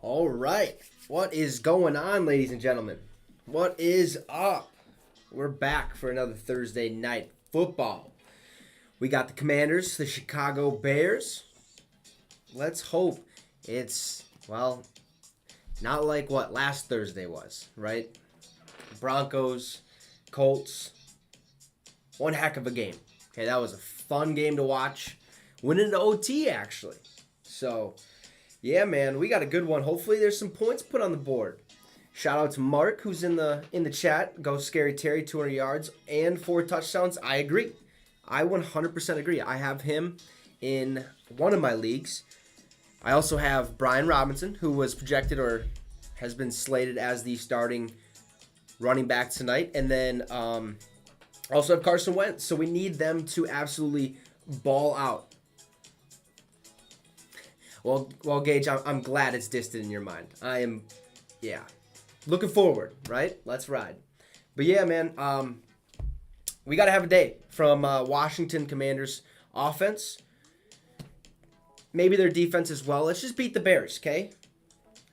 All right. What is going on, ladies and gentlemen? What is up? We're back for another Thursday night football. We got the Commanders, the Chicago Bears. Let's hope it's, well, not like what last Thursday was, right? Broncos, Colts. One heck of a game. Okay, that was a fun game to watch. Went into OT, actually. So, yeah, man, we got a good one. Hopefully there's some points put on the board. Shout out to Mark, who's in the chat. Go Scary Terry, 200 yards and 4 touchdowns. I agree. I 100% agree. I have him in one of my leagues. I also have Brian Robinson, who was projected or has been slated as the starting running back tonight. And then also have Carson Wentz. So we need them to absolutely ball out. Well, Gage, I'm glad it's distant in your mind. I am, yeah, looking forward, right? Let's ride. But yeah, man, we got to have a day from Washington Commanders offense. Maybe their defense as well. Let's just beat the Bears, okay?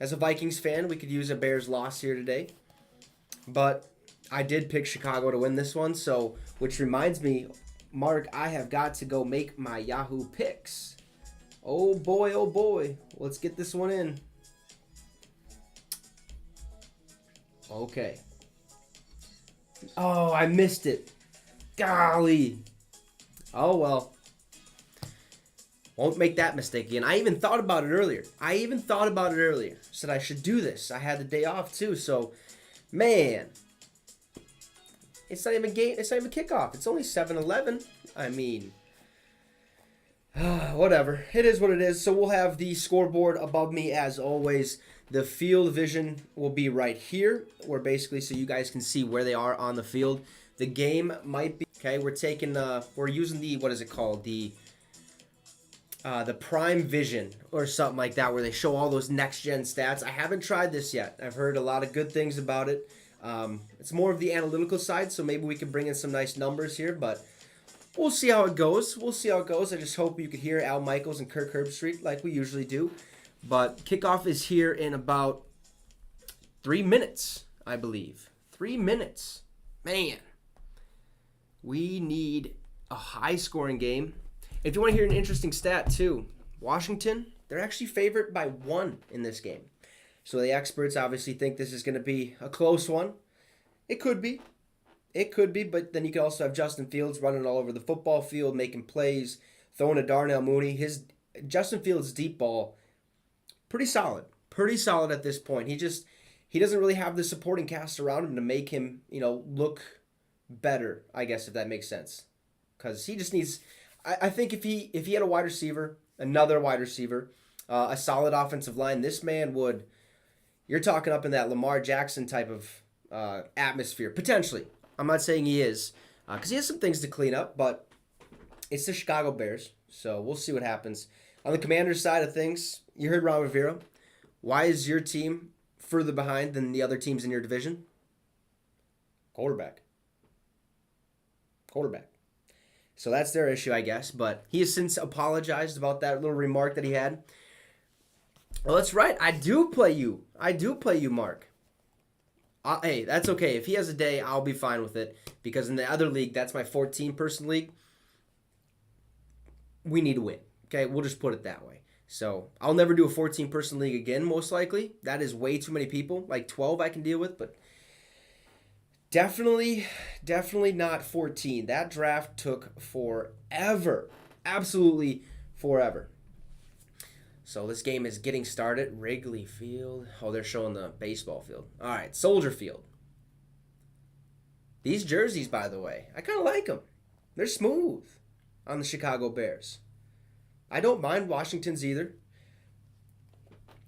As a Vikings fan, we could use a Bears loss here today. But I did pick Chicago to win this one, so which reminds me, Mark, I have got to go make my Yahoo picks. Oh boy. Let's get this one in. Okay. Oh, I missed it. Golly. Oh, well. Won't make that mistake again. I even thought about it earlier. Said I should do this. I had the day off too, so, man. It's not even game. It's not even kickoff. It's only 7:11. I mean, whatever. It is what it is. So we'll have the scoreboard above me as always. The field vision will be right here, where basically so you guys can see where they are on the field. The game might be okay. We're using the, what is it called? The Prime Vision or something like that, where they show all those next gen stats. I haven't tried this yet. I've heard a lot of good things about it. It's more of the analytical side, so maybe we can bring in some nice numbers here, but we'll see how it goes. I just hope you could hear Al Michaels and Kirk Herbstreit like we usually do. But kickoff is here in about 3 minutes, I believe. 3 minutes. Man. We need a high-scoring game. If you want to hear an interesting stat, too, Washington, they're actually favored by 1 in this game. So the experts obviously think this is going to be a close one. It could be, but then you could also have Justin Fields running all over the football field, making plays, throwing to Darnell Mooney. Justin Fields' deep ball, pretty solid at this point. He doesn't really have the supporting cast around him to make him, look better, I guess, if that makes sense. Because he just needs, I think if he had a wide receiver, another wide receiver, a solid offensive line, this man would, you're talking up in that Lamar Jackson type of atmosphere, potentially. I'm not saying he is, because he has some things to clean up, but it's the Chicago Bears, so we'll see what happens. On the Commanders side of things, you heard Ron Rivera. Why is your team further behind than the other teams in your division? Quarterback. So that's their issue, I guess, but he has since apologized about that little remark that he had. Well, that's right. I do play you, Mark. Hey, that's okay. If he has a day, I'll be fine with it. Because in the other league, that's my 14-person league, we need to win. Okay, we'll just put it that way. So I'll never do a 14-person league again, most likely. That is way too many people. Like 12 I can deal with, but definitely not 14. That draft took forever. Absolutely forever. So this game is getting started. Wrigley Field. Oh, they're showing the baseball field. All right, Soldier Field. These jerseys, by the way, I kind of like them. They're smooth on the Chicago Bears. I don't mind Washington's either.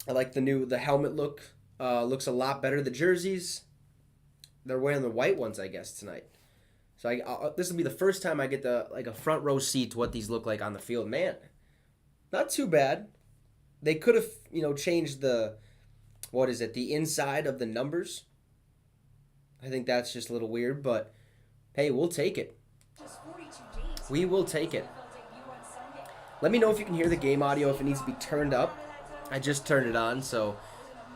I like the helmet look. Looks a lot better. The jerseys, they're wearing the white ones, I guess, tonight. So this will be the first time I get a front row seat to what these look like on the field. Man, not too bad. They could have, changed the inside of the numbers. I think that's just a little weird, but hey, we'll take it. We will take it. Let me know if you can hear the game audio, if it needs to be turned up. I just turned it on, so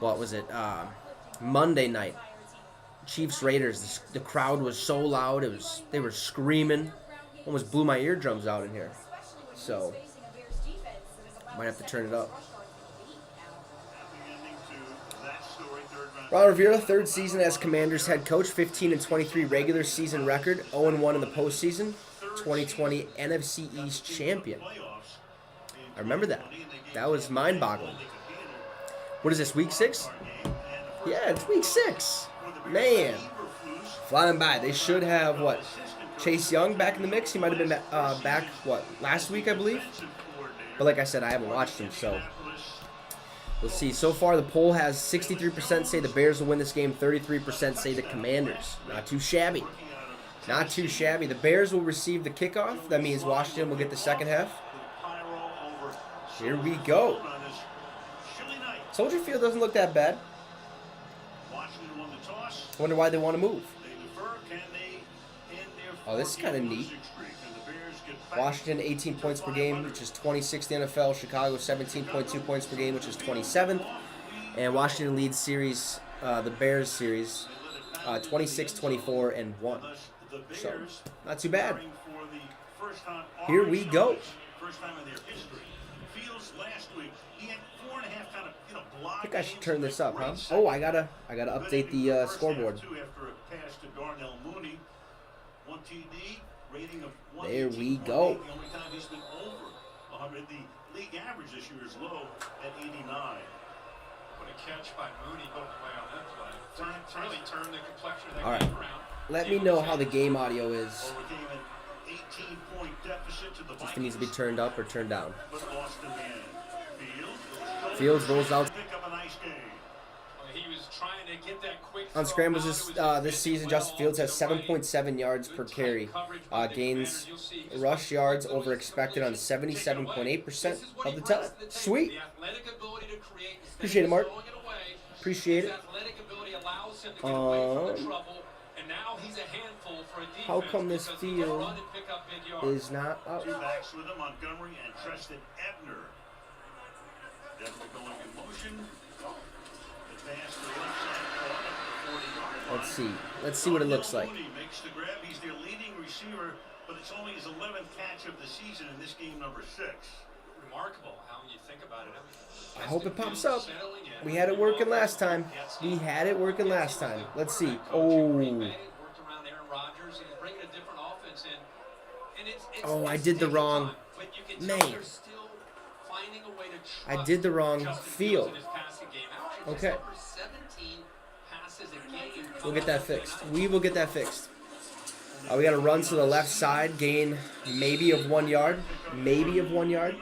what was it? Monday night. Chiefs Raiders. The crowd was so loud. They were screaming. Almost blew my eardrums out in here. So might have to turn it up. Ron Rivera, third season as Commanders head coach, 15-23 regular season record, 0-1 in the postseason, 2020 NFC East champion. I remember that. That was mind-boggling. What is this, week 6? Yeah, it's week 6. Man, flying by. They should have, what, Chase Young back in the mix? He might have been back, what, last week, I believe? But like I said, I haven't watched him, so we'll see. So far, the poll has 63% say the Bears will win this game, 33% say the Commanders. Not too shabby. Not too shabby. The Bears will receive the kickoff. That means Washington will get the second half. Here we go. Soldier Field doesn't look that bad. Wonder why they want to move. Oh, this is kind of neat. Washington, 18 points per game, which is 26th in the NFL. Chicago, 17.2 points per game, which is 27th. And Washington leads series, the Bears series, 26-24 and 1. So, not too bad. Here we go. I think I should turn this up, huh? Oh, I gotta update the scoreboard. There we go. The league average this year is low at 89. What a catch by Mooney on that play. Really turned the complexion of that game around. Let me know how the game audio is. If it needs to be turned up or turned down. Fields rolls out. On scrambles this season, Justin Fields has 7.7 yards per carry. Gains rush yards over expected on 77.8% of the time. Sweet. Appreciate it, Mark. Appreciate it. How come this field is not up? Let's see. Let's see what it looks like. He's their leading receiver, but it's only his 11th catch of the season in this game number 6. Remarkable how you think about it. I hope it pops up. We had it working last time. We had it working last time. Let's see. Oh. Oh, I did the wrong. Man. I did the wrong field. Okay. We'll get that fixed. We will get that fixed. We got to run to the left side, gain maybe of 1 yard. Maybe of 1 yard.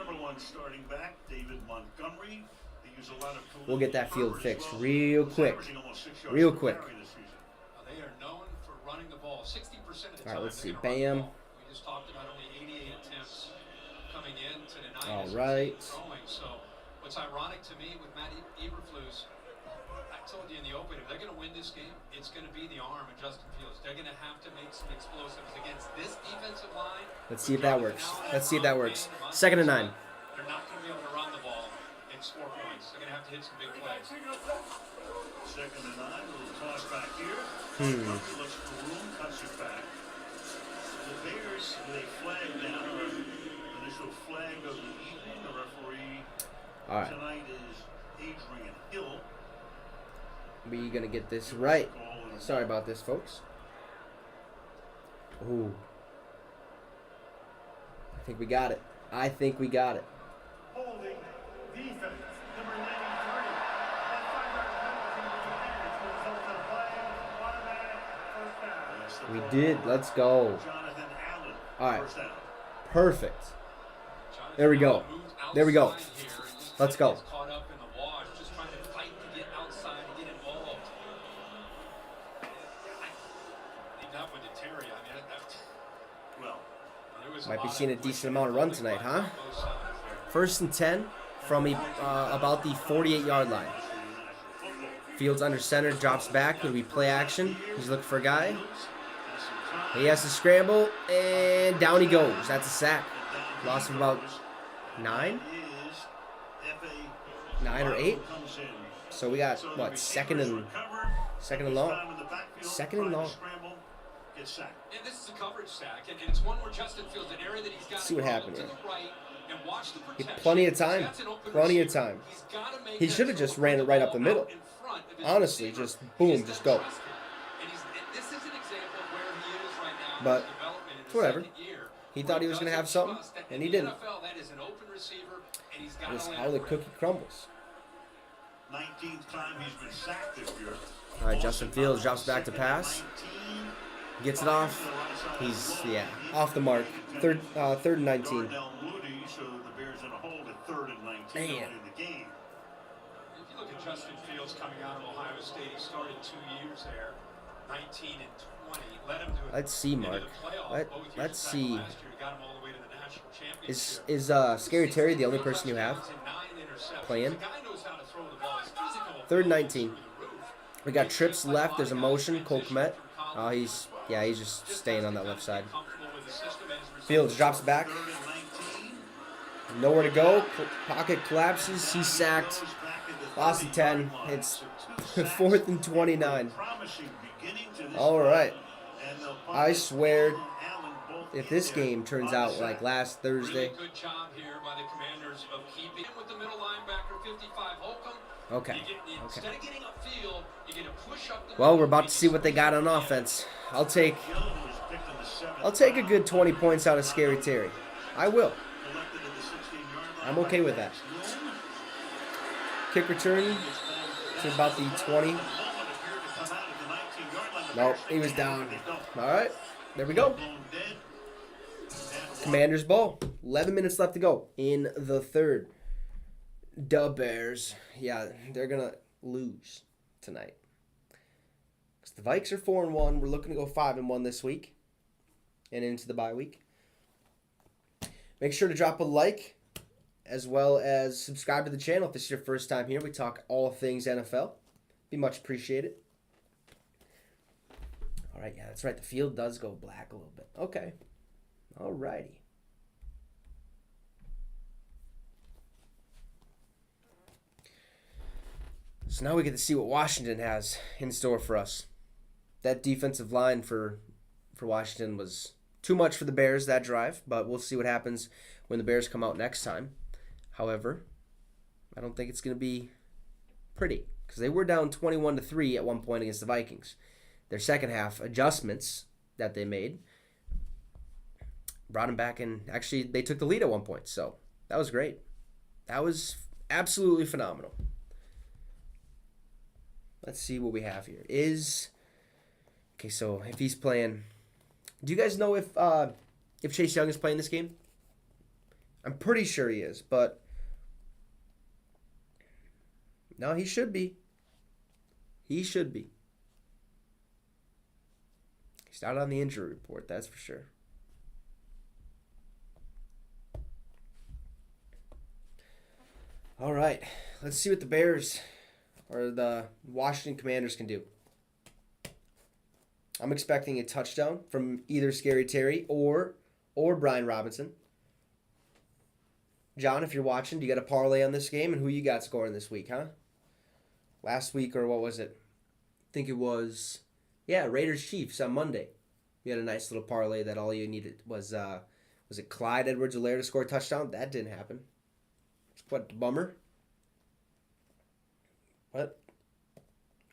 We'll get that field fixed real quick. Real quick. All right, let's see. Bam. All right. What's ironic to me with Matt Eberflus, I told you in the open, if they're going to win this game, it's going to be the arm of Justin Fields. They're going to have to make some explosives against this defensive line. Let's see if that works. Let's see if that works. 2nd and 9. They're not going to be able to run the ball and score points. They're going to have to hit some big plays. 2nd and 9, a little toss back here. Looks for room, cuts it back. The Bears, they flag down, or initial flag of the evening. The referee tonight is Adrian Hill. We gonna get this right. Sorry about this, folks. Ooh. I think we got it. I think we got it. Holding defense, number 93. We did. Let's go. All right. Perfect. There we go. There we go. Let's go. Might be seeing a decent amount of run tonight, huh? 1st and 10 from about the 48-yard line. Fields under center, drops back. It'll be play action. He's looking for a guy. He has to scramble, and down he goes. That's a sack. Loss of about 9? 9 or 8? So we got what, second and long? Second and long. And this is a coverage sack, and it's one where Justin feels an area that he's got See what happened here. to the right and watch the protection. Plenty of time. Plenty of time. He should have just ran it right up the middle. Honestly, just boom, just go. But whatever. He thought he was going to have something, and he didn't. That is how the cookie crumbles. 19th time he's been sacked this year. All right, Justin Fields drops back to pass. Gets it off. He's, off the mark. Third and 19. Man. If you look at Justin Fields coming out of Ohio State, he started 2 years there, 19 and 20. Let him do it. Let's see, Mark. Let's see. Is Scary Terry the only person you have playing? Third and 19. We got trips left. There's a motion. Cole Kmet. He's just staying on that left side. Fields drops back. Nowhere to go. Pocket collapses. He's sacked. Lost to 10. It's 4th and 29. All right. I swear, if this game turns out like last Thursday. Okay. Well, we're about to see what they got on offense. I'll take a good 20 points out of Scary Terry. I will. I'm okay with that. Kick return to about the 20. Nope, he was down. All right, there we go. Commanders ball. 11 minutes left to go in the third. The Bears. Yeah, they're going to lose tonight. Because the Vikes are 4-1. We're looking to go 5-1 this week and into the bye week. Make sure to drop a like as well as subscribe to the channel if this is your first time here. We talk all things NFL. Be much appreciated. All right, yeah, that's right. The field does go black a little bit. Okay. All righty. So now we get to see what Washington has in store for us. That defensive line for Washington was too much for the Bears that drive, but we'll see what happens when the Bears come out next time. However, I don't think it's going to be pretty because they were down 21-3 at one point against the Vikings. Their second half adjustments that they made brought them back, and actually they took the lead at one point, so that was great. That was absolutely phenomenal. Let's see what we have here. Okay, so if he's playing, do you guys know if Chase Young is playing this game? I'm pretty sure he is, but no, he should be. He should be. He's not on the injury report, that's for sure. All right, let's see what the Bears or the Washington Commanders can do. I'm expecting a touchdown from either Scary Terry or Brian Robinson. John, if you're watching, do you got a parlay on this game? And who you got scoring this week, huh? Last week, or what was it? I think it was, Raiders-Chiefs on Monday. You had a nice little parlay that all you needed was it Clyde Edwards-Helaire to score a touchdown? That didn't happen. It's quite a bummer. But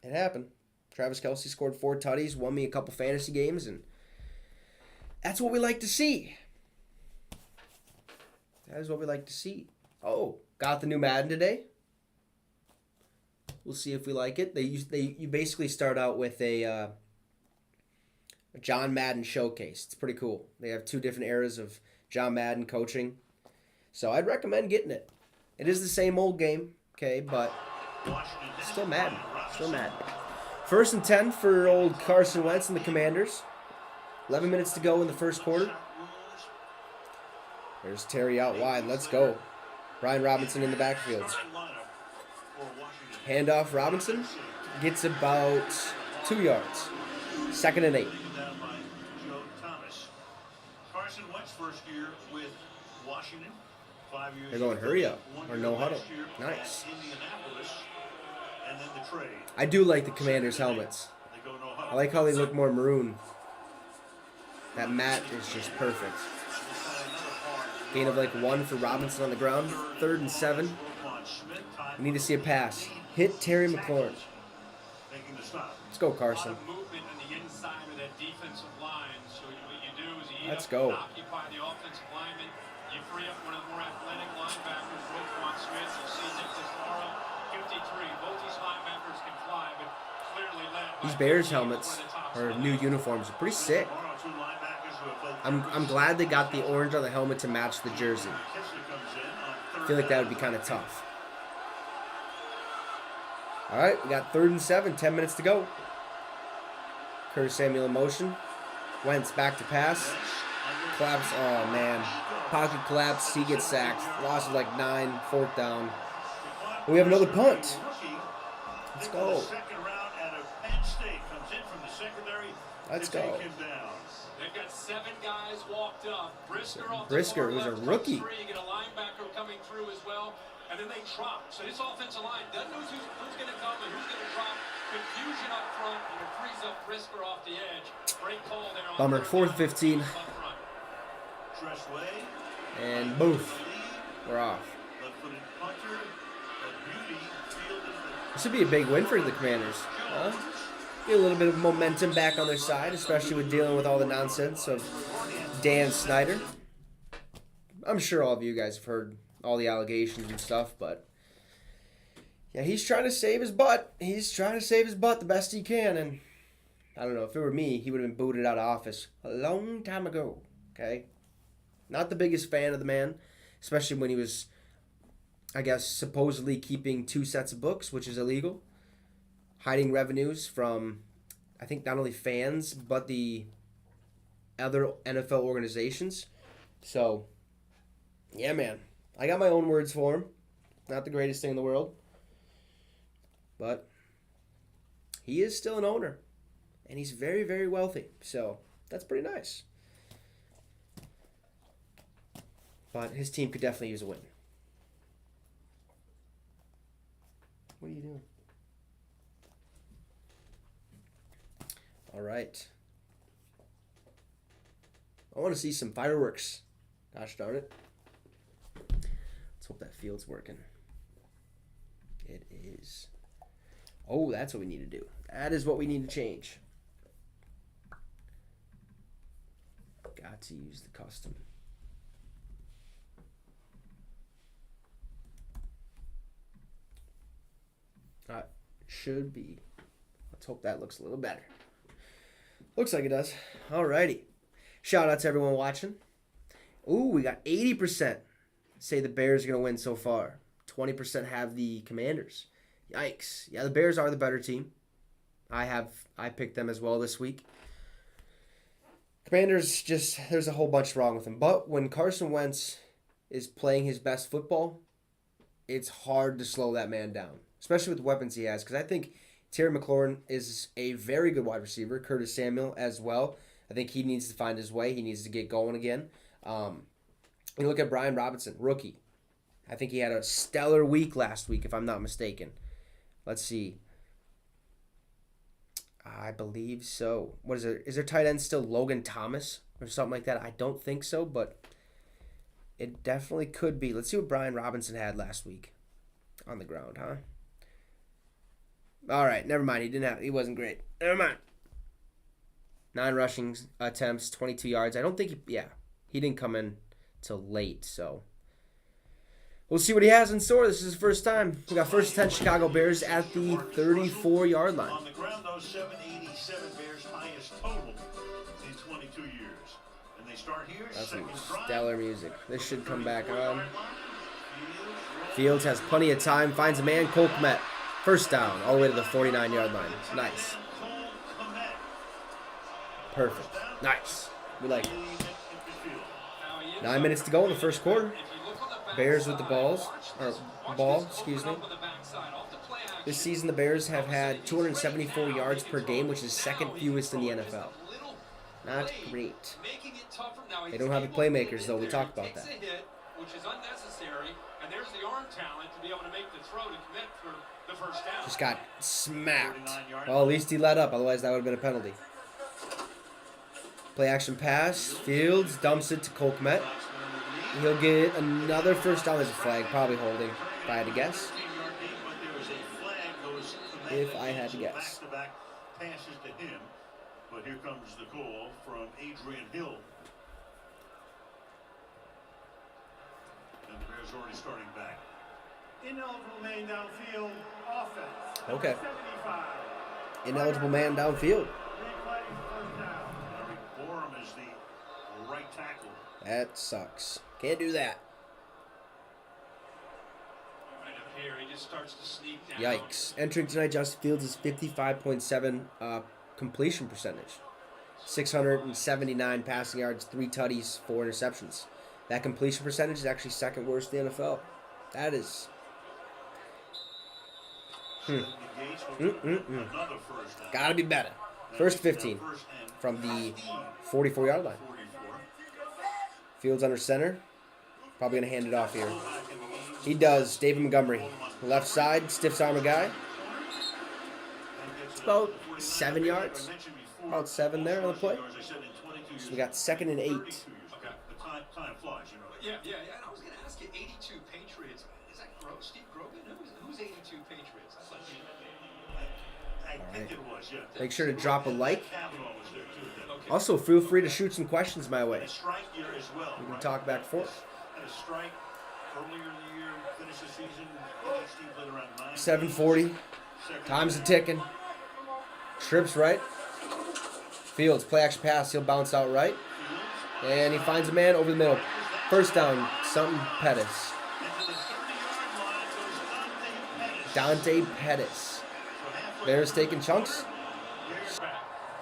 it happened. Travis Kelce scored 4 tutties, won me a couple fantasy games, and that's what we like to see. That is what we like to see. Oh, got the new Madden today. We'll see if we like it. You basically start out with a John Madden showcase. It's pretty cool. They have 2 different eras of John Madden coaching. So I'd recommend getting it. It is the same old game, okay, but still Madden. Still Madden. 1st and 10 for old Carson Wentz and the Commanders. 11 minutes to go in the first quarter. There's Terry out wide. Let's go. Brian Robinson in the backfield. Handoff. Robinson gets about 2 yards. 2nd and 8. Carson Wentz first year with Washington. 5 years. They're going hurry up or no huddle. Nice. and then the trade. I do like the Commanders' helmets. They go no huddle. I like how they look more maroon. That mat is just perfect. Gain of like 1 for Robinson on the ground. 3rd and 7. We need to see a pass. Hit Terry McLaurin. Making the stop. Let's go, A lot Carson. of movement on the inside of that defensive line. So what you do is you eat Let's up go. and occupy the offensive lineman. You free up one of the more athletic linebackers, Roquan Smith. You see Nicholas Morrow, 53. Both these linebackers can fly, but clearly led by These Bears 50, helmets, one of the tops or of the new league. uniforms, are pretty sick. Two linebackers who have played I'm glad they got the orange on the helmet to match the jersey. Kessler comes in on I third feel like that would be kind of tough. All right, we got 3rd and 7. 10 minutes to go. Curtis Samuel in motion. Wentz back to pass. Collapse. Oh, man. Pocket collapse. He gets sacked. Loss of like 9. 4th down. We have another punt. Let's go. Second round out of Penn State comes in from the secondary. Let's to go. Take him down. They've got 7 guys walked up. Brisker off Brisker, the who's a far left, rookie. comes free. You get a linebacker coming through as well, and then they drop. So this offensive line doesn't know who's going to come and who's going to drop. Confusion up front, and it frees up Brisker off the edge. Great call there on Bummer. 3rd 4th, down. 15. Up front. Tressway. And boof. We're off. Left-footed punter. A beauty. Fielded This would be a big win for the Commanders. Huh? Get a little bit of momentum back on their side, especially with dealing with all the nonsense of Dan Snyder. I'm sure all of you guys have heard all the allegations and stuff, but yeah, he's trying to save his butt. He's trying to save his butt the best he can, and I don't know, if it were me, he would have been booted out of office a long time ago, okay? Not the biggest fan of the man, especially when he was, I guess, supposedly keeping 2 sets of books, which is illegal. Hiding revenues from, I think, not only fans, but the other NFL organizations. So, yeah, man. I got my own words for him. Not the greatest thing in the world. But he is still an owner. And he's very, very wealthy. So, that's pretty nice. But his team could definitely use a win. What are you doing? All right. I want to see some fireworks. Gosh darn it. Let's hope that field's working. It is. Oh, that's what we need to do. That is what we need to change. Got to use the custom. Should be. Let's hope that looks a little better. Looks like it does. Alrighty. Shout out to everyone watching. Ooh, we got 80% say the Bears are going to win so far. 20% have the Commanders. Yikes. Yeah, the Bears are the better team. I picked them as well this week. Commanders, just, there's a whole bunch wrong with them. But when Carson Wentz is playing his best football, it's hard to slow that man down, especially with the weapons he has. Because I think Terry McLaurin is a very good wide receiver. Curtis Samuel as well. I think he needs to find his way. He needs to get going again. You look at Brian Robinson, rookie. I think he had a stellar week last week, if I'm not mistaken. Let's see. I believe so. What is it? Is their tight end still Logan Thomas or something like that? I don't think so, but it definitely could be. Let's see what Brian Robinson had last week on the ground, huh? All right, never mind. He wasn't great. Never mind. 9 rushing attempts, 22 yards. I don't think he didn't come in till late, so we'll see what he has in store. This is his first time. We got first 10 Chicago Bears at the 34-yard line. On the ground, those 787 Bears highest total in 22 years. And they start here. That's some Second drive. stellar music. This should come back on. Fields has plenty of time. Finds a man, Cole Kmet. First down, all the way to the 49-yard line. Nice. Perfect. Nice. We like it. 9 minutes to go in the first quarter. Bears with the ball, excuse me. This season, the Bears have had 274 yards per game, which is second fewest in the NFL. Not great. They don't have the playmakers, though. We talked about that. which is unnecessary. And there's the arm talent to be able to make the throw to commit for the first down. Just got smacked. Well, at least he let up. Otherwise, that would have been a penalty. Play action pass. Fields dumps it to Colkmet. He'll get another first down. There's a flag. Probably holding, if I had to guess. If I had to guess. Back-to-back passes to him, but here comes the call from Adrian Hill. And the Bears already starting back. Ineligible man downfield, offense. Okay. 75. Ineligible man downfield. Replay, first down. Larry Borum is the right tackle. That sucks. Can't do that. Right up here, he just starts to sneak down. Yikes. Entering tonight, Justin Fields is 55.7 completion percentage. 679 passing yards, 3 tutties, 4 interceptions. That completion percentage is actually second worst in the NFL. That is... Another first down. Gotta be better. First 15 from the 44-yard line. 44. Fields under center. Probably going to hand it off here. He does. David Montgomery. Left side, stiffs arm a guy. It's about 7 yards. About 7 there on the play. So we got 2nd and 8. Okay. Time flies, you know. Yeah. And I was going to ask you, 82 Patriots. Is that Steve Grogan? Who's 82 Patriots? I thought I think it was, yeah. Make sure to drop a like. Kavanaugh was there too. Okay. Also, feel free to shoot some questions my way. A strike year as well. We can right? talk back and forth. Had a strike earlier in the year, finished the season. NXT played around 9 7:40. games. Time's a ticking. Trips right. Fields, play action pass. He'll bounce out right. And he finds a man over the middle. First down, something Pettis. Dante Pettis. Bears taking chunks.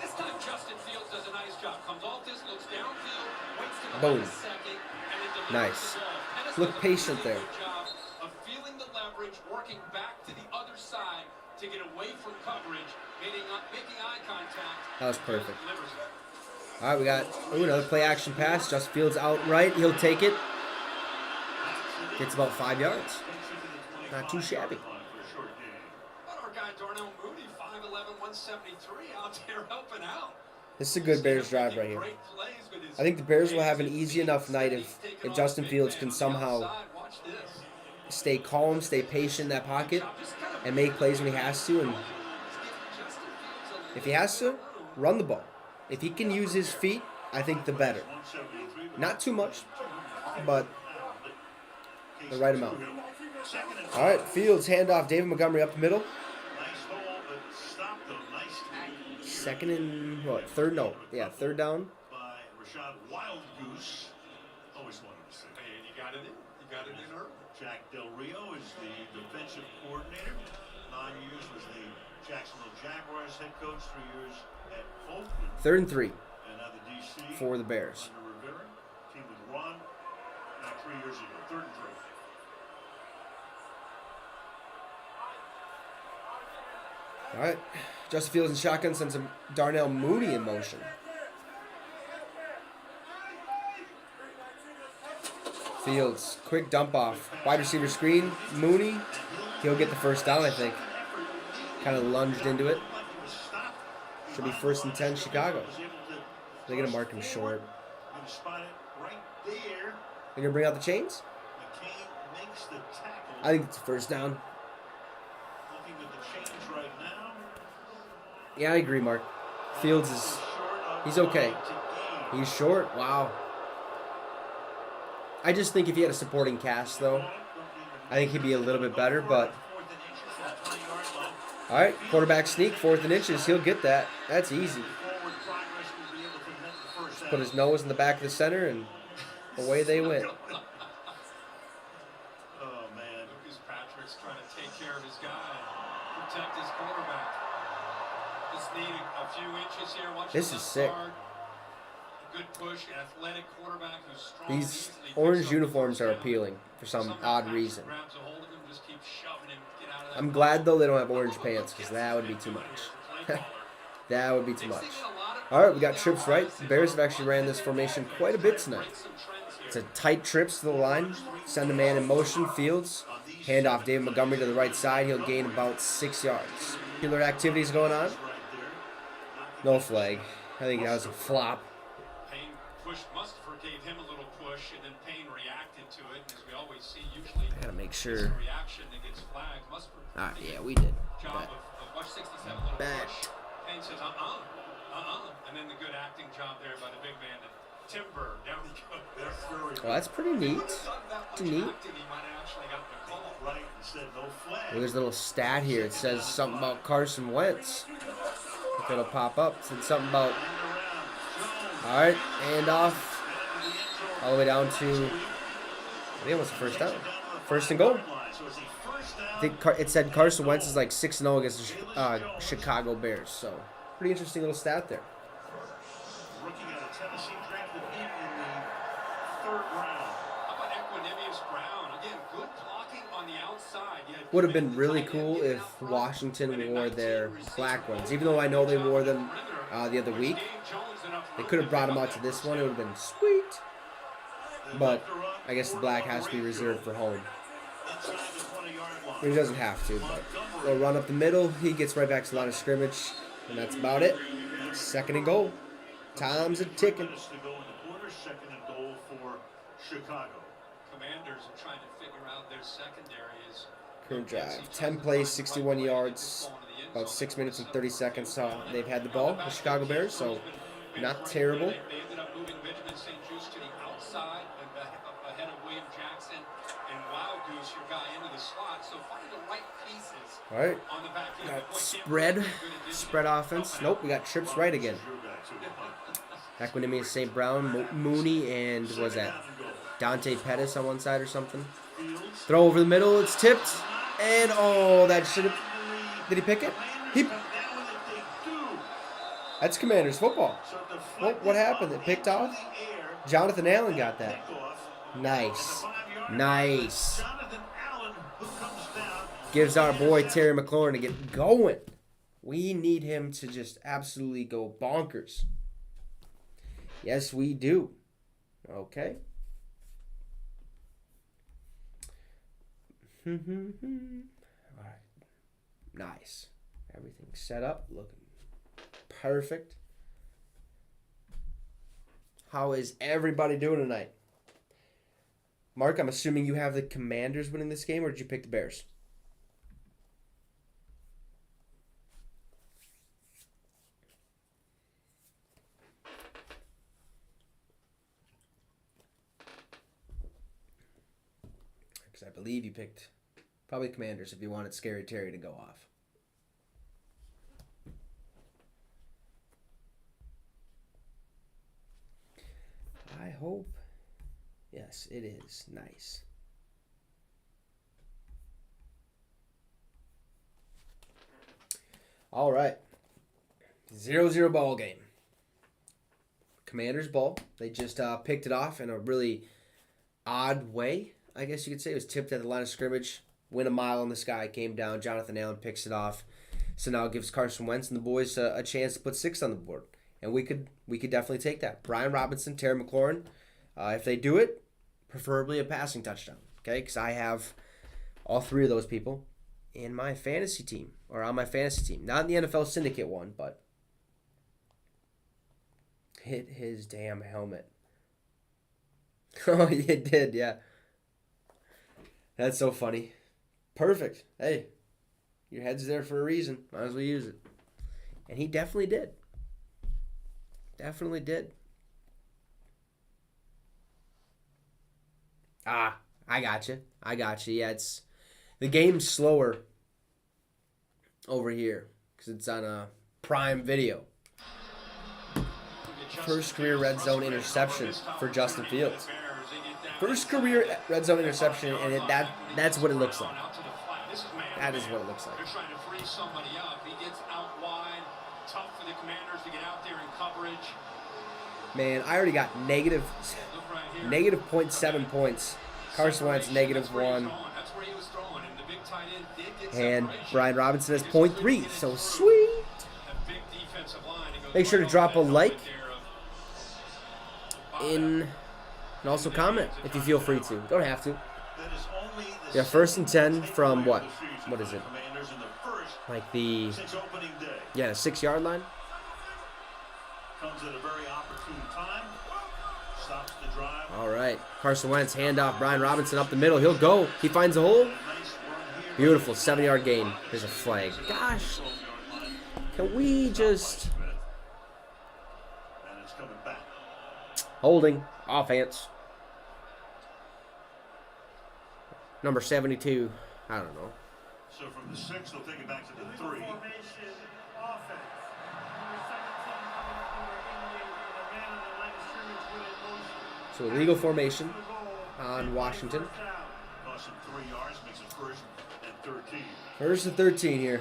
This time Justin Fields does a nice job. Comes off this, looks downfield, waits to the Boom. last second, and then delivers Nice. the ball. Pettis Look does a patient really there. good job of feeling the leverage, working back to the other side to get away from coverage, making eye contact. That was perfect. Delivers it. All right, we got another play action pass. Justin Fields out right. He'll take it. Gets about 5 yards. Not too shabby. But our guy Darnell Mooney, 5'11", 173, out there helping out. This is a good Bears drive right here. I think the Bears will have an easy enough night if Justin Fields can somehow stay calm, stay patient in that pocket, and make plays when he has to. And if he has to, run the ball. If he can use his feet, I think the better. Not too much, but the right amount. All right, Fields, handoff. David Montgomery up the middle. Second and what? Third? No. Yeah, third down. By Rashad Wild Goose. Always wanted to say. Hey, and you got it in. You got it in early. Jack Del Rio is the defensive coordinator. 9 years was the Jacksonville Jaguars head coach. 3 years at Oakland. 3rd and 3 And now the DC for the Bears. under Rivera. Team with Ron. 3 years ago. 3rd and 3. All right. Justin Fields in shotgun sends a Darnell Mooney in motion. Fields, quick dump off. Wide receiver screen. Mooney. He'll get the first down, I think. Kind of lunged into it. Should be 1st and 10 Chicago. They're going to mark him short. They're going to bring out the chains? I think it's a first down. Yeah, I agree, Mark. Fields is... He's okay. He's short. Wow. I just think if he had a supporting cast, though, I think he'd be a little bit better, but... All right, quarterback sneak, 4th and inches. He'll get that. That's easy. Just put his nose in the back of the center, and away they went. Oh, man. Lucas Patrick's trying to take care of his guy, protect his quarterback. Just need a few inches here. Watch This is sick. guard. A good push, athletic quarterback who's strong. These easily orange picks up uniforms the are first down. appealing for some Somehow odd Patrick reason. grabs a hold of him, just keeps shoving him, get out of that I'm glad, though, they don't have orange pants, because that would be too much. That would be too much. All right, we got trips right. The Bears have actually ran this formation quite a bit tonight. It's to tight trips to the line. Send a man in motion. Fields. Hand off David Montgomery to the right side. He'll gain about 6 yards. Killer activities going on. No flag. I think that was a flop. Payne pushed Mustapher, gave him a little push, and then Payne reacted to it. And as we always see, usually I gotta make it's sure. a reaction that gets flagged. Mustapher. Ah, yeah, we did. Job Bet. of watch 67, a little Bet. push. Payne says, and then the good acting job there by the big man. Timber, down he goes. Well, that's pretty neat. Pretty neat. He might have actually gotten the call. Right, and said no flag. Well, there's a little stat here. It says something about Carson Wentz. If it'll pop up. It said something about. All right, and off. All the way down to. I think it was the first down. First and goal. I think it said Carson Wentz is like 6-0 against the Chicago Bears. So, pretty interesting little stat there. Rookie out of Tennessee, drafted him in the 3rd round. How about Equanimous Brown? Again, good blocking on the outside. Would have been really cool if Washington wore their black ones. Even though I know they wore them the other week. They could have brought them out to this one. It would have been sweet. But I guess the black has to be reserved for home. He doesn't have to, but they'll run up the middle. He gets right back to the line of scrimmage. And that's about it. 2nd and goal. Time's a ticking. To go in the quarter, 2nd and goal for Chicago. Commanders are trying to figure out their secondary is Current drive. 10 plays, 61 yards. About 6 minutes and 30 seconds. They've had the ball, the Chicago Bears, so not terrible. They ended up moving Benjamin St. Just to the outside ahead of William Jackson and Wild Goose, your guy, into the slot. So finding the right pieces All right. on the back end. Got spread offense. Nope, we got trips right again. Equanimous St. Brown, Mooney, and was that Dante Pettis on one side or something? Throw over the middle. It's tipped, and oh, that should have. Did he pick it? That's Commanders football. What happened? It picked off? Jonathan Allen got that. Nice. Nice. Gives our boy Terry McLaurin to get going. We need him to just absolutely go bonkers. Yes, we do. Okay. All right. Nice. Everything's set up. Looking perfect. How is everybody doing tonight? Mark, I'm assuming you have the Commanders winning this game, or did you pick the Bears? Because I believe you picked probably Commanders if you wanted Scary Terry to go off. I hope. Yes, it is. Nice. All right. 0-0 ball game. Commanders ball. They just picked it off in a really odd way, I guess you could say. It was tipped at the line of scrimmage. Went a mile in the sky. Came down. Jonathan Allen picks it off. So now it gives Carson Wentz and the boys a chance to put 6 on the board. And we could definitely take that. Brian Robinson, Terry McLaurin. If they do it, preferably a passing touchdown. Okay? Because I have all 3 of those people in my fantasy team. Or on my fantasy team. Not in the NFL Syndicate one, but hit his damn helmet. Oh, it did, yeah. That's so funny. Perfect. Hey, your head's there for a reason. Might as well use it. And he definitely did. Definitely did. Ah, I got you. Yeah, it's the game's slower over here because it's on a Prime Video. First career red zone interception for Justin Fields. First career red zone interception, and that's what it looks like. That is what it looks like. They're trying to free somebody up. He gets out wide. Tough for the Commanders to get out there in coverage. Man, I already got negative 0.7 points. Carson Wentz -1. And Brian Robinson has 0.3. So sweet. Make sure to drop a like in And also comment if you feel free to. Don't have to. That is only the Yeah, 1st and 10 from takeaway what? of the season What is for it? the Commanders in the first Like the, since opening day. yeah, the 6-yard line. Comes at a very opportune time. Stops the drive. All right. Carson Wentz, handoff. Brian Robinson up the middle. He'll go. He finds a hole. And a nice run here. Beautiful. 7-yard gain. There's a flag. Gosh. 12-yard line. Can we just... Smith. And it's coming back. Holding. Offense. Number 72. I don't know. So from the 6, they'll take it back to the 3. Formation offense. Number 17 coming up number 88 with a man on the line of scrimmage with a motion. So illegal formation The goal. on Washington. First down. Costs him 3 yards, makes it 1st and 13. First and 13 here.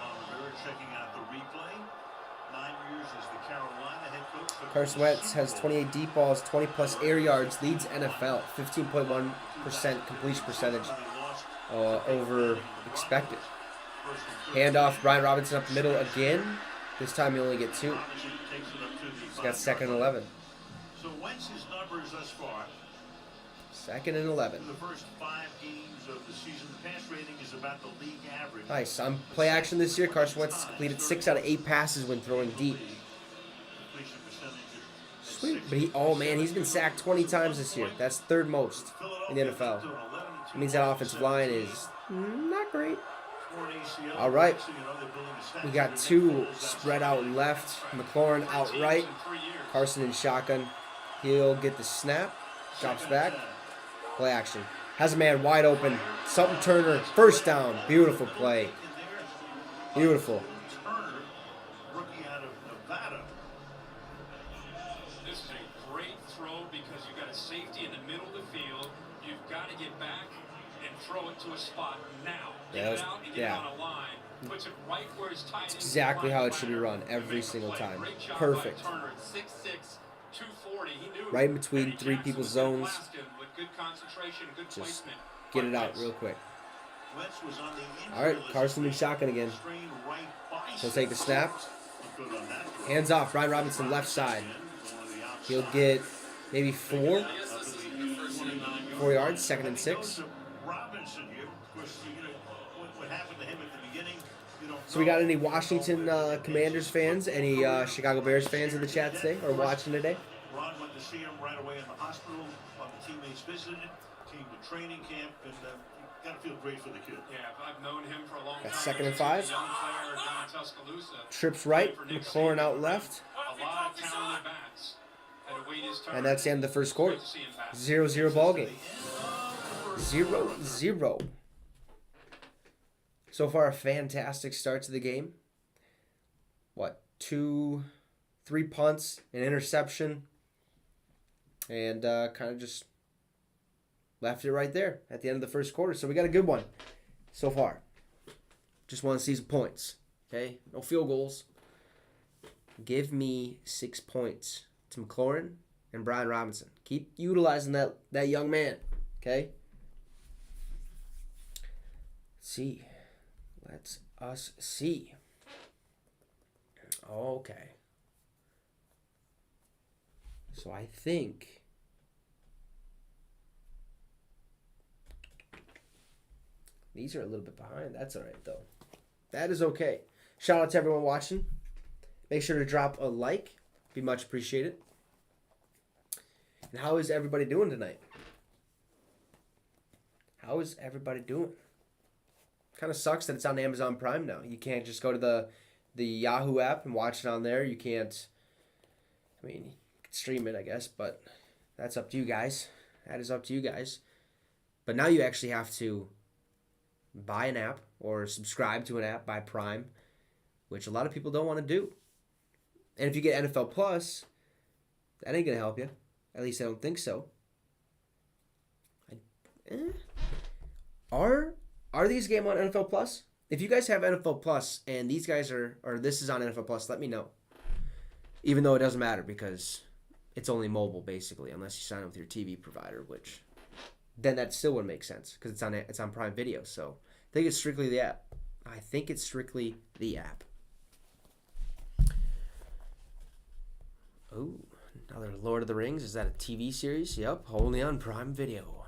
Ron Rivera checking out the replay. 9 years as the Carolina head coach. Carson Wentz has 28 deep balls, 20-plus air yards, leads NFL. 15.1% completion percentage over expected. Handoff, Brian Robinson up the middle again. This time you only get 2. He's got 2nd and 11. So Wentz's numbers thus far, 2nd and 11. in the first 5 games of the season, the pass rating is about the league average. Nice. On play action this year, Carson Wentz has completed 6 out of 8 passes when throwing deep. Completion percentage of Sweet. But oh man, he's been sacked 20 times this year. That's 3rd most in the NFL. It means that offensive line is not great. All right. We got 2 spread out left. McLaurin out right. Carson in shotgun. He'll get the snap. Drops back. Play action. Has a man wide open. Sutton Turner. First down. Beautiful play. Beautiful. Turner, rookie out of Nevada. This is a great throw because you've got a safety in the middle of the field. You've got to get back and throw it to a spot now. Get it out and get it on a line. Puts it right where his tight end is. Exactly how it should be run every single time. Great job Perfect. by Turner at 6'6", 240. He knew Right in Eddie between 3 Jackson people's was gonna zones. blast him with good concentration, good Just placement. get it out Wentz. real quick. Wentz was on the injury All right, list. Carson in shotgun again. Strained right bicep. He'll take the snap. Good on that throw. Hands off. Brian Robinson left side. Going to the outside. He'll get maybe 4. Up to the 29-yard 4 yards, line. 2nd and 6. Robinson here, of course, what happened to him at the beginning, you don't So we got know. any Washington Commanders fans, any Chicago Bears fans in the chat today or watching today? Ron went to see him right away in the hospital. The teammates visited, came to training camp, and you got to feel great for the kid. Yeah, I've known him for a long time. That's 2nd and He's a 5. young player down in Tuscaloosa. Trips right. McLaurin out left. A lot of talented backs. Had to wait his turn. And that's the end of the first quarter. Great to see him back. 0-0 ball game. 0-0. So far, a fantastic start to the game. What? 3 punts, an interception, and kind of just left it right there at the end of the first quarter. So we got a good one so far. Just want to see some points. Okay? No field goals. Give me 6 points to McLaurin and Brian Robinson. Keep utilizing that young man. Okay? Let's see. Let's us see. Okay. So I think these are a little bit behind. That's all right, though. That is okay. Shout out to everyone watching. Make sure to drop a like. Be much appreciated. And how is everybody doing tonight? How is everybody doing? Kind of sucks that it's on Amazon Prime now. You can't just go to the Yahoo app and watch it on there. You can't. I mean, you can stream it, I guess, but that's up to you guys. That is up to you guys. But now you actually have to buy an app or subscribe to an app, buy Prime, which a lot of people don't want to do. And if you get NFL Plus, that ain't going to help you. At least I don't think so. Are these games on NFL Plus? If you guys have NFL Plus and these guys or this is on NFL Plus, let me know. Even though it doesn't matter because it's only mobile basically, unless you sign up with your TV provider, which then that still wouldn't make sense because it's on Prime Video. So I think it's strictly the app. Ooh, another Lord of the Rings. Is that a TV series? Yep, only on Prime Video.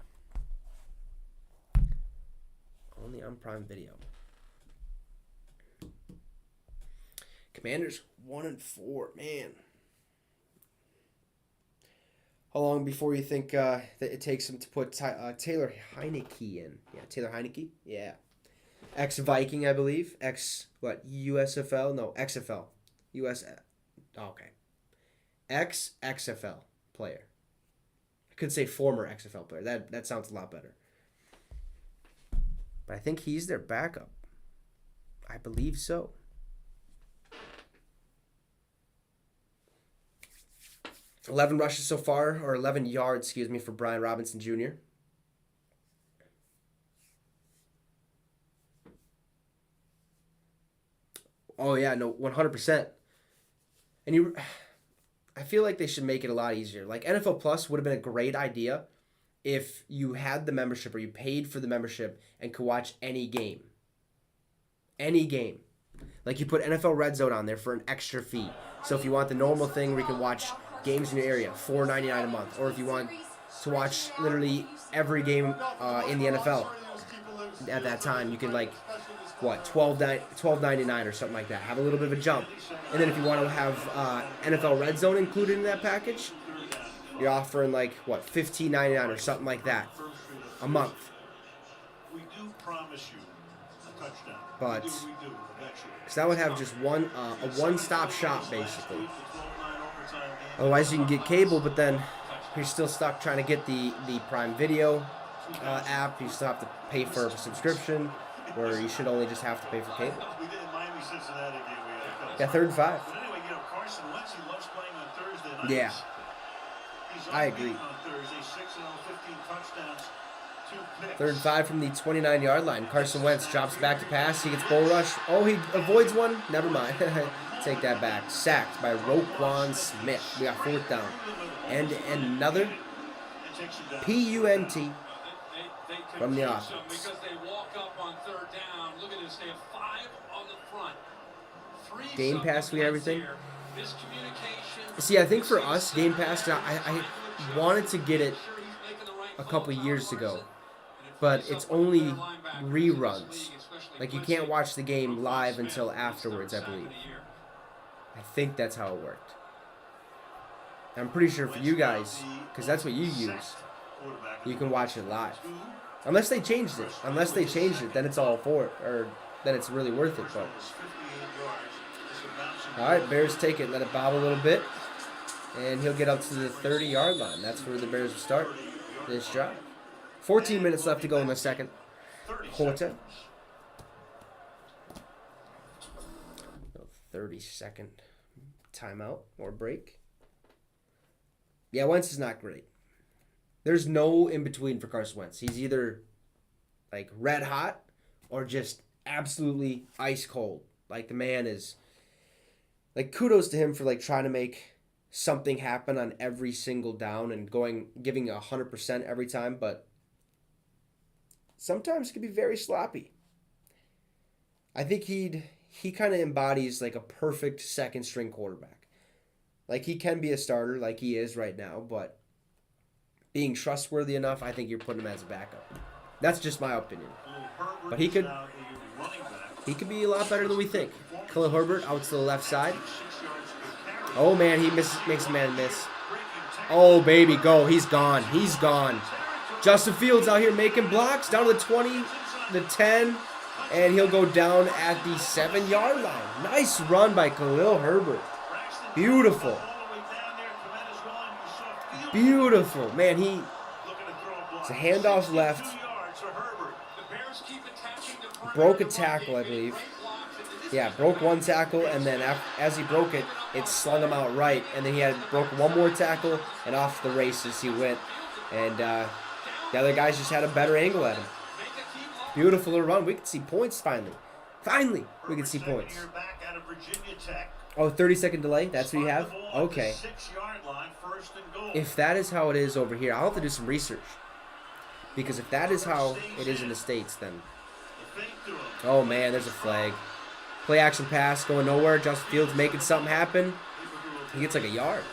Only on Prime Video. Commanders 1-4, man. How long before you think that it takes him to put Taylor Heineke in? Yeah, Taylor Heineke? Yeah. Ex-Viking, I believe. USFL? No, XFL. Okay. Ex-XFL player. I could say former XFL player. That sounds a lot better. But I think he's their backup. I believe so. $11 rushes so far, or 11 yards, for Brian Robinson Jr. Oh, yeah, no, 100%. And I feel like they should make it a lot easier. Like, NFL Plus would have been a great idea if you had the membership or you paid for the membership and could watch any game. Any game. Like, you put NFL Red Zone on there for an extra fee. So if you want the normal thing where you can watch games in your area, $4.99 a month. Or if you want to watch literally every game in the NFL at that time, you can, like, $12.99 or something like that. Have a little bit of a jump. And then if you want to have NFL Red Zone included in that package, you're offering like $15.99 or something like that a month. We do promise you a touchdown. But We do, eventually. because that would have just a one-stop shop basically. Otherwise, you can get cable, but then you're still stuck trying to get the Prime Video app. You still have to pay for a subscription, where you should only just have to pay for cable. We did in Miami, Cincinnati game. Yeah, 3rd and 5. But anyway, Carson Wentz, he loves playing on Thursday nights. Yeah. He's I agree. on Thursday, 6-0, 15 touchdowns, 2 picks. 3rd and 5 from the 29-yard line. Carson Wentz drops back to pass. He gets bull rush. Oh, he avoids one. Never mind. Take that back. Sacked by Roquan Smith. We got 4th down. And another PUNT from the offense. Because they walk up on 3rd down. Look at this. They have 5 on the front. 3 Game Pass, we everything. Miscommunication. See, I think for us, Game Pass, I wanted to get it a couple years ago, but it's only reruns. Like, you can't watch the game live until afterwards, I believe. I think that's how it worked. I'm pretty sure for you guys, because that's what you use, you can watch it live. Unless they changed it. Unless they changed it, then it's all for it. Or then it's really worth it. But all right, Bears take it. Let it bob a little bit. And he'll get up to the 30-yard line. That's where the Bears will start this drive. 14 minutes left to go in the second quarter. 30-second timeout or break. Yeah, Wentz is not great. There's no in-between for Carson Wentz. He's either, like, red hot or just absolutely ice cold. Like, the man is... Like, kudos to him for, like, trying to make something happen on every single down and giving 100% every time, but sometimes it can be very sloppy. I think he kind of embodies, like, a perfect second-string quarterback. Like, he can be a starter like he is right now, but being trustworthy enough, I think you're putting him as a backup. That's just my opinion. But he could be a lot better than we think. Khalil Herbert out to the left side. Oh, man, he makes a man miss. Oh, baby, go. He's gone. He's gone. Justin Fields out here making blocks down to the 20, the 10, and he'll go down at the 7-yard line. Nice run by Khalil Herbert. Beautiful. Beautiful. Man, it's a handoff left. Broke a tackle, I believe. Yeah, broke one tackle, and then as he broke it, it slung him out right. And then he broke one more tackle, and off the races he went. And the other guys just had a better angle at him. Beautiful little run. We could see points finally. Finally, we could see points. Oh, 30-second delay? That's what you have? Okay. If that is how it is over here, I'll have to do some research. Because if that is how it is in the States, then... Oh, man, there's a flag. Play action pass going nowhere. Justin Fields making something happen. He gets like a yard.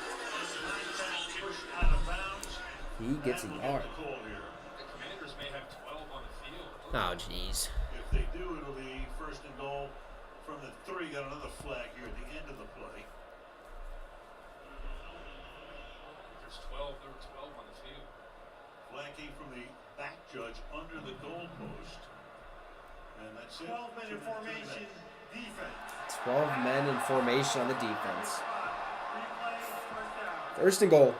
He gets a And we'll yard. get the call here. The Commanders may have 12 on the field. Oh, jeez. If they do, it'll be first and goal from the 3. Got another flag here at the end of the play. There's 12. There were 12 on the field. Flag came from the back judge under the goalpost. And that's it. 12 men in 2 minutes. formation, defense. 12 men in formation on the defense. Replay, first down. First and goal.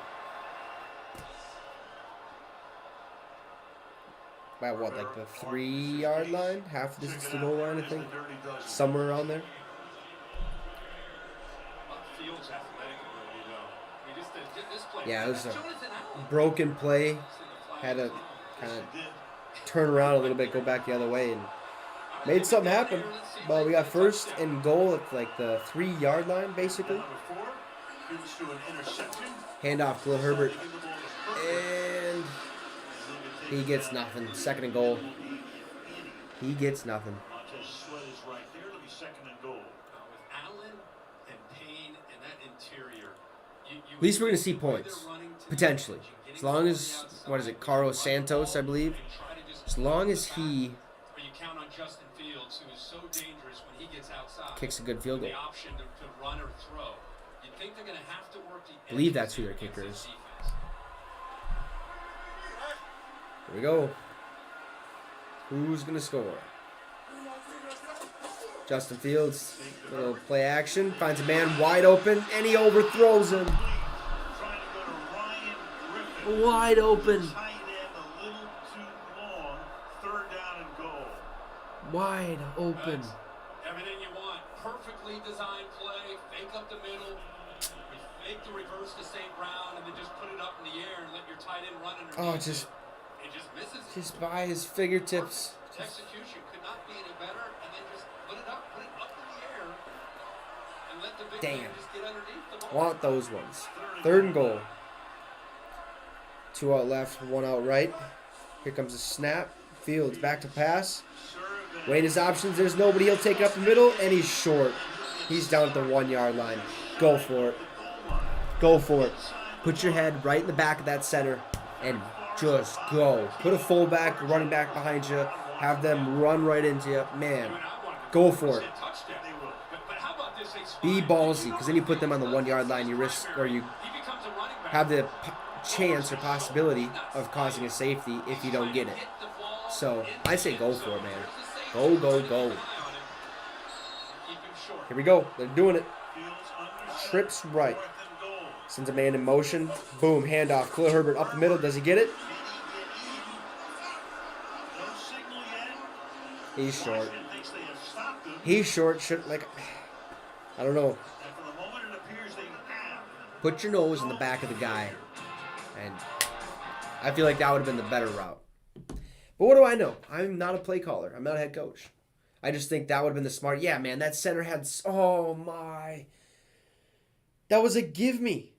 About what, like the 3-yard line? Half the distance to the goal line, I think. Somewhere around there. Fields athletic ability, though. I mean, just this play. Yeah, it was a Jonathan Allen. broken play. Had to kind of turn around a little bit, go back the other way, and made something happen. But we got first and goal at like the 3-yard line, basically. Number 4 gives to an interception. Handoff to Lil Herbert. Give the ball to Herbert. And he gets nothing. Second and goal. He gets nothing. Montez Sweat is right there. It'll be second and goal. With Allen and Payne and that interior, At least we're going to see points. Potentially. As long as, what is it, Carlos Santos, I believe. As long as he But you count on Justin Fields, who is so dangerous when he gets outside. kicks a good field goal. The option to run or throw. You think they're going to have to work the I believe edges that's who here their kicker against is. this defense. Here we go. Who's going to score? Justin Fields. Little play action. Finds a man wide open, and he overthrows him. Trying to go to Ryan Griffin. Wide open. Tight end a little too long. Third down and goal. Wide open. That's everything you want. Perfectly designed play. Fake up the middle. Fake the reverse to St. Brown, and then just put it up in the air and let your tight end run underneath. Oh, just It just misses. just by his fingertips. Execution could not be any better, and then just put it up in the air, and let the big Damn. man just get underneath the ball. Want those ones. Third and goal. 2 out left, 1 out right. Here comes a snap. Fields back to pass. Weighing his options. There's nobody. He'll take it up the middle, and he's short. He's down at the 1-yard line. Go for it. Go for it. Put your head right in the back of that center and just go. Put a fullback, running back behind you. Have them run right into you. Man, go for it. Touchdown. But how about this? Be ballsy, because then you put them on the 1-yard line. You risk, or you He becomes a running back. have the chance or possibility of causing a safety if you don't get it. So I say go for it, man. Go, go, go. Keep him short. Here we go. They're doing it. Fields under Trips right. fourth and goal. Sends a man in motion. Boom, handoff. Khalil Herbert up the middle. Does he get it? No signal yet. He's short. Washington thinks they have stopped him. He's short. Should like, I don't know. And for the moment, it appears they have. Put your nose in the back of the guy, and I feel like that would have been the better route. But what do I know? I'm not a play caller. I'm not a head coach. I just think that would have been the smart. Yeah, man, that center had. Oh my. That was a give me.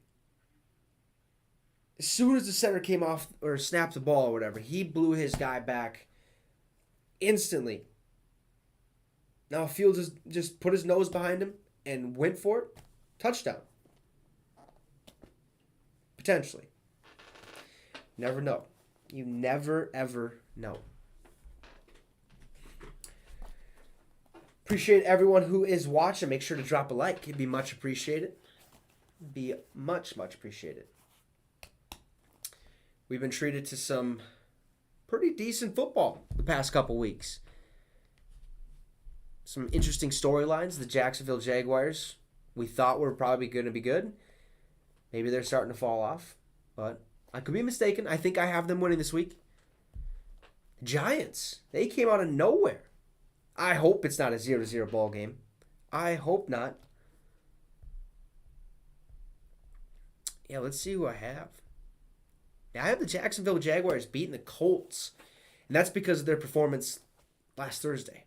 As soon as the center came off or snapped the ball or whatever, he blew his guy back instantly. Now Fields just put his nose behind him and went for it. Touchdown. Potentially. Never know. You never, ever know. Appreciate everyone who is watching. Make sure to drop a like. It'd be much appreciated. Be much, much appreciated. We've been treated to some pretty decent football the past couple weeks. Some interesting storylines. The Jacksonville Jaguars, we thought were probably going to be good. Maybe they're starting to fall off, but I could be mistaken. I think I have them winning this week. Giants, they came out of nowhere. I hope it's not a 0-0 ball game. I hope not. Yeah, let's see who I have. Yeah, I have the Jacksonville Jaguars beating the Colts, and that's because of their performance last Thursday.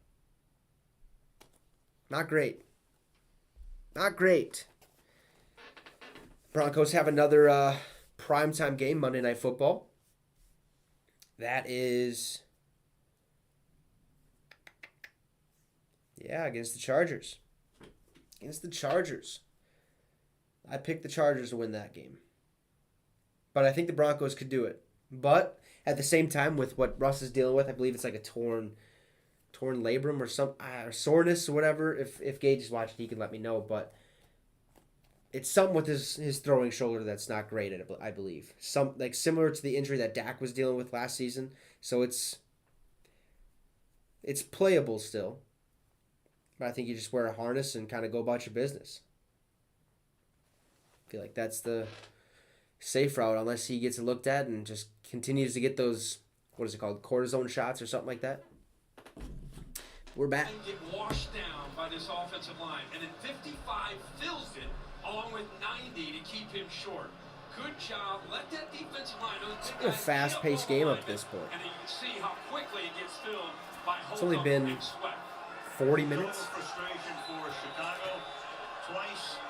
Not great. Not great. Broncos have another primetime game, Monday Night Football. That is, yeah, against the Chargers. Against the Chargers. I picked the Chargers to win that game. but I think the Broncos could do it. But at the same time, with what Russ is dealing with, I believe it's like a torn labrum or some or soreness or whatever. If Gage is watching, he can let me know. But it's something with his throwing shoulder that's not great. I believe some like similar to the injury that Dak was dealing with last season. So it's playable still. But I think you just wear a harness and kind of go about your business. I feel like that's the safe route unless he gets it looked at and just continues to get those, what is it called, cortisone shots or something like that. We're back. And get washed down by this offensive line. And then 55 fills it along with 90 to keep him short. Good job. Let that defensive line. It's been a fast-paced game up to this point. And you can see how quickly it gets filled by It's only been 40 minutes. Frustration for Chicago. Twice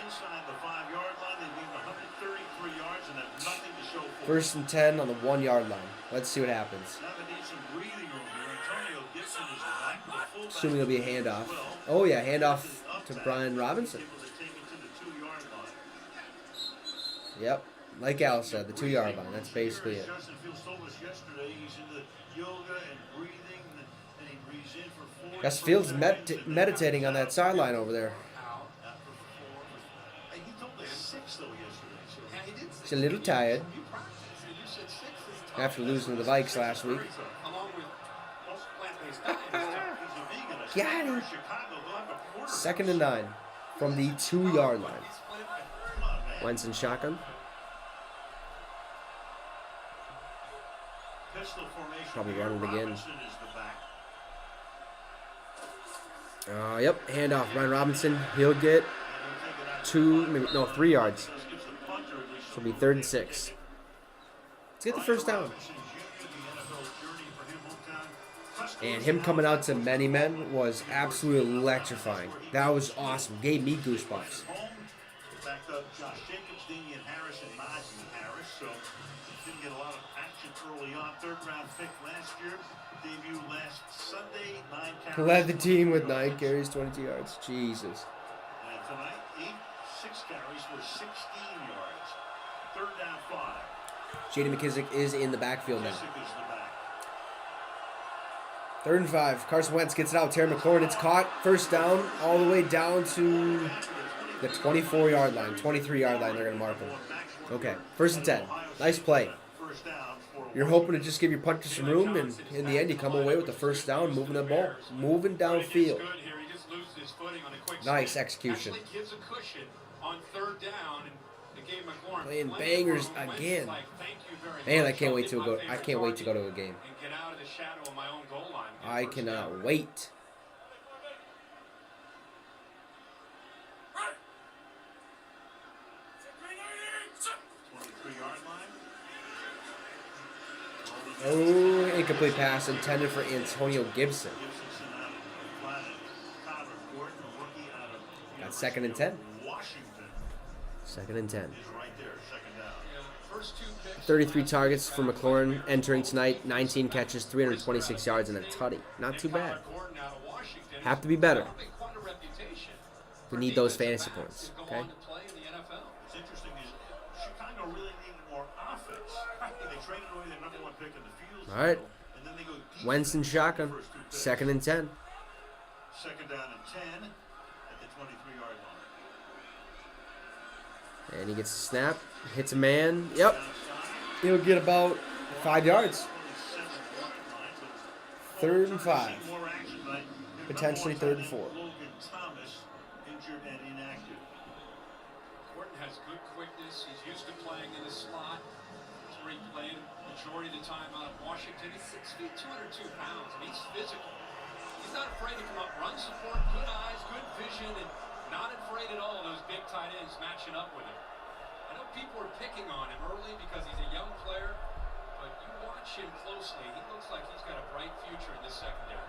inside the 5-yard line. They leave 133 yards and have nothing to show for. First and 10 on the 1-yard line. Let's see what happens. Now they need some breathing room here. Antonio Gibson is back. The fullback. Assuming it'll be a handoff. Oh yeah, handoff to Brian Robinson. Able to take it to the 2-yard line. Yep, like Al said, the 2-yard line. That's basically it. Justin Fields told us yesterday he's into yoga and breathing, and he breathes in for 4. Gus Fields meditating on that sideline over there. He told us 6 though yesterday. So He's a little tired after losing to the Vikes last week. Got him. Second and 9 from the 2-yard line. Wentz and shotgun. Probably running again. Yep, handoff. Brian Robinson. He'll get 3 yards. So it'll be 3rd and 6. Let's get the first down. And him coming out to many men was absolutely electrifying. That was awesome. Gave me goosebumps. Backed up Josh Jacobs, Damian Harris, and Najee Harris. So didn't get a lot of action early on. 3rd-round pick last year. Debut last Sunday. 9 carries. Led the team with 9 carries, 22 yards. Jesus. And tonight, 6 carries for 16 yards. 3rd down 5. J.D. McKissick is in the backfield now. McKissick is the back. 3rd and 5. Carson Wentz gets it out. Terry McLaurin, it's caught. First down, all the way down to the 24-yard line. 23-yard line, they're going to mark him. Okay, 1st and 10. Nice play. You're hoping to just give your puncher some room, and in the end, you come away with the first down, moving the ball. Moving downfield. Nice execution. Playing bangers again. Man, I can't wait to go. I can't wait to go to a game. I cannot wait. Oh, incomplete pass intended for Antonio Gibson. Got 2nd and 10. 2nd and 10. 33 targets for McLaurin entering tonight. 19 catches, 326 yards, and a tutty. Not too bad. Have to be better. We need those fantasy points. Okay. What's interesting is Chicago really needed more offense. They traded away their number 1 pick in the field. All right. And then they go deep. Wentz and shotgun. 2nd and 10. 2nd down and 10 at the 23-yard line. And he gets a snap. Hits a man. Yep. He'll get about 5 yards. 3rd and 5. Potentially 3rd and 4. Logan Thomas injured and inactive. Gordon has good quickness. He's used to playing in the slot. That's where he played majority of the time out of Washington. He's 6 feet, 202 pounds, and he's physical. He's not afraid to come up, run support, good eyes, good vision, and not afraid at all of those big tight ends matching up with him. I know people are picking on him early because he's a young player, but you watch him closely, he looks like he's got a bright future in this secondary.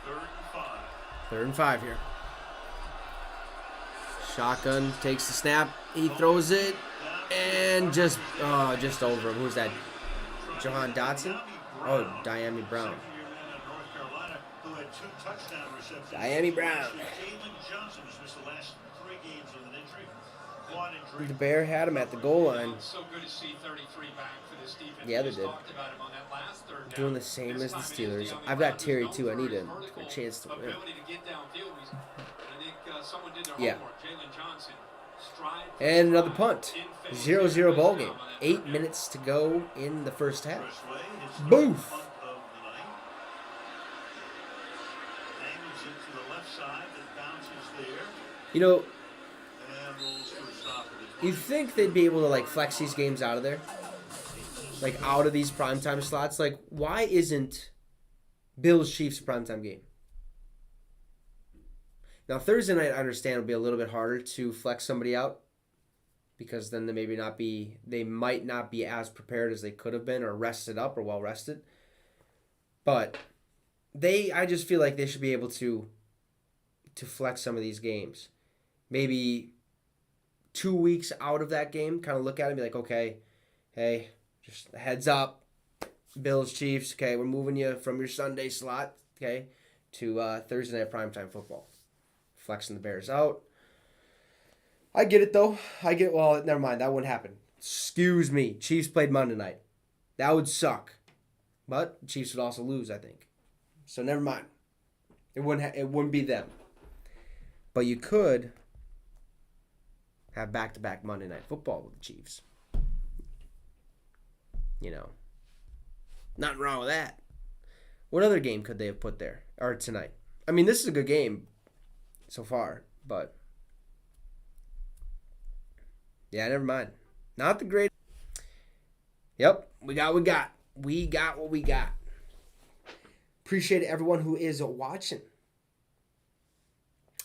3rd and 5. 3rd and 5 here. Shotgun takes the snap. He throws it and just over him. Who's that? Jahan Dotson? Oh, Diami Brown. who had 2 touchdown receptions. Miami Brown. Jalen Johnson has missed the last 3 games with an injury. Quad injury. The Bear had him at the goal line. So good to see 33 back for this defense. Yeah, they We just did. talked about him on that last third down. Doing the same This as the time it is Steelers. DeAndre I've Brown, got Terry who's too. I known need for a his vertical chance to win. ability to get downfield. I think someone did their Yeah. homework. Jalen Johnson. Stride for And another stride punt. in phase. 0-0 ball game. On that 8 third down. minutes to go in the first half. Chris Way, his third Boof. punt of the night. Angles it to the left side that bounces there. You know, And rolls to a stop at the you 20. think they'd be able to like flex these games out of there? Like out of these primetime slots? Like, why isn't Bills Chiefs a primetime game? Now Thursday night I understand will be a little bit harder to flex somebody out because then they might not be as prepared as they could have been or rested up or well rested. But I just feel like they should be able to flex some of these games. Maybe 2 weeks out of that game, kind of look at it and be like, okay, hey, just a heads up, Bills, Chiefs, okay, we're moving you from your Sunday slot, okay, to Thursday night primetime football. Flexing the Bears out. I get it, though. Well, never mind, that wouldn't happen. Excuse me, Chiefs played Monday night. That would suck. But the Chiefs would also lose, I think. So never mind. It wouldn't be them. But you could have back-to-back Monday Night Football with the Chiefs. You know, nothing wrong with that. What other game could they have put there? Or tonight? I mean, this is a good game so far, but yeah, never mind. Not the great. Yep, we got what we got. Appreciate everyone who is watching.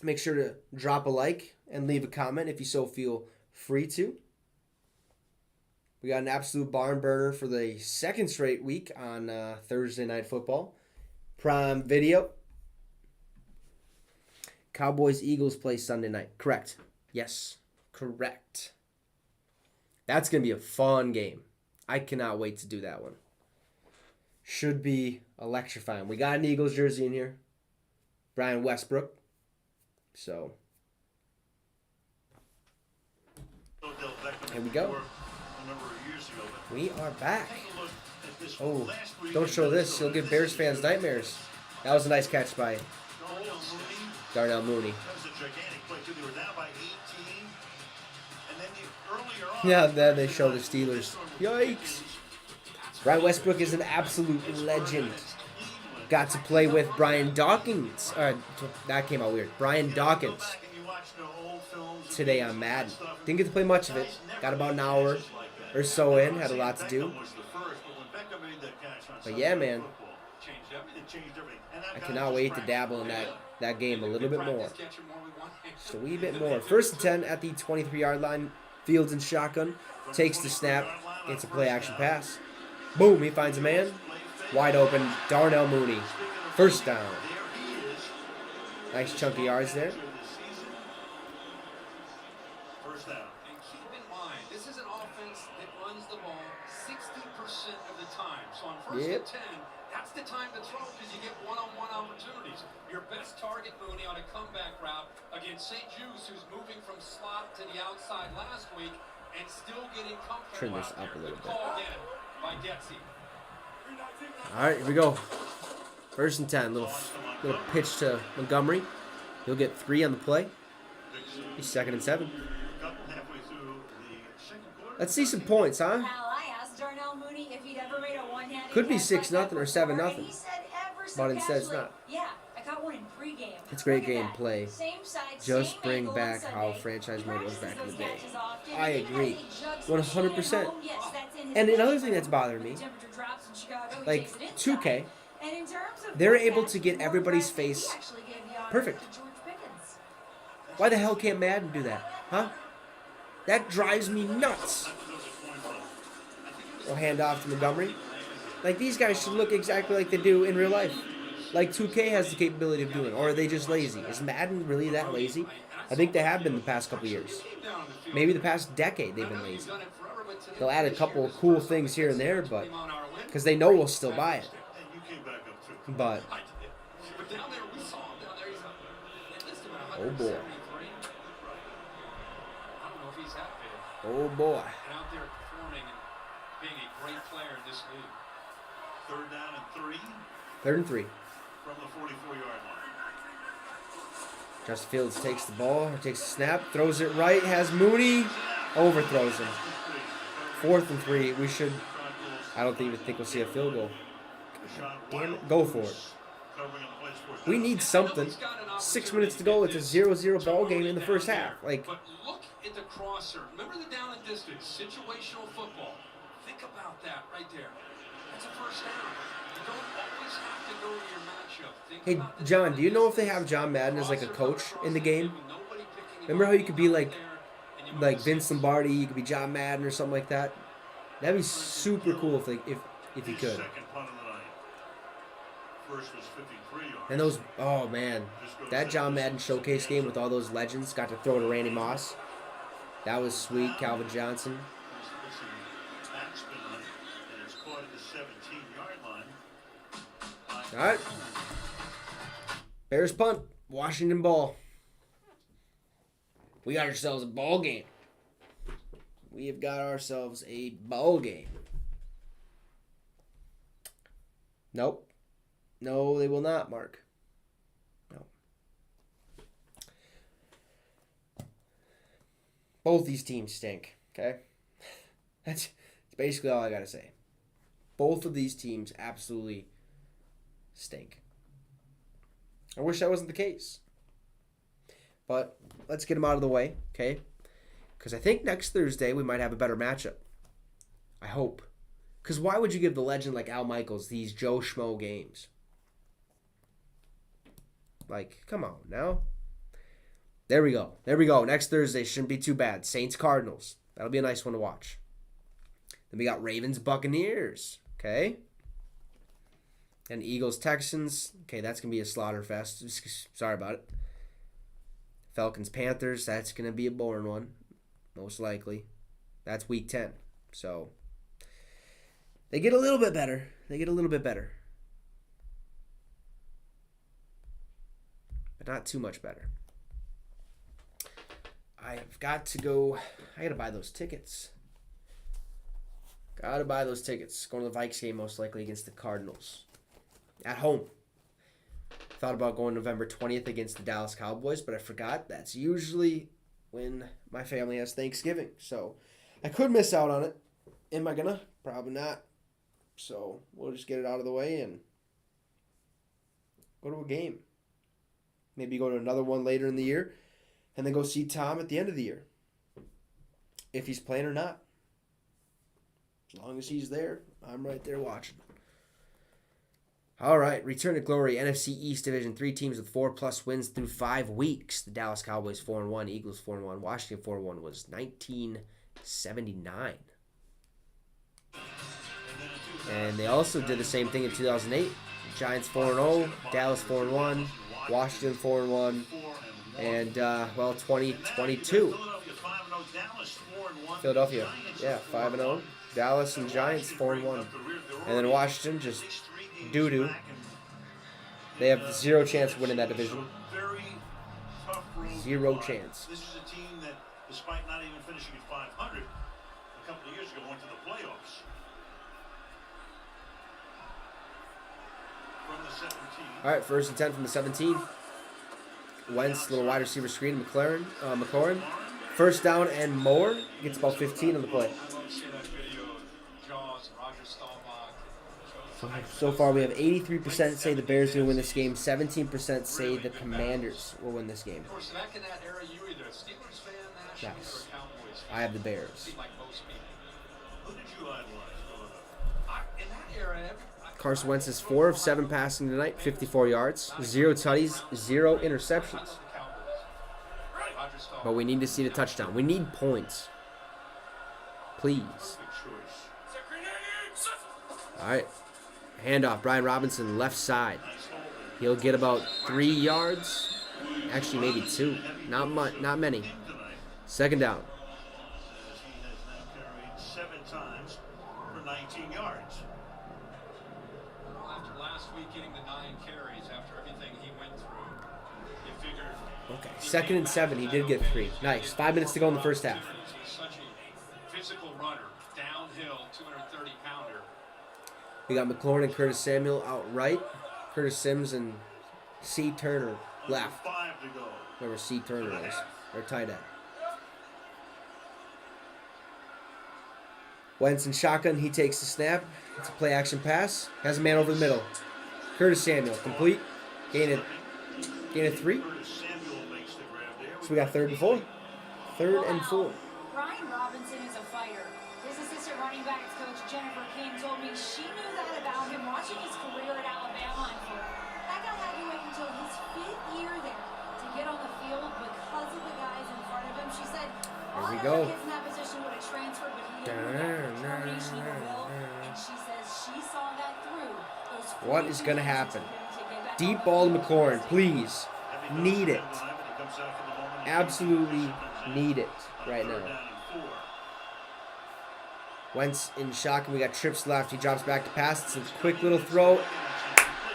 Make sure to drop a like and leave a comment if you so feel free to. We got an absolute barn burner for the second straight week on Thursday Night Football. Prime Video. Cowboys-Eagles play Sunday night. Correct. Yes, correct. That's going to be a fun game. I cannot wait to do that one. Should be electrifying. We got an Eagles jersey in here. Brian Westbrook. So, here we go. We are back. Oh, don't show this. You'll give Bears fans nightmares. That was a nice catch by Darnell Mooney. Yeah, then they show the Steelers. Yikes. Brian Westbrook is an absolute legend. Got to play with Brian Dawkins. That came out weird. Brian Dawkins today on Madden. Didn't get to play much of it. Got about an hour or so in. Had a lot to do. But yeah, man. I cannot wait to dabble in that game a little bit more. Just a wee bit more. 1st and 10 at the 23-yard line. Fields in shotgun. Takes the snap. Gets a play-action pass. Boom, he finds a man. Wide open, Darnell Mooney. First down. Nice chunky yards there. First down. And keep in mind, this is an offense that runs the ball 60% of the time. So on 1st and 10, that's the time to throw because you get one-on-one opportunities. Your best target, Mooney, on a comeback route against St. Jude's, who's moving from slot to the outside last week and still getting comfortable. Turn this up a little bit. Call again by Getsy. All right, here we go. 1st and 10. Little pitch to Montgomery. He'll get 3 on the play. He's 2nd and 7. Let's see some points, huh? I asked Darnell Mooney if he'd ever made a one-handed Could be catch 6-0 like that or before, 7-0. and he said ever so But instead it's casually, not. Yeah, I caught one in pregame. It's great Look at that. gameplay. Same side, Just same bring angle back on how Sunday. franchise He mode was practices back in the those day. catches often. I He even agree. has a jugs 100%. machine at home. Yes, that's in his And another playbook. thing that's bothering me, When the temperature drops in Chicago, he like takes it inside. 2K, And in terms of they're what able catch to get more everybody's impressive, he face actually gave the honor perfect. to George Pickens. Why the hell can't Madden do that? Huh? That drives me nuts. We'll hand off to Montgomery. Like, these guys should look exactly like they do in real life. Like 2K has the capability of doing. Or are they just lazy? Is Madden really that lazy? I think they have been the past couple years. Maybe the past decade they've been lazy. They'll add a couple of cool things here and there, but because they know we'll still buy it. But But down there, we saw him down there. He's they list him at Oh, boy. 173. I don't know if he's that big. Oh, boy. And out there performing and being a great player in this league. 3rd down and 3 3rd and 3. from the 44-yard line. Justin Fields takes the ball, takes the snap, throws it right, has Mooney, overthrows him. 4th and 3. We should. I don't even think we'll see a field goal. Damn it, go for it. We need something. 6 minutes to go. It's a 0-0 ball game in the first half. Like, But look at the crosser. Remember the down and distance, situational football. Think about that right there. That's a first down. You don't always have to go to your matchup. Think hey, about the John, down do you and know if they distance. have John Madden as like a coach in the game? Nobody picking Remember how you could be up like there and you move like the Vince sticks. Lombardi, you could be John Madden or something like that? That'd be super cool if you His could. second punt of the night. First was 53 yards. And those, oh man, that John Madden showcase game with all those legends, got to throw to Randy Moss. That was sweet. Calvin Johnson. There's some backspin on it, and it's caught at the 17-yard line. All right. Bears punt. Washington ball. We got ourselves a ball game. We have got ourselves a ball game. Nope. No, they will not, Mark. No. Both these teams stink, okay? That's basically all I got to say. Both of these teams absolutely stink. I wish that wasn't the case. But let's get them out of the way, okay? Because I think next Thursday we might have a better matchup. I hope. Because why would you give the legend like Al Michaels these Joe Schmo games? Like, come on now. There we go. There we go. Next Thursday shouldn't be too bad. Saints Cardinals. That'll be a nice one to watch. Then we got Ravens Buccaneers. Okay. And Eagles Texans. Okay, that's going to be a slaughter fest. Sorry about it. Falcons Panthers. That's going to be a boring one. Most likely. That's week 10. So they get a little bit better. They get a little bit better. But not too much better. I've got to go. I got to buy those tickets. Got to buy those tickets. Going to the Vikes game most likely against the Cardinals. At home. Thought about going November 20th against the Dallas Cowboys, but I forgot that's usually when my family has Thanksgiving. So I could miss out on it. Am I gonna? Probably not. So we'll just get it out of the way and go to a game. Maybe go to another one later in the year and then go see Tom at the end of the year. If he's playing or not. As long as he's there, I'm right there watching. All right, return to glory. NFC East Division, 3 teams with 4+ wins through 5 weeks. The Dallas Cowboys 4-1, Eagles 4-1, Washington 4-1 was 1979. And they also did the same thing in 2008. Giants 4-0, Dallas 4-1, Washington 4-1, and 2022. Philadelphia, yeah, 5-0. Dallas and Giants 4-1, and then Washington just doo-doo. They have 0 chance of winning that division. Zero chance. This is a team that, despite not even finishing at 500, a couple of years ago went to the playoffs. From the 17. All right, 1st and 10 from the 17. Wentz, little wide receiver screen, McLaurin. 1st down and more. Gets about 15 on the play. I love seeing that video of Jaws and Roger Staubach. So far, we have 83% say the Bears will win this game. 17% say the Commanders will win this game. Of course, back in that era, you were either a Steelers fan, Nationals, Yes. or a Cowboys fan. I have the Bears. Seemed like most people. Who did you idolize growing up? In that era, Carson Wentz is 4 of 7 passing tonight, 54 yards, 0 tutties, 0 interceptions. But we need to see the touchdown. We need points. Please. Good choice. All right. Handoff. Brian Robinson, left side. He'll get about 3 yards. Actually, maybe 2. Not many. 2nd down. As he has now carried 7 times for 19 yards. after last weekend, getting the 9 carries after everything he went through. You figured Okay, 2nd and 7. He did get 3. Nice. 5 minutes to go in the first half. he's such a physical runner, downhill, 230-pounder. We got McLaurin and Curtis Samuel out right. Curtis Sims and C. Turner left. 5 to go. Whoever C. Turner is. Or tight end. Wentz in shotgun. He takes the snap. It's a play action pass. Has a man over the middle. Curtis Samuel. Complete. Gain of 3. Curtis Samuel makes the grab there. So we got 3rd and 4. 3rd and 4. Brian Robinson is a fighter. His assistant running backs coach Jennifer King told me she knew that about him watching his career at Alabama. And for that guy had to wait until his 5th year there to get on the field because of the guys in front of him. She said all we the go. other kids in that position would have transferred, but he didn't have the determination and the will. And she says she saw that through. Those What is going to 42 happen? years to get back Deep on the ball to field. McLaurin. Please. Need it. Absolutely need it right now. Wentz in shotgun. We got trips left. He drops back to pass. It's a quick little throw.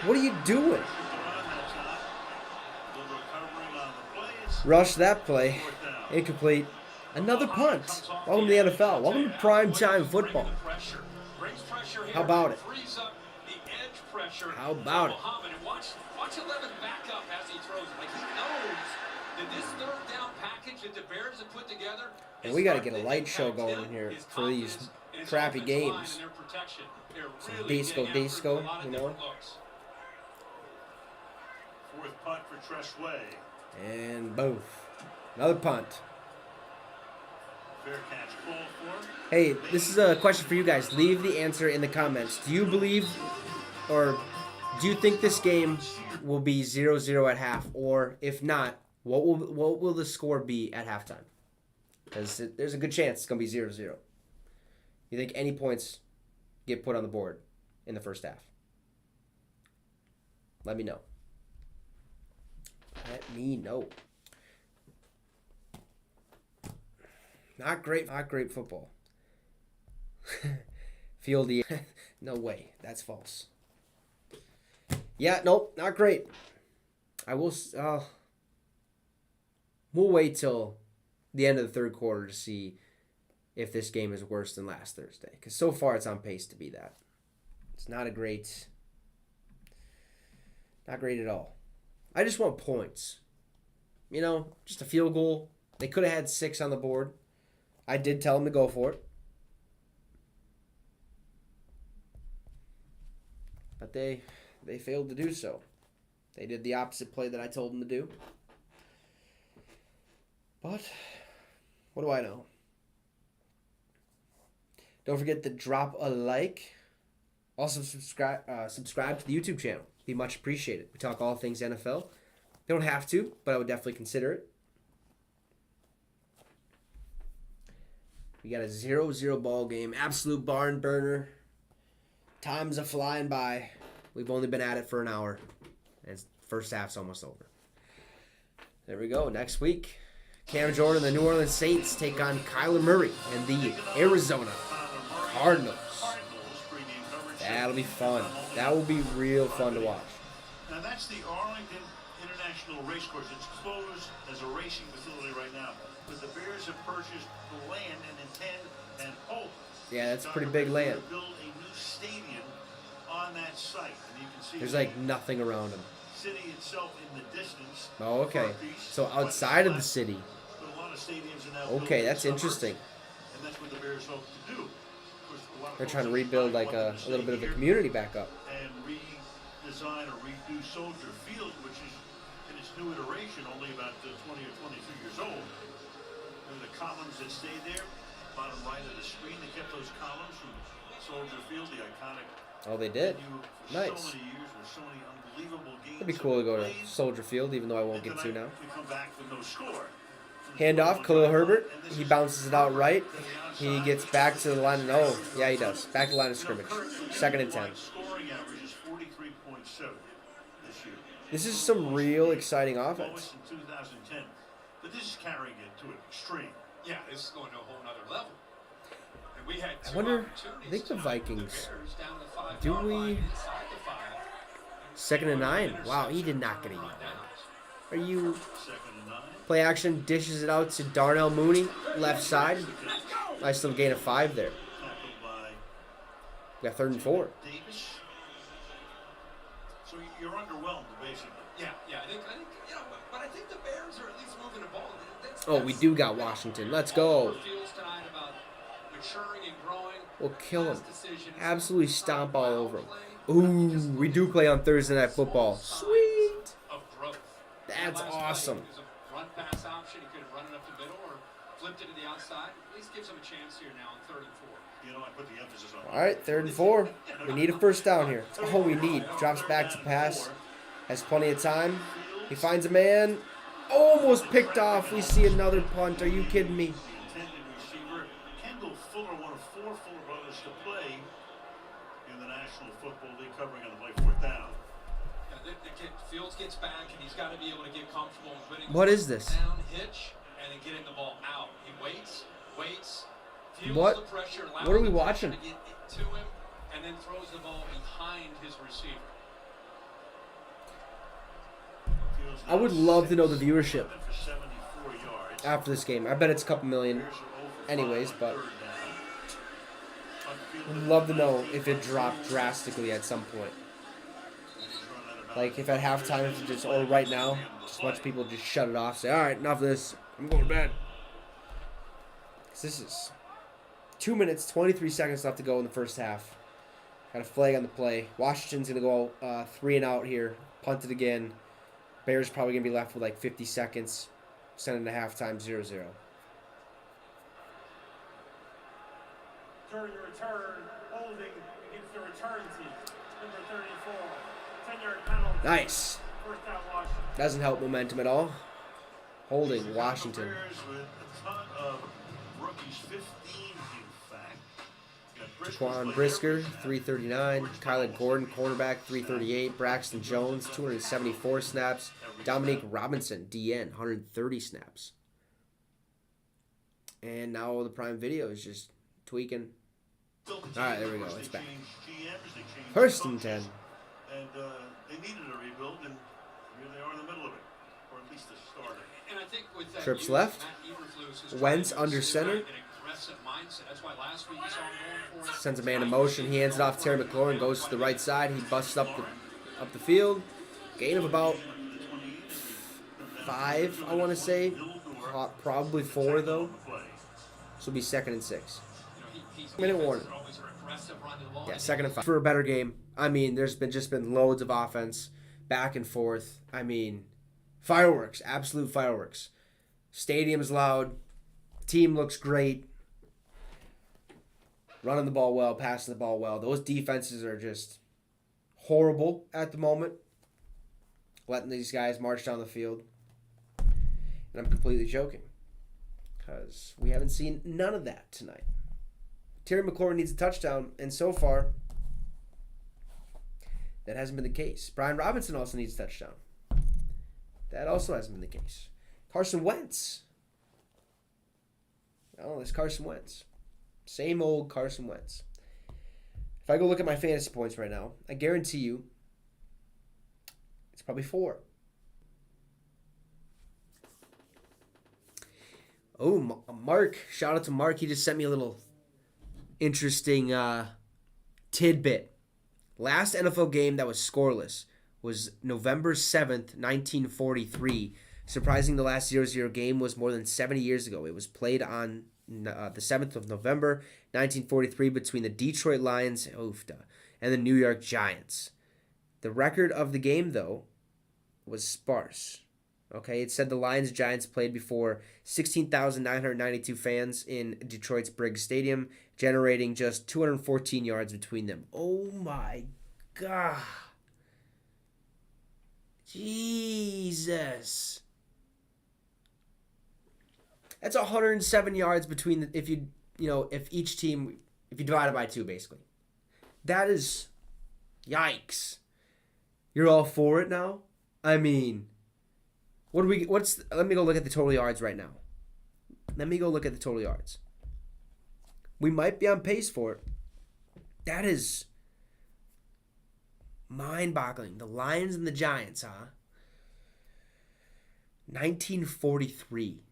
What are you doing? Rush that play. Incomplete. Another punt. Welcome to the NFL. Welcome to primetime football. How about it? How about it? Watch 11 back up as he throws it. Like he knows that this 3rd down package that the Bears have put together. And we got to get a light show going in here for these crappy games. Disco, you know. 4th punt for Treshway. And boom. Another punt. Fair catch called for. Hey, this is a question for you guys. Leave the answer in the comments. Do you believe, or do you think this game will be 0-0 at half? Or if not, what will the score be at halftime? Because there's a good chance it's going to be 0-0. You think any points get put on the board in the first half? Let me know. Let me know. Not great football. Fieldy. No way. That's false. Yeah, nope, not great. I will. We'll wait till the end of the 3rd quarter to see if this game is worse than last Thursday. Because so far it's on pace to be that. It's not not great at all. I just want points. You know, just a field goal. They could have had 6 on the board. I did tell them to go for it. But they failed to do so. They did the opposite play that I told them to do. But what do I know? Don't forget to drop a like. Also subscribe to the YouTube channel. Be much appreciated. We talk all things NFL. You don't have to, but I would definitely consider it. We got a 0-0 ball game. Absolute barn burner. Time's a flying by. We've only been at it for an hour. And first half's almost over. There we go. Next week, Cam Jordan, the New Orleans Saints take on Kyler Murray and the Arizona Cardinals. That'll be fun. That will be real fun to watch. Now that's the Arlington International Racecourse. It's closed as a racing facility right now, but the Bears have purchased the land and intend and hope. Yeah, that's pretty big land. To build a new stadium on that site, and you can see There's like nothing around them. city itself in the distance. Oh, okay. So outside of the city. But a lot of stadiums are now Okay, built that's in interesting. suburbs, and that's what the Bears hope to do. Of course, a lot of They're folks trying to have rebuild like wanted a to little stay bit of a here community back up. and redesign or redo Soldier Field, which is in its new iteration only about 20 or 22 years old. Remember the columns that stay there, bottom right of the screen. They kept those columns from Soldier Field, the iconic Oh, they did. venue for Nice. so many years, with so many unbelievable games. It'd be cool to go to played. Soldier Field, even though I won't And get to tonight now. we come back with no score. Handoff, Khalil Herbert. He bounces it out right. He gets back to the line. Oh, yeah, he does. Back to the line of scrimmage. 2nd and 10. Scoring average is 43.7 this year. This is some real exciting offense. Lowest in 2010. But this is carrying it to an extreme. Yeah, this is going to a whole nother level. And we had I two wonder, opportunities I think the tonight with Vikings, Bears down the 5-yard do line we- inside the 5. And 2nd and 9. Wow, he did not get a yard. Are you... 2nd and 9. Play action, dishes it out to Darnell Mooney, left side. Nice little gain of 5 there. Tackled by We got 3rd and 4. Davis. So you're underwhelmed, basically. Yeah, I think but I think the Bears are at least moving the ball. Oh, we do got Washington. Let's go. Feels tonight about maturing and growing. We'll kill him. Fast decisions, Absolutely stomp all over him. play. Ooh, we do play on Thursday Night Football. Sweet. Of growth. That's Last awesome. play, it was a run pass option. He could have run it up the middle or flipped it to the outside. At least gives him a chance here now on 3rd and 4. You know, I put the emphasis on. All right, 3rd and 4. We need a first down here. That's all we need. Drops back to pass. Has plenty of time. He finds a man. Almost picked off. We see another punt. Are you kidding me? The intended receiver, Kendall Fuller, one of 4 Fuller brothers to play in the National Football League, covering on the play 4th down. Fields gets back and he's got to be able to get comfortable and putting What is this? down hitch and then getting the ball out. He waits, feels What? the pressure, allows What are we the pressure watching? to get it to him, and then throws the ball behind his receiver. Fields I would love to know the viewership for 74 yards. after this game. I bet it's a couple million. Bears are 0 for 5 Anyways, on but 3rd down. I'd love to know if it dropped drastically at some point. Like if at halftime, if it just, or right now, just watch people just shut it off. Say, all right, enough of this. I'm going to bed. 'Cause this is 2 minutes, 23 seconds left to go in the first half. Got a flag on the play. Washington's going to go 3 and out here. Punt it again. Bears probably going to be left with like 50 seconds. Send it to halftime, 0-0. During the return, holding against the return team. Number 34. 10-yard penalty. Nice. First down, Washington. Doesn't help momentum at all. Holding Washington. Bears with a ton of rookies, 15 in fact. Jaquan Brisker, 339. Kylan Gordon, cornerback, 338. Braxton Jones, 274 snaps. Dominique Robinson, DN, 130 snaps. And now the Prime Video is just tweaking. All right, there we go. It's back. 1st and 10. And they needed a rebuild, and here they are in the middle of it, or at least the start of it. And I think with that Trips use, left. Matt Eberflus is Wentz trying to under instill center. an aggressive mindset. That's why last week you saw him going for it. Sends a man in motion. He hands it off to Terry McLaurin. Goes to the right side. He busts up the field. Gain of about 5, I want to say. Probably 4 though. This will be 2nd and 6. Minute warning. Yeah, 2nd and 5 for a better game. I mean, there's been loads of offense, back and forth. I mean, fireworks, absolute fireworks. Stadium's loud. Team looks great. Running the ball well, passing the ball well. Those defenses are just horrible at the moment. Letting these guys march down the field. And I'm completely joking. Because we haven't seen none of that tonight. Terry McLaurin needs a touchdown, and so far, that hasn't been the case. Brian Robinson also needs a touchdown. That also hasn't been the case. Carson Wentz. Oh, it's Carson Wentz. Same old Carson Wentz. If I go look at my fantasy points right now, I guarantee you it's probably 4. Oh, Mark. Shout out to Mark. He just sent me a little interesting tidbit. Last NFL game that was scoreless was November 7th, 1943. Surprising, the last 0-0 game was more than 70 years ago. It was played on the 7th of November, 1943, between the Detroit Lions and the New York Giants. The record of the game, though, was sparse. Okay, it said the Lions-Giants played before 16,992 fans in Detroit's Briggs Stadium, generating just 214 yards between them. Oh my God. Jesus. That's 107 yards between if you divide it by 2, basically. That is, yikes. You're all for it now? I mean, let me go look at the total yards right now. Let me go look at the total yards. We might be on pace for it. That is, Mind-boggling. The Lions and the Giants, huh? 1943.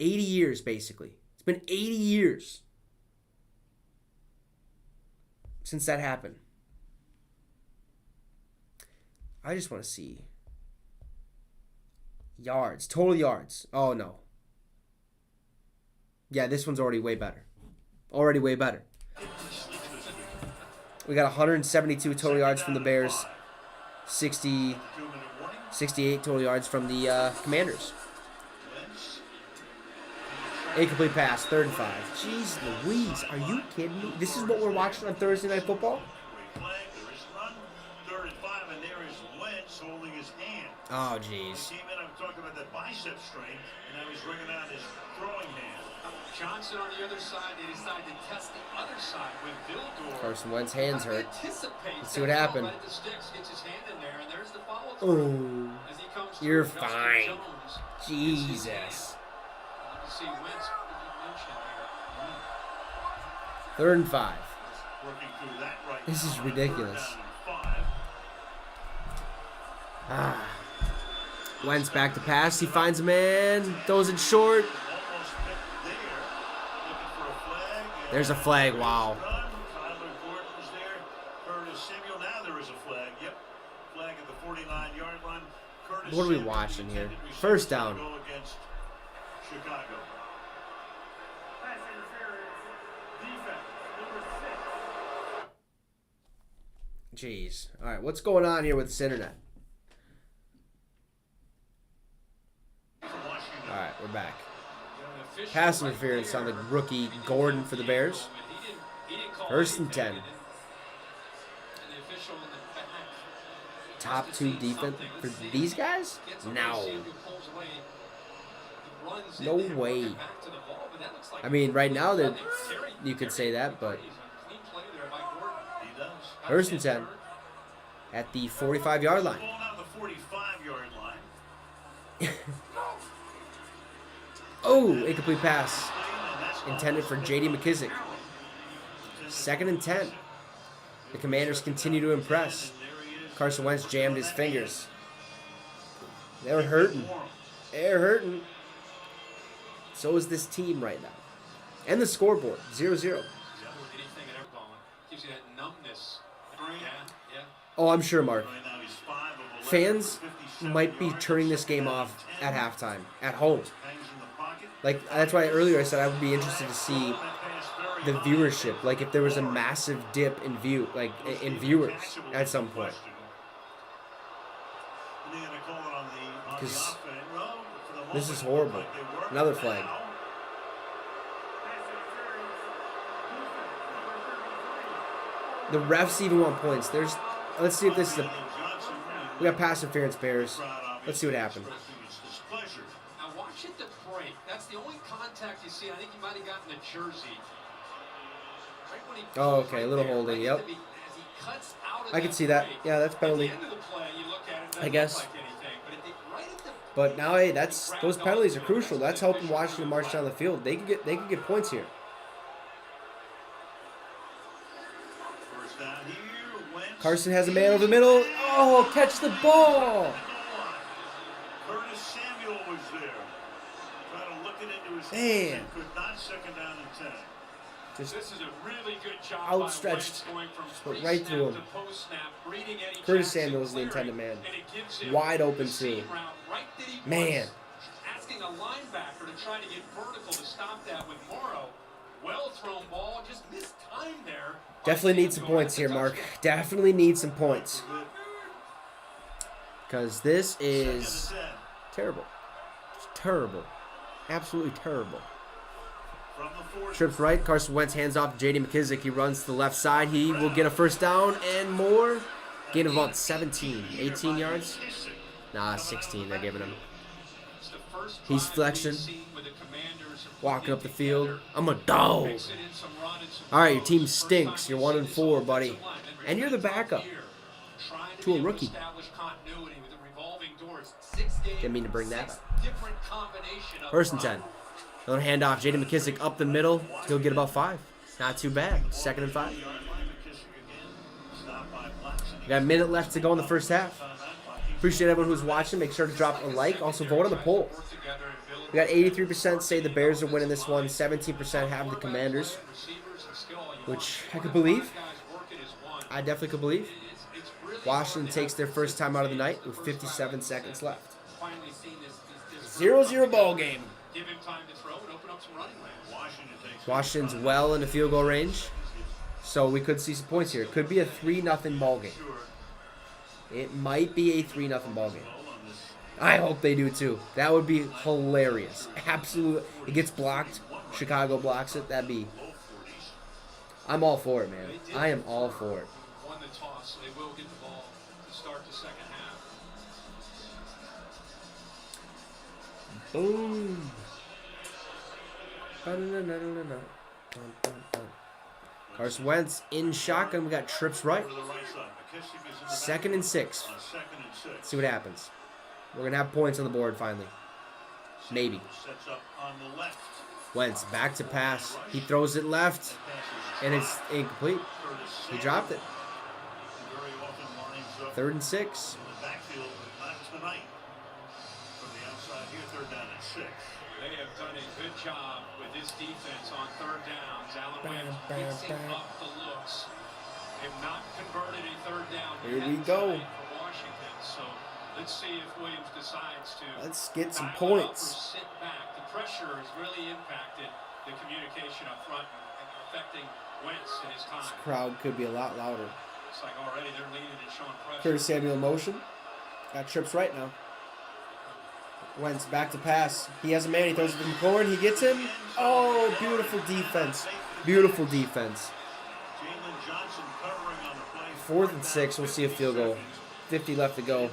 80 years, basically. It's been 80 years since that happened. I just want to see yards. Total yards. Oh, no. Yeah, this one's already way better. Already way better. We got 172 total yards from the Bears. 68 total yards from the Commanders. Incomplete pass, 3rd and 5. Jeez Louise, are you kidding me? This is what we're watching on Thursday Night Football? Oh, jeez. He came in, I'm talking about that bicep strain, and now he's bringing out his throwing hand. Johnson on the other side, they decide to test the other side with Vildor. Carson Wentz's hands hurt. Let's see what happened. Gets his hand in there, and there's the follow Oh, as he comes you're through. fine. Jones Jesus. You can see Wentz, you mentioned here. 3rd and 5. Working through that right This is now. ridiculous. 3rd down and 5. Ah. Wentz back to pass. He finds a man. Throws it short. Almost picked there. Looking for a flag. There's a flag. Wow. Tyler Gordon was there. Curtis Samuel. Now there is a flag. Yep. Flag at the 49-yard line. Curtis What are we Samuel, watching the here? intended receiver, 1st down. go against Chicago. Pass interference. Defense. Number 6. Jeez. All right, what's going on here with this internet? All right, we're back. Pass interference on the rookie Gordon for the Bears. 1st and 10. Top 2 defense for these guys? No. No way. I mean, right now you could say that, but He does. 1st and 10 at the 45-yard line. Ball now the 45-yard line. Oh, incomplete pass. Intended for J.D. McKissick. 2nd and 10. The Commanders continue to impress. Carson Wentz jammed his fingers. They're hurting. They're hurting. So is this team right now. And the scoreboard, 0-0. Oh, I'm sure, Mark. Right now he's 5 of 11. Fans 57 might be yards. turning this game off at halftime, at home. Hangs in the pocket. Like, that's why earlier I said I would be interested to see That pass very the high. viewership. Like, if there was a massive dip in in viewers at some point. And they're gonna call it on the Because offense. Well, for the this moment, is it horrible. looked like they were. Another Now, flag. Pass interference. Defense. Number 33. The refs even want points. Let's see if this is a. Johnson, We got pass interference, Bears. crowd Let's see what happened. expressing its displeasure. Now watch it to break. That's the only contact you see. I think he might have gotten the jersey. Right when he Oh, okay, a little there, holding, right yep. as he cuts out of I can see that. break. Yeah, that's penalty. At the end of the play, you look at it, it doesn't I guess. look like anything, but right at the But now, hey, those penalties are crucial. That's helping Washington march down the field. They could get points here. First down here. Wentz. Carson has a man over the middle. Oh, catch the ball! Curtis Samuel was there. Trying to look it into his Man. hands and could not. 2nd down and 10. Just This is a really good job outstretched, by Wentz going from just went pre-snap right through him. to post-snap, reading Eddie Curtis Jackson Samuel's the clearing, intended man. and it gives him Wide open, the seam too. route right that he Man. wants. Asking a linebacker to try to get vertical to stop that with Morrow. Well thrown ball, just missed time there. definitely need some points here, Mark. Definitely need some points. Because this is 2nd and 10. terrible. It's terrible. Absolutely terrible. From the 40. Trips right. Carson Wentz hands off to J.D. McKissick. He runs to the left side. He will get a 1st down and more. Gain of about 17, 18 yards. Nah, 16 they're giving him. It's the first He's drive flexing. we've seen with the Commanders Walking up the field. I'm a dog. mixing in some run and some All right, your throws. team First stinks. time You're you 1 see and this 4, offensive buddy. line. And you're the backup Here, trying to be a able rookie. establish continuity with the revolving doors. 6 games, Didn't mean to bring that 6 up. different combination of 1st and front. 10. Another handoff. J.D. McKissick up the middle. He'll get about 5. Not too bad. 2nd and 5. Yard line, McKissick again. Stopped by Blackson We got a minute left to go in the first half. Appreciate everyone who's watching. Make sure to drop a like. Also, vote on the poll. We got 83% say the Bears are winning this one. 17% have the Commanders, which I could believe. I definitely could believe. Washington takes their first time out of the night with 57 seconds left. 0-0 ball game. Washington's well in the field goal range, so we could see some points here. It could be a 3-0 ball game. It might be a 3-0 ball game. I hope they do too. That would be hilarious. Absolutely. It gets blocked. Chicago blocks it. That'd be... I'm all for it, man. I am all for it. Won the toss, so they will get the ball to start the second half. Boom. Carson Wentz in shotgun. We got trips right. 2nd and 6. Let's see what happens. We're going to have points on the board finally. Maybe. Wentz back to pass. He throws it left. And it's incomplete. He dropped it. 3rd and 6. They have done a good job with this defense on 3rd downs. Allen Wentz mixing up the looks. Have not converted a 3rd down. Here we go. For Washington. So let's see if Williams decides to. Let's get some back up or points. sit back. The pressure has really impacted the communication up front and affecting Wentz in his time. This crowd could be a lot louder. It's like already they're leaning and showing pressure. Curtis Samuel in motion. Got trips right now. Wentz back to pass. He has a man. He throws it to McLaurin. He gets him. Oh, beautiful defense. Beautiful defense. 4th and 6. We'll see a field goal. 50 left to go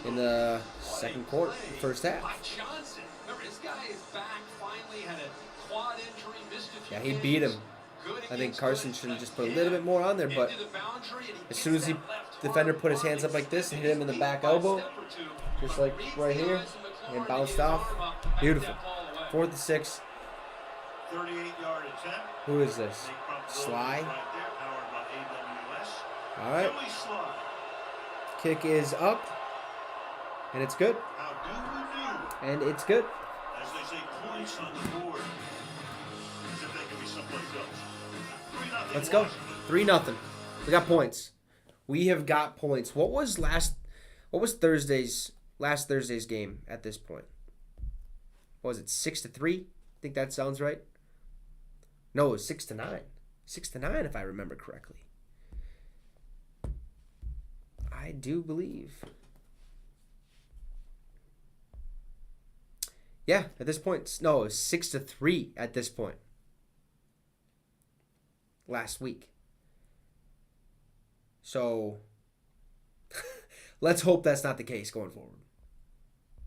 in the second quarter, first half. Johnson. Remember, this guy is back. Finally had a quad injury. Missed a few Yeah, he games. beat him. Good I think against Carson good. should have just put a little bit more on there, but Into the boundary, and he as soon as the gets that left defender arm put his hands up like this and hit him in the back elbow, just like right here, and bounced off. Beautiful. 4th and 6. 38-yard attempt. Who is this? Sly. All right. Kick is up, and it's good. And it's good. As they say, points on the board. As if they could be someplace else. 3-0 Let's go. Washington. 3-0. We got points. We have got points. What was last Thursday's game at this point? What was it, 6-3? I think that sounds right. No, it was 6-9. 6-9 if I remember correctly. I do believe. Yeah, at this point, no, it was 6-3 at this point. Last week. So, let's hope that's not the case going forward.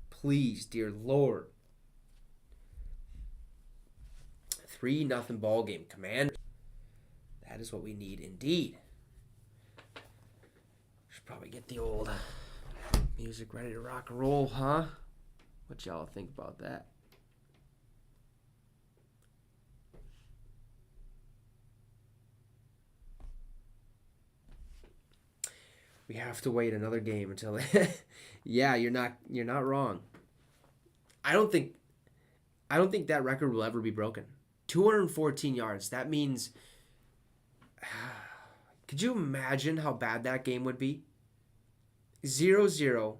Please, dear Lord. 3-0 ball game. Commanders. That is what we need indeed. Should probably get the old music ready to rock and roll, huh? What y'all think about that? We have to wait another game until yeah, you're not wrong. I don't think that record will ever be broken. 214 yards. That means could you imagine how bad that game would be? 0-0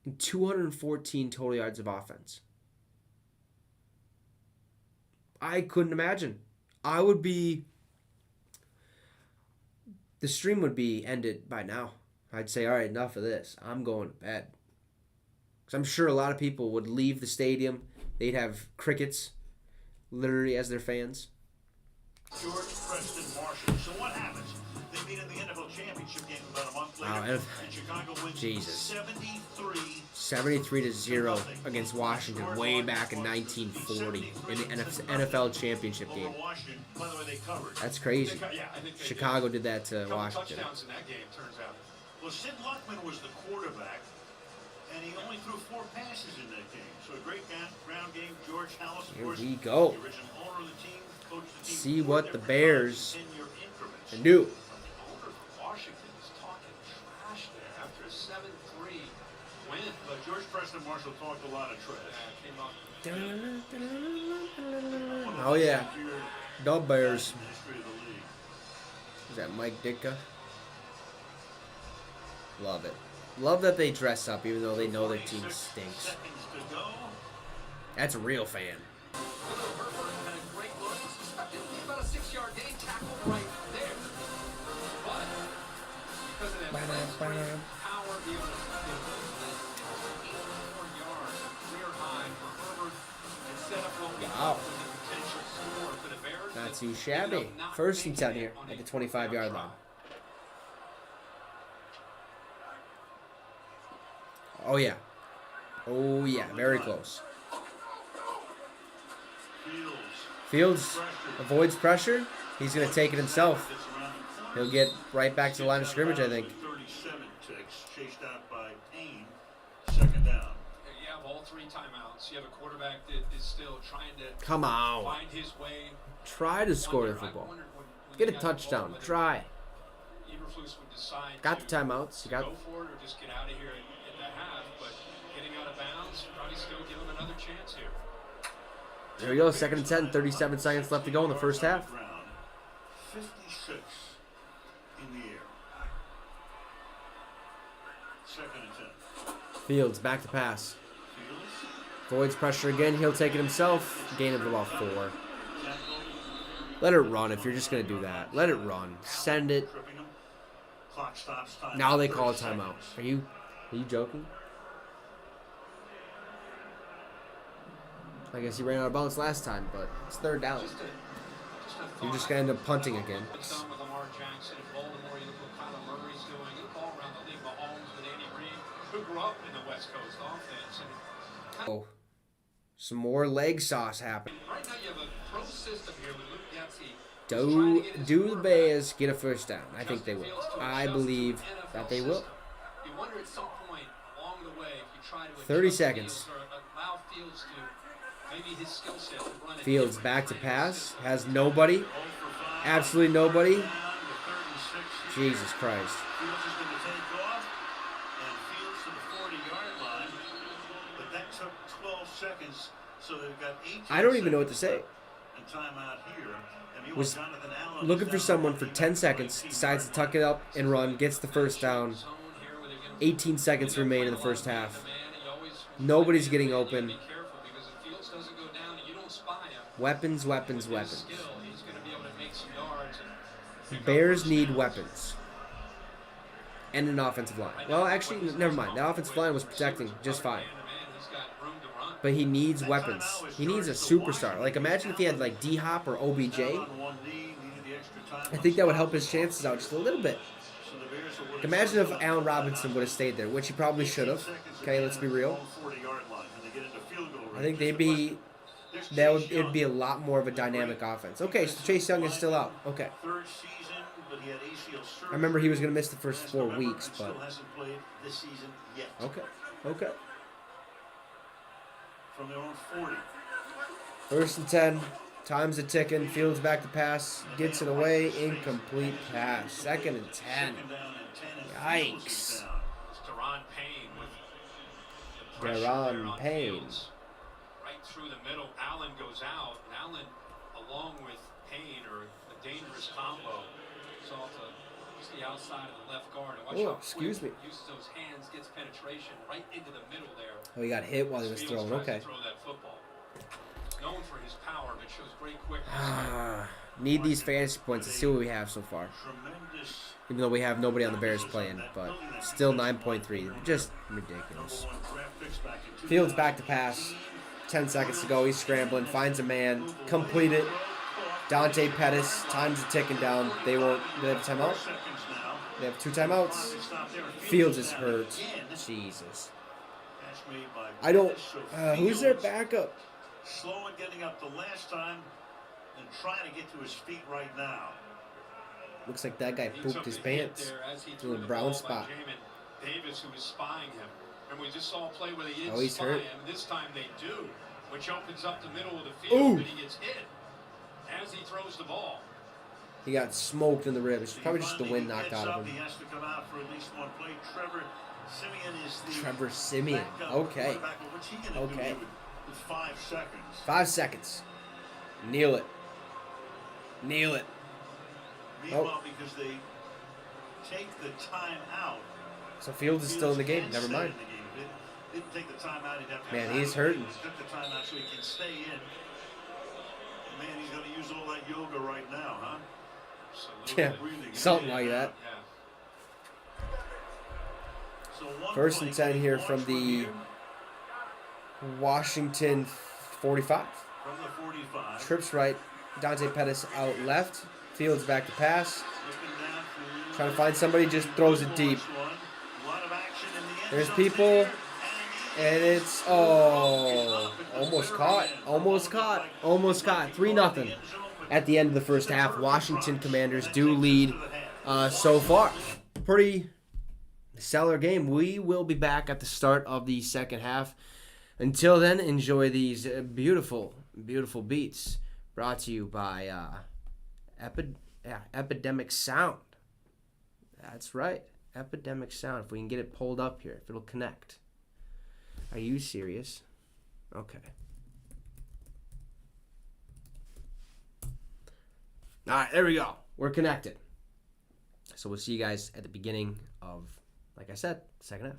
and 214 total yards of offense. I couldn't imagine. The stream would be ended by now. I'd say, all right, enough of this. I'm going to bed. Because I'm sure a lot of people would leave the stadium. They'd have crickets literally as their fans. George, Preston, Marshall. So what happens? They meet in the NFL Championship game about a month later. Wow, and Chicago wins Jesus. 73-0 against Washington way back in 1940 in the NFL Championship game. Washington. By the way, they covered. That's crazy. Yeah, I think they Chicago did that to did. Couple Washington. touchdowns in that game, turns out. Well, Sid Luckman was the quarterback, and he only threw 4 passes in that game. So a great ground game. George Hallis, of Here course, we go. the original owner of the team, coached the team See for what their the first Bears 10-year increments. can do. The owner for Washington is talking trash there after a 7-3 win. But George Preston Marshall talked a lot of trash. Came up. Oh yeah, Dub Bears. In the history of the league. Is that Mike Ditka? Love it. Love that they dress up even though they know their team 46 stinks. seconds to go. That's a real fan. Herbert had a great look. Suspected to be about a 6-yard gain, tackled right there. But because of that power, be able to 8 more yards, career high for Herbert, and set up what we Wow. thought was a potential score for the Bears. Not too shabby. First and 10 here at the 25-yard line. Oh yeah. Oh yeah, very close. Fields avoids pressure. He's going to take it himself. He'll get right back to the line of scrimmage, I think. 37 ticks, chased out by Payne. Second down. You have all 3 timeouts. You have a quarterback that is still trying to Come on. find his way. Try to score the football. Get a touchdown. Try. Eberflus would decide Got the to timeouts. You got. go for it or just get out of here at the half, but getting out of bounds, probably still give him another chance here. There we go. Second and 10. 37 seconds left to go in the first half. 56 in the air. Second and 10. Fields back to pass. Fields. Avoids pressure again. He'll take it himself. Gain of about 4. Tackle. Let it run if you're just going to do that. Let it run. Send it. Tripping him. Clock stops. Time Now they call a 30 timeout. seconds. Are you joking? I guess he ran out of bounds last time, but it's third down. You're just going to end up punting again. What's done with Lamar Jackson in Baltimore? You look what Kyler Murray's doing. You look all around the league. Mahomes with Andy Reid, who grew up in the West Coast offense. And Oh, some more leg sauce happening. right now you have a pro system here with Luke Getsy. Do the Bears get a first down? I think they will. I believe that they will. You wonder at some point along the way if you try to 30 adjust seconds. Fields or allow Fields to maybe his skill set to run a Fields different back to kind of pass. system. Has nobody. Absolutely nobody. Down to 36. Jesus Christ. Fields is going to take off, and Fields to the 40-yard line. But that took 12 seconds, so they've got 18 I don't even know what to say. and timeout here. And Was Jonathan Allen looking is for down someone to for 19 10 seconds, decides to tuck it up and run, gets the first down. 18 seconds remain in the first half. Nobody's getting open. Weapons, weapons, weapons. Bears need weapons. And an offensive line. Well, actually, never mind. The offensive line was protecting just fine. But he needs weapons. He needs a superstar. Like, imagine if he had, like, D-Hop or OBJ. on one knee, needed the extra time I on think that would the help his chances out just a little bit. So the Bears will work Imagine if something Allen out. Robinson would have stayed there, which he probably should have. 18 seconds Okay, let's be real. on the 40-yard line, and they get into field goal I range. think they'd be it'd be a lot more of a dynamic offense. Okay, so Chase Young is still out. Okay. Third season, but he had ACL surgery. I remember he was going to miss the first Last 4 November, weeks, and still but hasn't played this season yet. okay. From their own 40. First and 10. Time's a ticking. Fields back to pass. Gets it away. Incomplete pass. Second and 10. Second down and 10, and Fields is Yikes. down. It's Deron Payne with the pressure there Deron on Payne. Fields. Right through the middle. Allen goes out. And Allen, along with Payne, are a dangerous combo. So off just the outside of the left guard. And watch Oh, how excuse quick me. uses those hands, gets penetration right into the middle there. Oh, he got hit while he was Fields throwing. tries Okay. to throw that football. Known for his power, but shows great quickness. Need these fantasy points to see what we have so far. Tremendous Even though we have nobody on the Bears playing, but still 9.3. Just ridiculous. number 1 draft picks back in Fields back to pass. 10 seconds to go. He's scrambling. Finds a man. Complete it. Dante Pettis. Time's ticking down. They have a timeout? 4 seconds now. They have 2 timeouts. Finally stopped there, and Fields is down hurt. again. Jesus. Catch made by I don't. Pettis, so Who's their Fields backup? slow in getting up the last time and trying to get to his feet right now. Looks like that guy He pooped took his a hit pants. there as he To threw a the brown ball by spot. Jamin Davis, who was spying him. And we just saw a play where they didn't Oh, he's spy hurt. him. This time they do, which opens up the middle of the field, Ooh. but he gets hit as he throws the ball. He got smoked in the ribs. Probably just the wind knocked out of He him. has to come out for at least one play. Trevor Siemian is the Trevor Siemian. backup Okay. quarterback. But what's he going to do here with 5 seconds? 5 seconds. Kneel it. Kneel it. Meanwhile, because they take the time out. So Fields is still in the game. Never mind. Didn't take the time out. He'd have to Man, have he's time. hurting. Took the time out so he can stay in. Man, he's going to use all that yoga right now, huh? Yeah, something like that. So 1st and 10 here from the Washington 45. From the 45. Trips right. Dante Pettis out left. Fields back to pass. Trying to find somebody, just throws it deep. There's people, and it's, almost caught. Almost caught. Almost caught. 3-0 at the end of the first half. Washington Commanders do lead so far. Pretty stellar game. We will be back at the start of the second half. Until then, enjoy these beautiful, beautiful beats brought to you by Epidemic Sound. That's right. Epidemic Sound. If we can get it pulled up here, if it'll connect. Are you serious? Okay. All right, there we go. We're connected. So we'll see you guys at the beginning of, like I said, second half.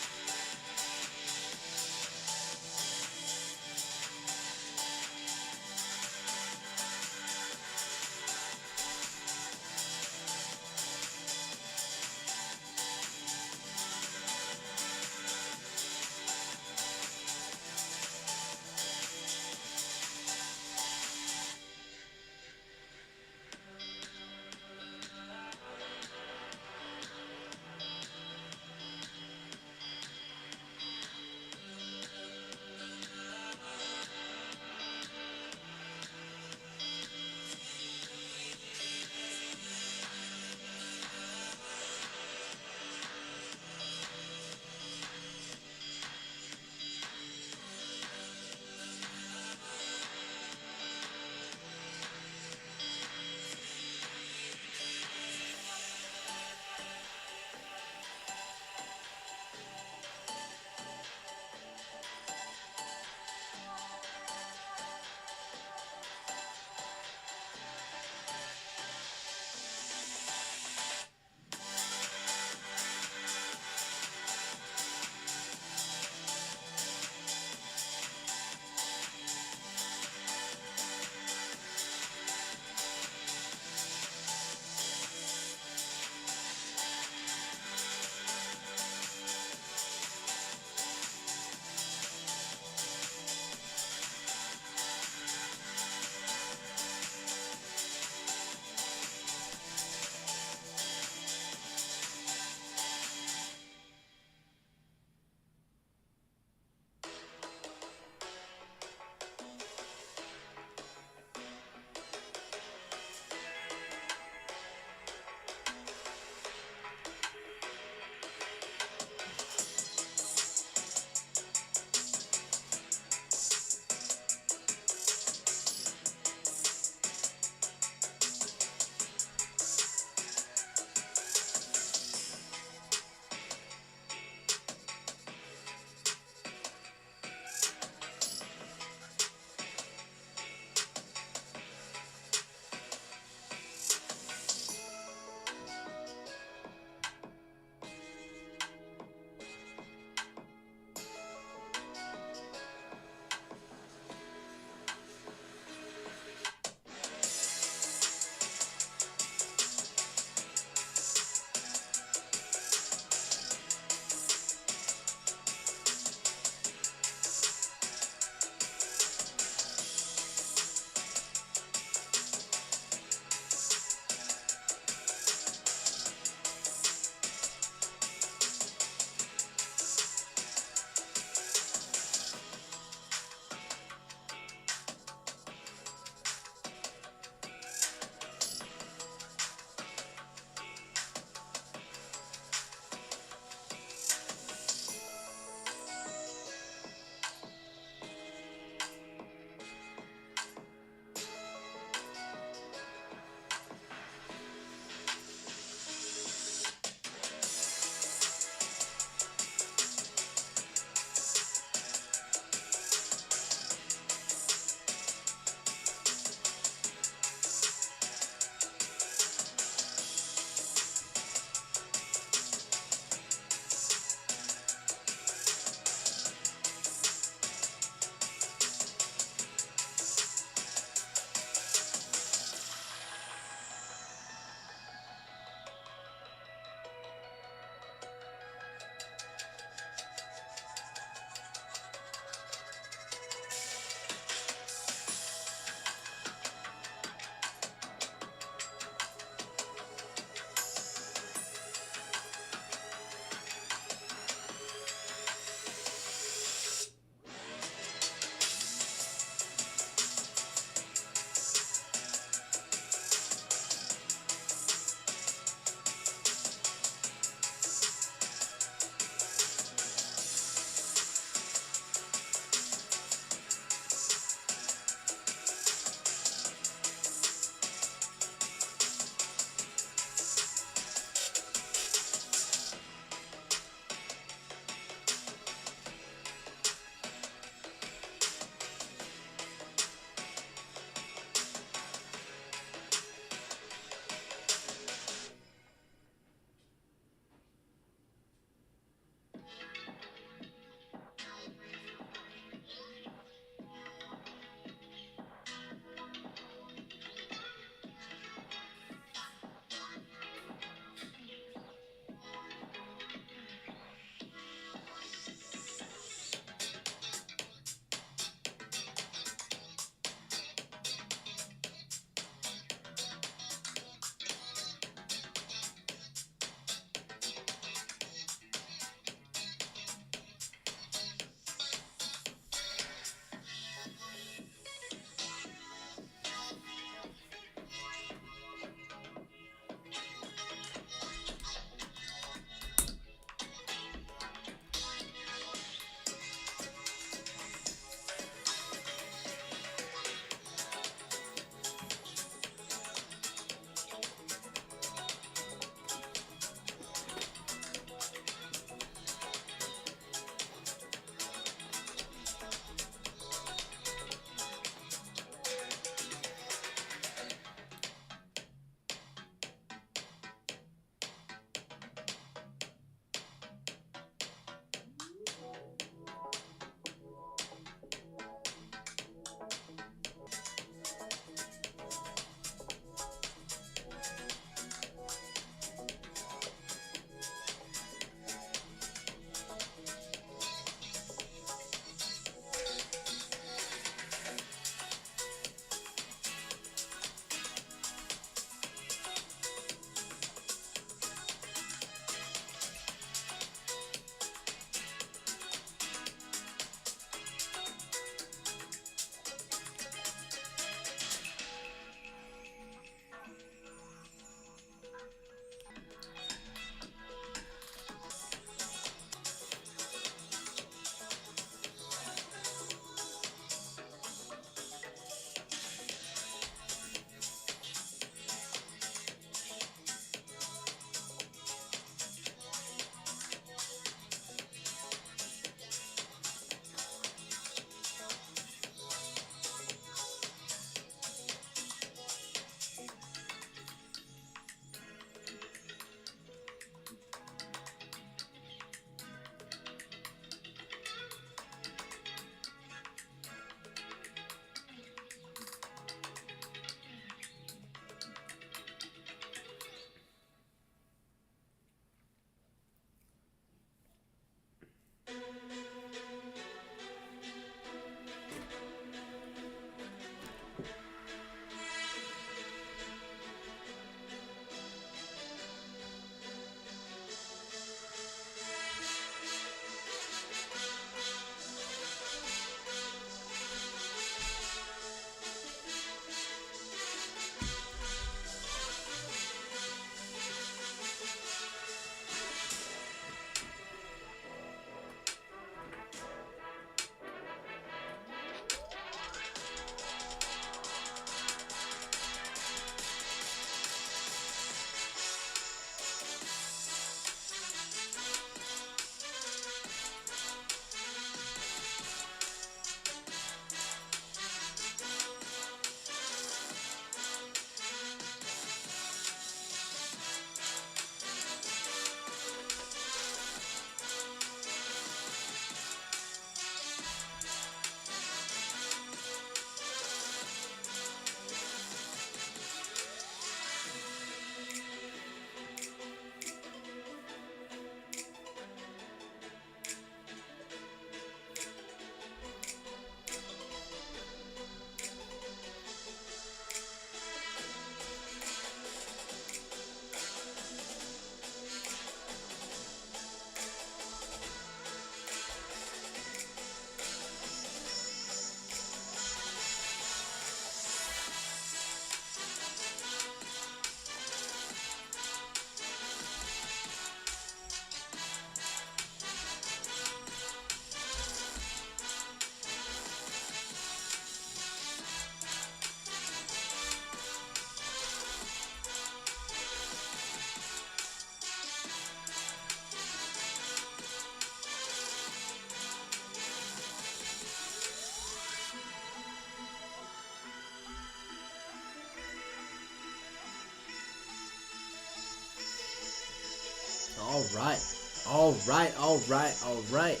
All right. All right. All right. All right.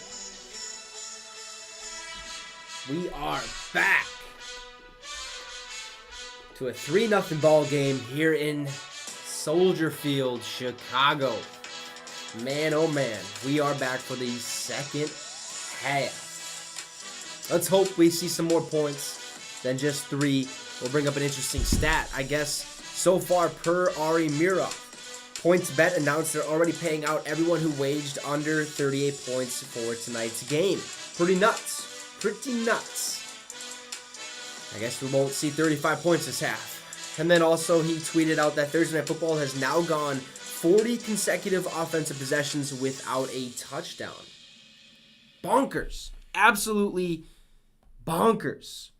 We are back to a 3-0 ball game here in Soldier Field, Chicago. Man, oh man, we are back for the second half. Let's hope we see some more points than just 3. We'll bring up an interesting stat, I guess. So far, per Ari Mira, PointsBet announced they're already paying out everyone who waged under 38 points for tonight's game. Pretty nuts. Pretty nuts. I guess we won't see 35 points this half. And then also he tweeted out that Thursday Night Football has now gone 40 consecutive offensive possessions without a touchdown. Bonkers. Absolutely bonkers.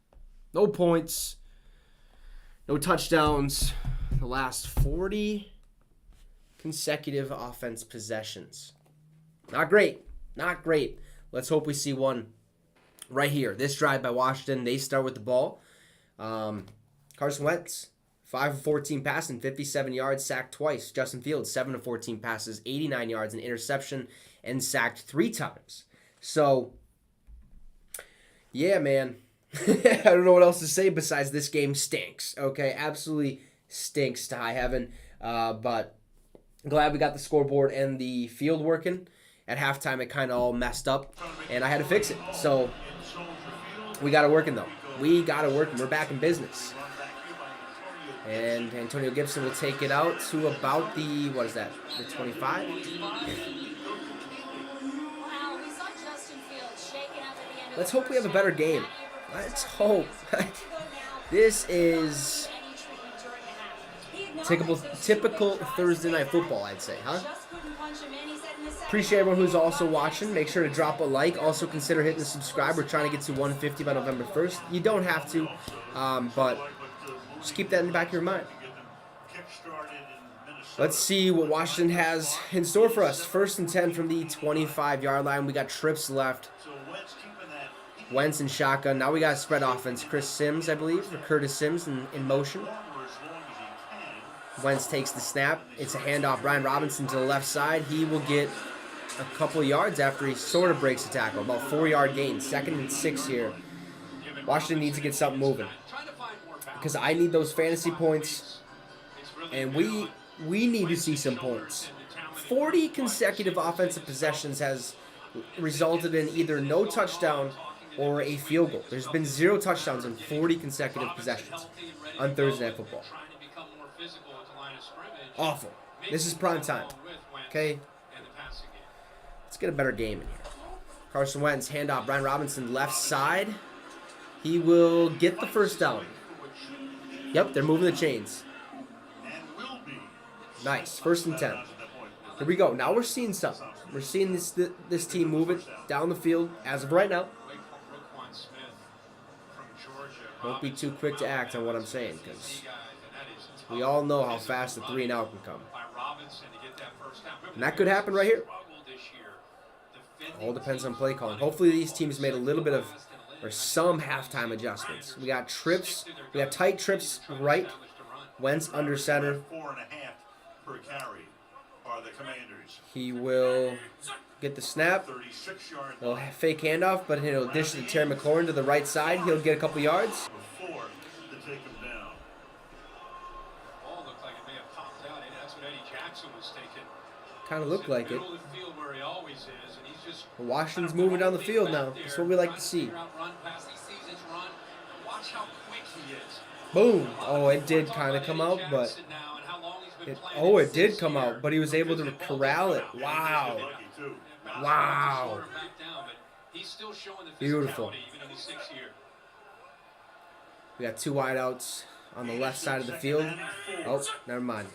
No points. No touchdowns. The last 40 consecutive offense possessions. Not great. Not great. Let's hope we see one right here. This drive by Washington, they start with the ball. Carson Wentz, 5 of 14 passing, 57 yards, sacked twice. Justin Fields, 7 of 14 passes, 89 yards, an interception, and sacked 3 times. So, yeah, man. I don't know what else to say besides this game stinks. Okay, absolutely stinks to high heaven. But glad we got the scoreboard and the field working. At halftime, it kind of all messed up, and I had to fix it. So, we got it working, though. We got it working. We're back in business. And Antonio Gibson will take it out to about the, what is that, the 25? Wow, we saw Justin Fields shaken up at the end of Let's the hope we have a first better half. game. Let's hope. This is typical Thursday Night Football, I'd say, huh? Appreciate everyone who's also watching. Make sure to drop a like. Also consider hitting the subscribe. We're trying to get to 150 by November 1st. You don't have to, but just keep that in the back of your mind. Let's see what Washington has in store for us. 1st and 10 from the 25-yard line. We got trips left. Wentz and shotgun. Now we got a spread offense. Chris Sims, I believe, or Curtis Sims in motion. Wentz takes the snap. It's a handoff. Brian Robinson to the left side. He will get a couple yards after he sort of breaks the tackle. About 4-yard gain. 2nd and 6 here. Washington needs to get something moving, because I need those fantasy points, and we need to see some points. 40 consecutive offensive possessions has resulted in either no touchdown or a field goal. There's been 0 touchdowns in 40 consecutive possessions on Thursday Night Football. Awful. This is prime time. Okay? Let's get a better game in here. Carson Wentz, handoff. Brian Robinson, left side. He will get the first down. Yep, they're moving the chains. Nice. 1st and 10. Here we go. Now we're seeing something. We're seeing this team move it down the field as of right now. Don't be too quick to act on what I'm saying, because we all know how fast the 3-and-out can come. And that could happen right here. All depends on play calling. Hopefully these teams made a little bit of, or some halftime adjustments. We got trips. We got tight trips right. Wentz under center. 4.5 per carry are the Commanders. He will get the snap. 36-yard He'll fake handoff, but he'll dish it to Terry McLaurin to the right side. He'll get a couple yards. before to take him down. Ball looked like it may have popped out. That's what Eddie Jackson was taking. Kind of looked like it. Middle of the field where he always is, and he's just Washington's moving down the field now. That's what we like to see. Run past, he sees his run. Watch how quick he is. Boom. Oh, it did kind of come out, but it did come out, but he was able to corral it. Wow. Wow. Beautiful. We got 2 wideouts on the left side of the field. Oh, never mind.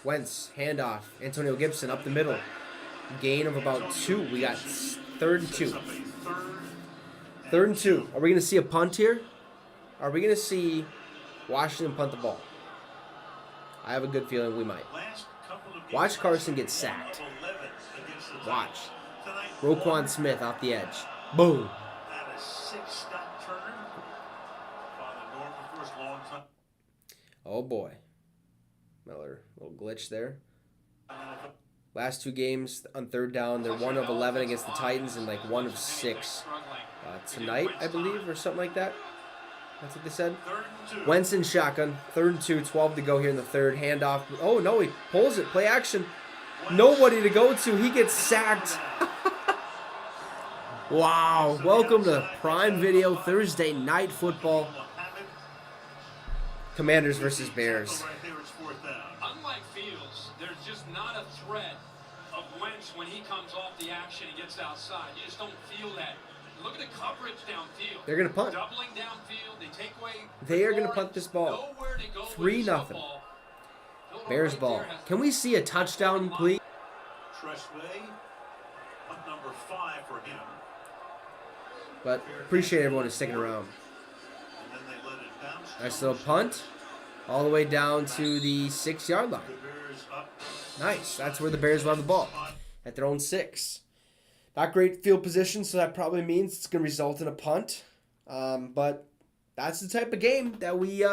Wentz, handoff. Antonio Gibson up the middle. Gain of about 2. We got 3rd and 2. 3rd and 2. Are we going to see a punt here? Are we going to see Washington punt the ball? I have a good feeling we might. Watch Carson get sacked. Watch. Roquan Smith off the edge. Boom. Oh boy. Miller, little glitch there. Last 2 games on third down, they're 1 of 11 against the Titans and like 1 of 6 tonight, I believe, or something like that. That's what they said. Wentz in shotgun, 3rd and 2, 12 to go here in the third. Handoff. Oh no, he pulls it. Play action. Nobody to go to. He gets sacked. Wow. Welcome to Prime Video Thursday Night Football. Commanders versus Bears. Unlike Fields, there's just not a threat of Wentz when he comes off the action and gets outside. You just don't feel that. Look at the coverage downfield. They're going to punt. Doubling downfield. They take away. They are going to punt this ball. 3-0. Bears ball. Can we see a touchdown, please? Tressway, punt number 5 for him. But appreciate everyone who's sticking around. And then they let it bounce. Nice little punt. All the way down to the 6-yard line. Nice. That's where the Bears will have the ball. At their own 6. Not great field position, so that probably means it's going to result in a punt. But that's the type of game that we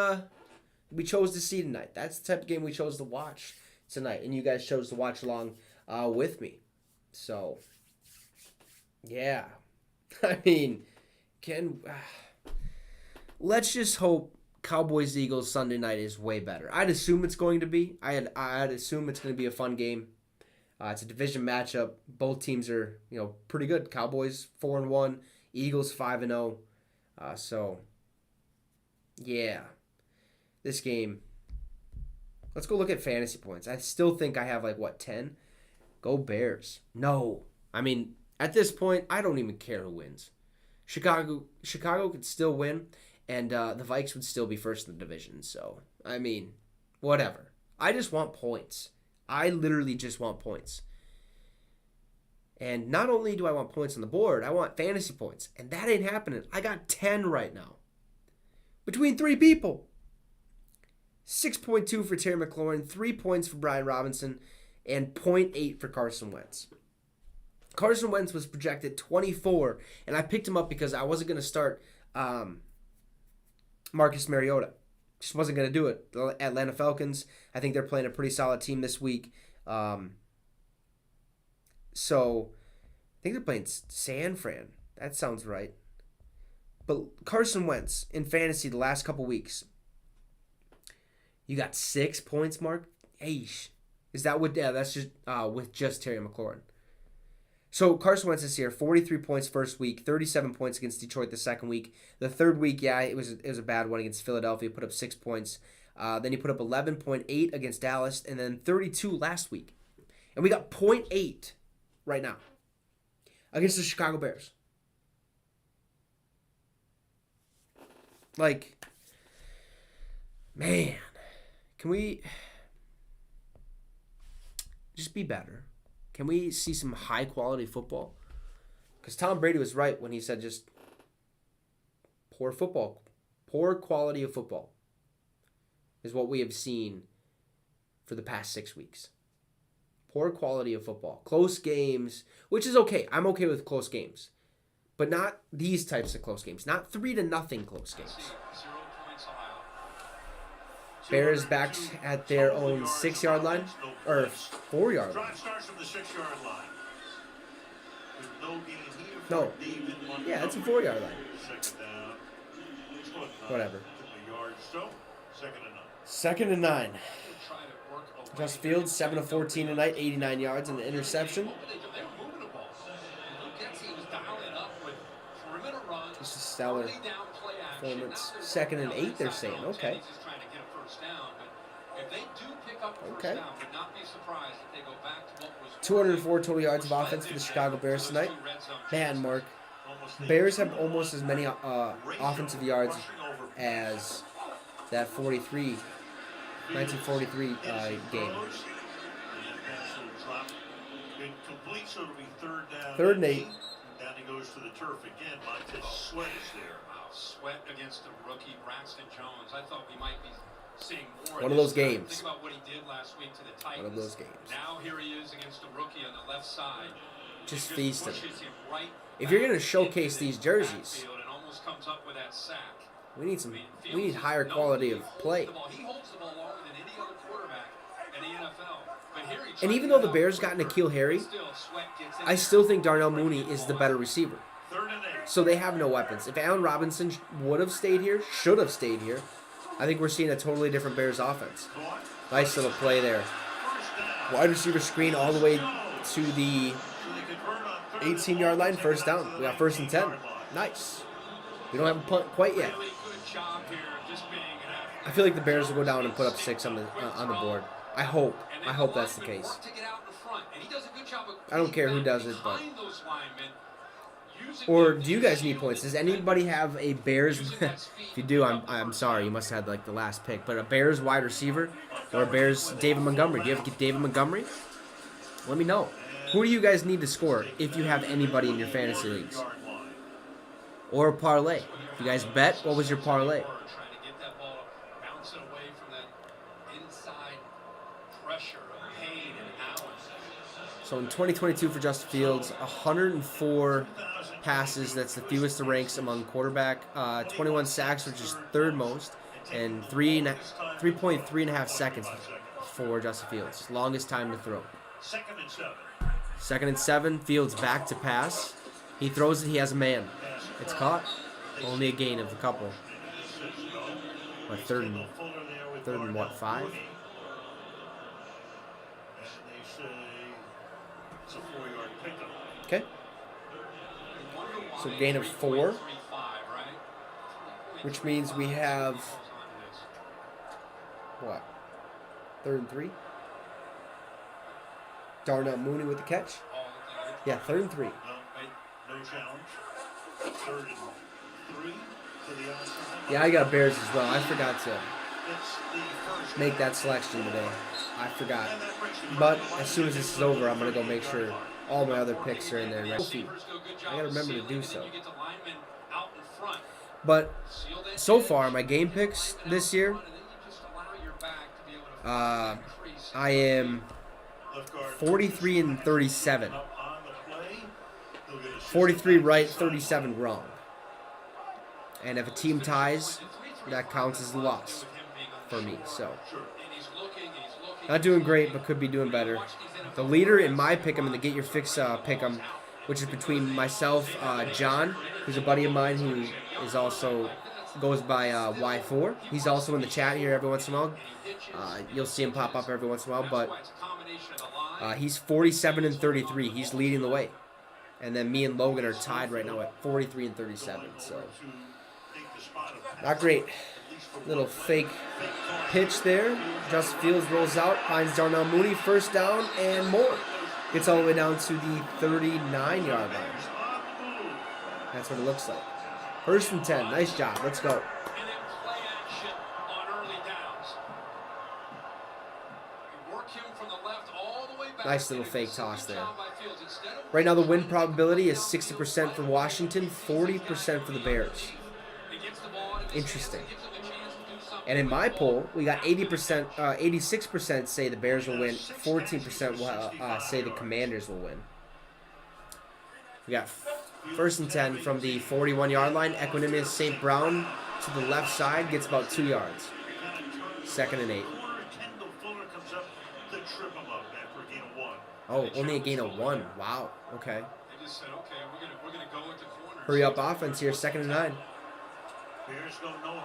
chose to see tonight. That's the type of game we chose to watch tonight. And you guys chose to watch along with me. So, yeah. I mean, let's just hope Cowboys-Eagles Sunday night is way better. I'd assume it's going to be. I'd assume it's going to be a fun game. It's a division matchup. Both teams are, pretty good. Cowboys 4-1, Eagles 5-0. So, yeah, this game. Let's go look at fantasy points. I still think I have 10. Go Bears. No, I mean at this point I don't even care who wins. Chicago could still win, and the Vikes would still be first in the division. So I mean, whatever. I just want points. I literally just want points. And not only do I want points on the board, I want fantasy points. And that ain't happening. I got 10 right now. Between 3 people. 6.2 for Terry McLaurin, 3 points for Brian Robinson, and 0.8 for Carson Wentz. Carson Wentz was projected 24, and I picked him up because I wasn't going to start Marcus Mariota. Just wasn't going to do it. The Atlanta Falcons, I think they're playing a pretty solid team this week. So, I think they're playing San Fran. That sounds right. But Carson Wentz, in fantasy the last couple weeks, you got 6 points, Mark? Eish. Is that what? Yeah, that's just with just Terry McLaurin. So Carson Wentz this year, 43 points first week, 37 points against Detroit the second week. The third week, yeah, it was a bad one against Philadelphia. Put up 6 points. Then he put up 11.8 against Dallas, and then 32 last week. And we got 0.8 right now against the Chicago Bears. Man, can we just be better? Can we see some high-quality football? Because Tom Brady was right when he said just poor football. Poor quality of football is what we have seen for the past 6 weeks. Poor quality of football. Close games, which is okay. I'm okay with close games. But not these types of close games. Not 3-0 close games. Bears back at their own 6-yard line, or 4-yard line. No. Yeah, it's a 4-yard line. Whatever. 2nd and 9. Just Fields, 7 of 14 tonight, 89 yards and an interception. Just a stellar performance. 2nd and 8, they're saying. Okay. Okay. 204 total yards of offense for the Chicago Bears tonight. Man, Mark, Bears have almost as many offensive yards as that 1943 game. 3rd and 8. Down he goes to the turf again. Montez Sweat is there. Wow, Sweat against the rookie Braxton Jones. I thought we might be seeing more. One of those games. Think about what he did last week to the Titans. One of those games. Now here he is against the rookie on the left side. Just feasting. Right, if you're going to showcase these jerseys, and almost comes up with that sack. We need higher quality of play. He holds the ball longer than any other quarterback in the NFL. But here he And even though the Bears got N'Keal Harry, I still think Darnell Mooney is the better receiver. So they have no weapons. If Allen Robinson would have stayed here, should have stayed here, I think we're seeing a totally different Bears offense. Nice little play there. Wide receiver screen all the way to the 18-yard line, first down. We got 1st and 10. Nice. We don't have a punt quite yet. I feel like the Bears will go down and put up 6 on the board. I hope. I hope that's the case. I don't care who does it, but. Or do you guys need points? Does anybody have a Bears? If you do, I'm sorry. You must have had like the last pick. But a Bears wide receiver or a Bears David Montgomery. Do you have to get David Montgomery? Let me know. Who do you guys need to score if you have anybody in your fantasy leagues? Or a parlay. If you guys bet, what was your parlay? So in 2022 for Justin Fields, 104 passes. That's the fewest the ranks among quarterback. 21 sacks, which is 3rd most, and 3.3 seconds for Justin Fields. Longest time to throw. 2nd and 7. Fields back to pass. He throws it. He has a man. It's caught. Only a gain of a couple. What, 3rd and what, 5? Okay. So gain of 4, which means we have what? 3rd and 3. Darnell Mooney with the catch. Yeah, 3rd and 3. No challenge. 3rd and 3 to the outside. Yeah, I got Bears as well. I forgot to make that selection today. I forgot. But as soon as this is over, I'm going to go make sure all my other picks are in there. I got to remember to do so. But so far, my game picks this year, I am 43 and 37. 43 right, 37 wrong. And if a team ties, that counts as a loss for me. So, not doing great, but could be doing better. The leader in my pick'em and the Get Your Fix pick'em, which is between myself, John, who's a buddy of mine who is also goes by Y4. He's also in the chat here every once in a while. You'll see him pop up every once in a while, but he's 47 and 33. He's leading the way. And then me and Logan are tied right now at 43 and 37. So, not great. Little fake pitch there. Justin Fields rolls out, finds Darnell Mooney, 1st down and more. Gets all the way down to the 39-yard line. That's what it looks like. 1st and 10. Nice job. Let's go. Nice little fake toss there. Right now the win probability is 60% for Washington, 40% for the Bears. Interesting. And in my poll, we got 86% say the Bears will win, 14% will say the Commanders will win. We got 1st and 10 from the 41-yard line. Equanimous St. Brown to the left side gets about 2 yards. 2nd and 8. Oh, only a gain of 1. Wow. Okay. Hurry up offense here. 2nd and 9.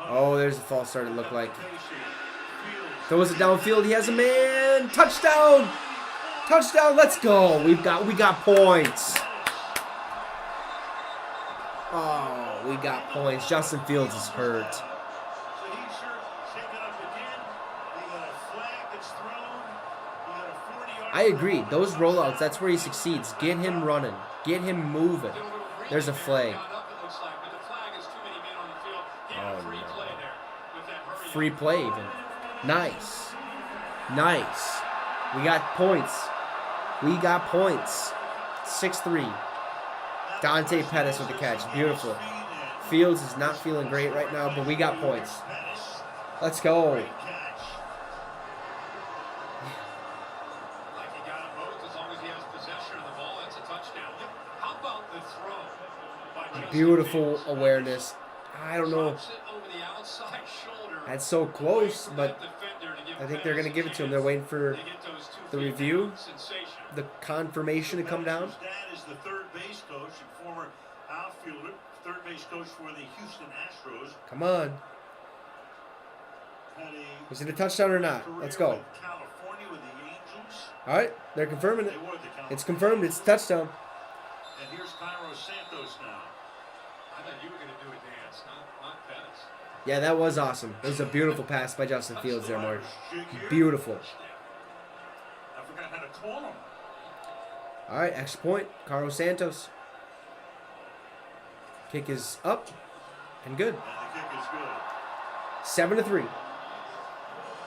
Oh, there's a false start, it looked like. Throws it downfield. He has a man. Touchdown. Touchdown. Let's go. We got points. Oh, we got points. Justin Fields is hurt. I agree. Those rollouts, that's where he succeeds. Get him running. Get him moving. There's a flag. Oh, no. Free play even. Nice. Nice. We got points. We got points. 6-3. Dante Pettis with the catch. Beautiful. Fields is not feeling great right now, but we got points. Let's go. Beautiful awareness. I don't know. That's so close, but I think they're going to give it to him. They're waiting for They get those 2 the feet review, down. Sensational. the confirmation to come down. His dad is the third base coach and former outfielder, third base coach for the Houston Astros. Come on. Had a Is it a touchdown or not? career Let's go. with California with the Angels. All right, they're confirming it. They were the California It's confirmed. It's a touchdown. And here's Cairo Santos now. I thought you were going to do a dance, not Pettis. Yeah, that was awesome. It was a beautiful pass by Justin Fields there, Mark. Jig here. Beautiful. I forgot how to call him. All right, extra point. Carlos Santos. Kick is up and good. And the kick is good. 7-3.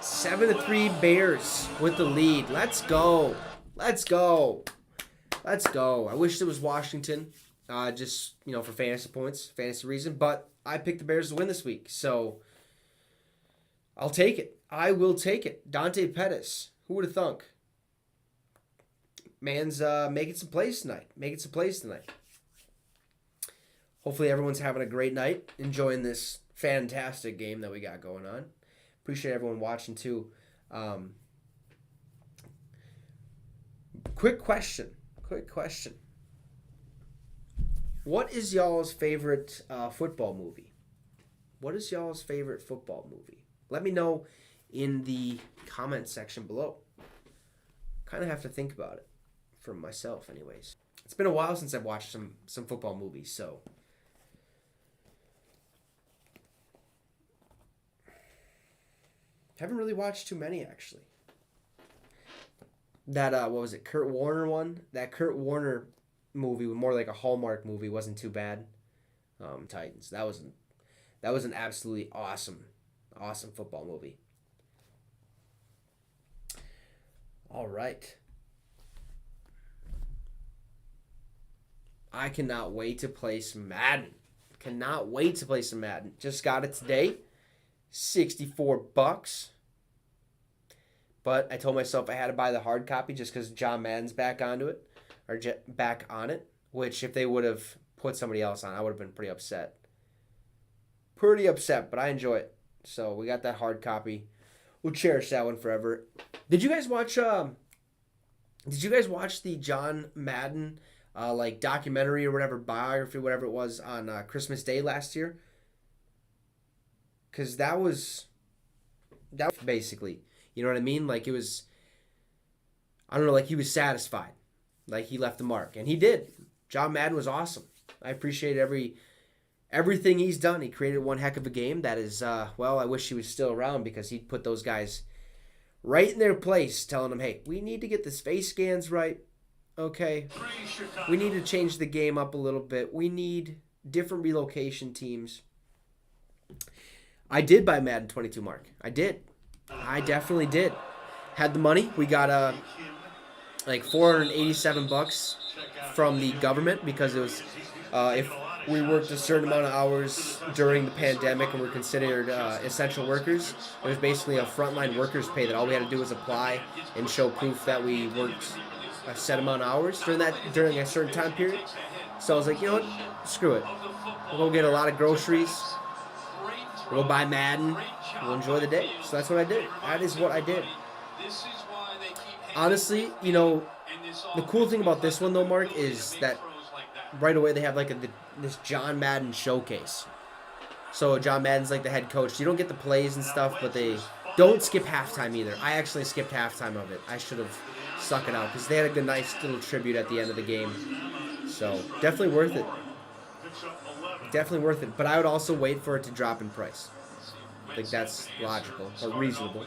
7-3 Bears with the lead. Let's go. Let's go. Let's go. I wish it was Washington, just, for fantasy points, fantasy reason. But I picked the Bears to win this week. So I'll take it. I will take it. Dante Pettis. Who would have thunk? Man's making some plays tonight. Hopefully everyone's having a great night, enjoying this fantastic game that we got going on. Appreciate everyone watching too. Quick question. What is y'all's favorite football movie? Let me know in the comment section below. Kind of have to think about it for myself anyways. It's been a while since I've watched some football movies, so haven't really watched too many actually. That what was it? Kurt Warner one? That Kurt Warner movie, more like a Hallmark movie, wasn't too bad. Titans. That was an absolutely awesome football movie. All right. I cannot wait to play some Madden. Just got it today. $64. But I told myself I had to buy the hard copy just because John Madden's back on it. Which if they would have put somebody else on, I would have been pretty upset. But I enjoy it. So we got that hard copy. We'll cherish that one forever. Did you guys watch the John Madden documentary or whatever, biography, whatever it was, on Christmas Day last year? Because that was basically, you know what I mean? Like it was, I don't know, like he was satisfied. Like he left a mark. And he did. John Madden was awesome. I appreciate everything he's done. He created one heck of a game that is, I wish he was still around because he'd put those guys right in their place, telling them, hey, we need to get the face scans right. Okay. We need to change the game up a little bit. We need different relocation teams. I did buy Madden 22, Mark. I did. I definitely did. Had the money. We got like $487 from the government because it was if we worked a certain amount of hours during the pandemic and were considered essential workers, it was basically a frontline workers pay that all we had to do was apply and show proof that we worked a set amount of hours during a certain time period. So I was like, you know what? Screw it. We'll go get a lot of groceries. We'll buy Madden. We'll enjoy the day. So that's what I did. That is what I did. Honestly, the cool thing about this one though, Mark, is that right away they have like this John Madden showcase. So John Madden's like the head coach. You don't get the plays and stuff, but they don't skip halftime either. I actually skipped halftime of it. I should have stuck it out because they had a nice little tribute at the end of the game. So definitely worth it. But I would also wait for it to drop in price. I think that's logical or reasonable.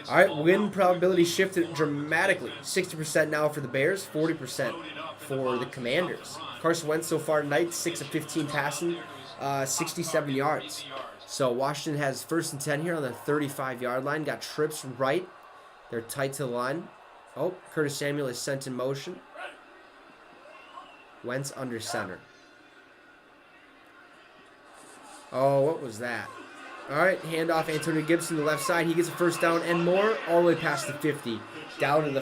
All right, win probability shifted dramatically. 60% now for the Bears, 40% for the Commanders. Carson Wentz so far tonight, 6 of 15 passing, 67 yards. So Washington has 1st and 10 here on the 35-yard line. Got trips right. They're tight to the line. Oh, Curtis Samuel is sent in motion. Wentz under center. Oh, what was that? All right, handoff Antonio Gibson to the left side. He gets a first down and more, all the way past the 50. Down to the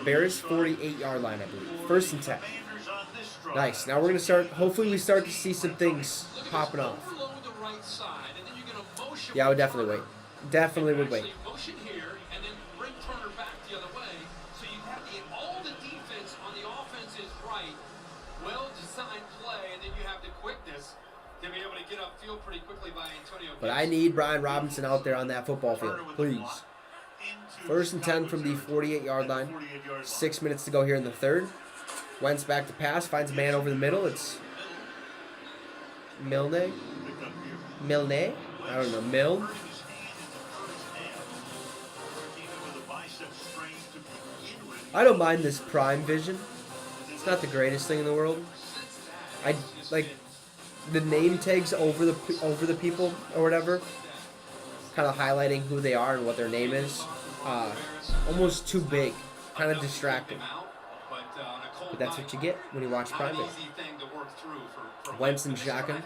Bears' 48-yard line, I believe. 1st and 10. Nice. Now we're going to start, hopefully we start to see some things popping off. Yeah, I would definitely wait. Definitely would So wait. you motion here and then bring Turner back the other way. So you have all the defense on the offense is right. Well-designed play, and then you have the quickness to be able to get upfield pretty quickly by Antonio. But I need Brian Robinson out there on that football field, please. First and 10 from the 48-yard line. 6 minutes to go here in the third. Wentz back to pass, finds a man over the middle. It's Milne. Milne? I don't know. Milne? I don't mind this prime vision. It's not the greatest thing in the world. I like the name tags over the people or whatever, kind of highlighting who they are and what their name is. Almost too big, kind of distracting. But that's what you get when you watch prime vision. Wentz and shotgun.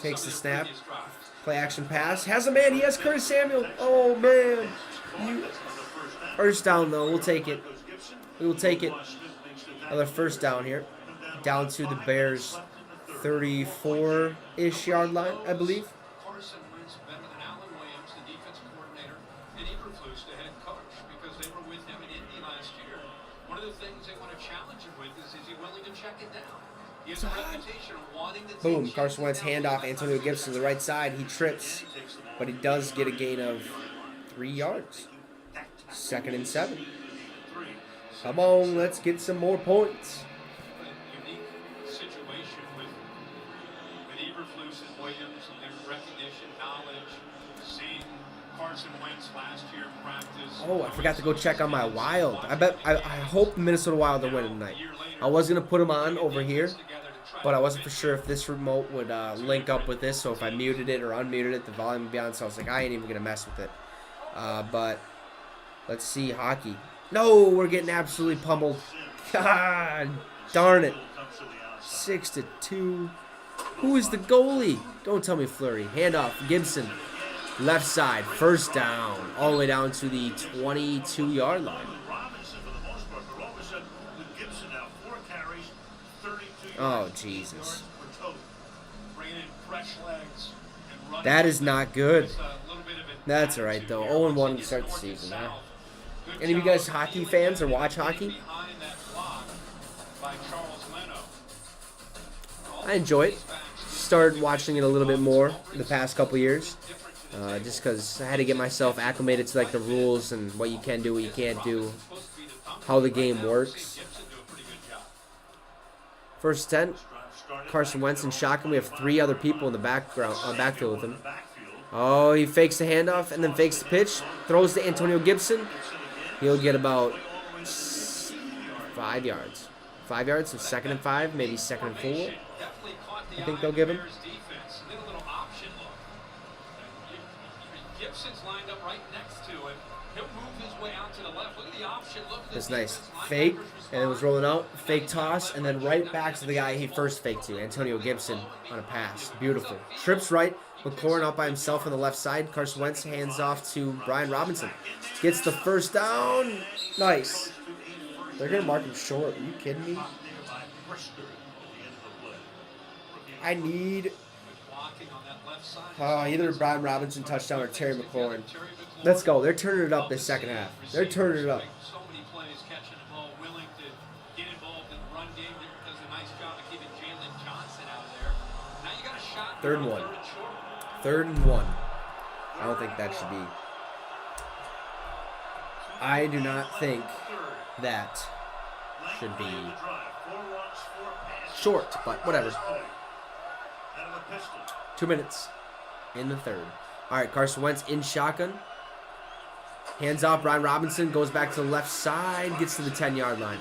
Takes the snap. Play action pass. Has a man. He has Curtis Samuel. Oh, man. First down, though. We'll take it. We will take it. Another first down here. Down to the Bears' 34-ish yard line, I believe. Carson Wentz better than Alan Williams, the defensive coordinator, and Eberflus, the head coach, because they were with him in Indy last year. One of the things they want to challenge him with is he willing to check it down? He has a reputation of wanting to Boom. Carson Wentz handoff. Antonio Gibson to the right side. He trips, but he does get a gain of 3 yards. 2nd and 7. Come on, let's get some more points. Unique situation with Eberflus and Williams and their recognition, knowledge, seeing Carson Wentz last year in practice. Oh, I forgot to go check on my Wild. I hope the Minnesota Wild are winning tonight. I was going to put them on over here, but I wasn't for sure if this remote would link up with this, so if I muted it or unmuted it, the volume would be on, so I was like, I ain't even going to mess with it. But let's see, hockey. No, we're getting absolutely pummeled. God darn it. 6-2. Who is the goalie? Don't tell me Fleury. Handoff, Gibson. Left side, first down. All the way down to the 22-yard line. Oh, Jesus. That is not good. That's all right, though. 0-1 to start the season, huh? Any of you guys hockey fans or watch hockey? I enjoy it. Started watching it a little bit more the past couple years. Just because I had to get myself acclimated to like the rules and what you can do, what you can't do, how the game works. First 10, Carson Wentz and shotgun. We have 3 other people in the backfield with him. Oh, he fakes the handoff and then fakes the pitch. Throws to Antonio Gibson. He'll get about 5 yards. 5 yards, so 2nd and 5, maybe 2nd and 4. I think they'll give him. That's nice. Fake, and it was rolling out. Fake toss, and then right back to the guy he first faked to, Antonio Gibson, on a pass. Beautiful. Trips right. McLaurin out by himself on the left side. Carson Wentz hands off to Brian Robinson. Gets the first down. Nice. They're going to mark him short. Are you kidding me? I need either Brian Robinson touchdown or Terry McLaurin. Let's go. They're turning it up this second half. They're turning it up. So many plays catching the ball, willing to get involved in the run game. Does a nice job of keeping Jalen Johnson out of there. Now you got a shot. 3rd and 1. 3rd and 1. I don't think that should be. I do not think that should be short, but whatever. 2 minutes in the 3rd. All right, Carson Wentz in shotgun. Hands off, Brian Robinson goes back to the left side, gets to the 10-yard line.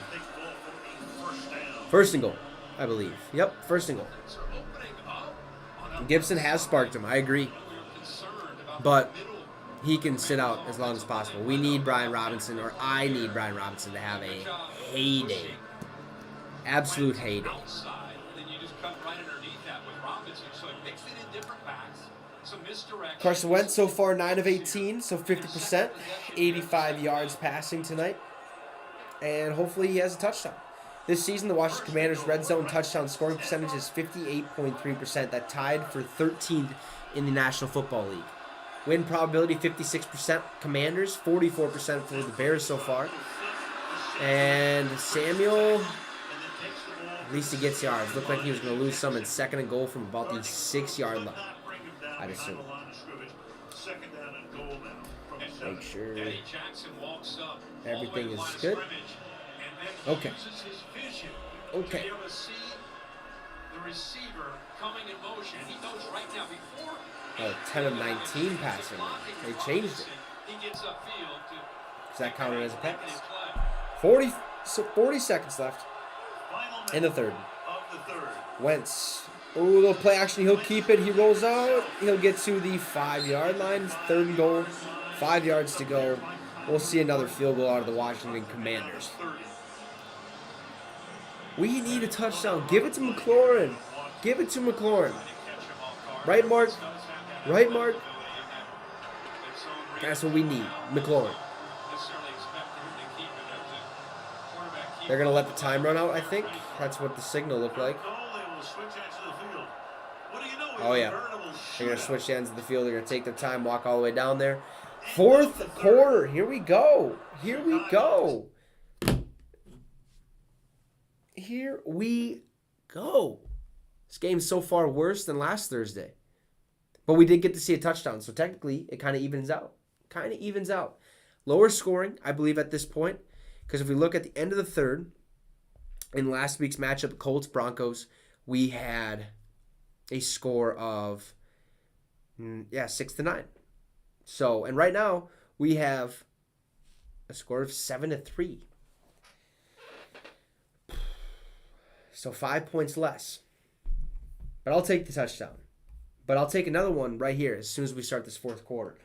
First and goal, I believe. Yep, first and goal. Gibson has sparked him, I agree. But he can sit out as long as possible. We need Brian Robinson, or I need Brian Robinson to have a heyday. Absolute heyday. Carson Wentz so far 9 of 18, so 50%, 85 yards passing tonight, and hopefully he has a touchdown. This season, the Washington Commanders' red zone touchdown scoring percentage is 58.3%. That tied for 13th in the National Football League. Win probability 56% Commanders, 44% for the Bears so far. And Samuel, at least he gets yards. Looked like he was going to lose some in 2nd and goal from about the 6-yard line, I'd assume. Make sure everything is good. Okay. Okay. The receiver coming in motion. He knows right now before. Oh, 10 of 19 passing. They changed it. He gets upfield to. Does that count as a pass? 40 seconds left in the third. Wentz. Oh, little play action. He'll keep it. He rolls out. He'll get to the 5-yard line. 3rd and goal. 5 yards to go. We'll see another field goal out of the Washington Commanders. We need a touchdown. Give it to McLaurin. Give it to McLaurin. Right, Mark? Right, Mark? That's what we need. McLaurin. They're going to let the time run out, I think. That's what the signal looked like. Oh, yeah. They're going to switch ends of the field. They're going to take their time, walk all the way down there. 4th quarter. Here we go. Here we go. Here we go. This game's so far worse than last Thursday. But we did get to see a touchdown, so technically it kind of evens out. Lower scoring, I believe, at this point. Because if we look at the end of the third, in last week's matchup, Colts-Broncos, we had a score of, 6-9. So, and right now, we have a score of 7-3. So 5 points less. But I'll take the touchdown. But I'll take another one right here as soon as we start this 4th quarter.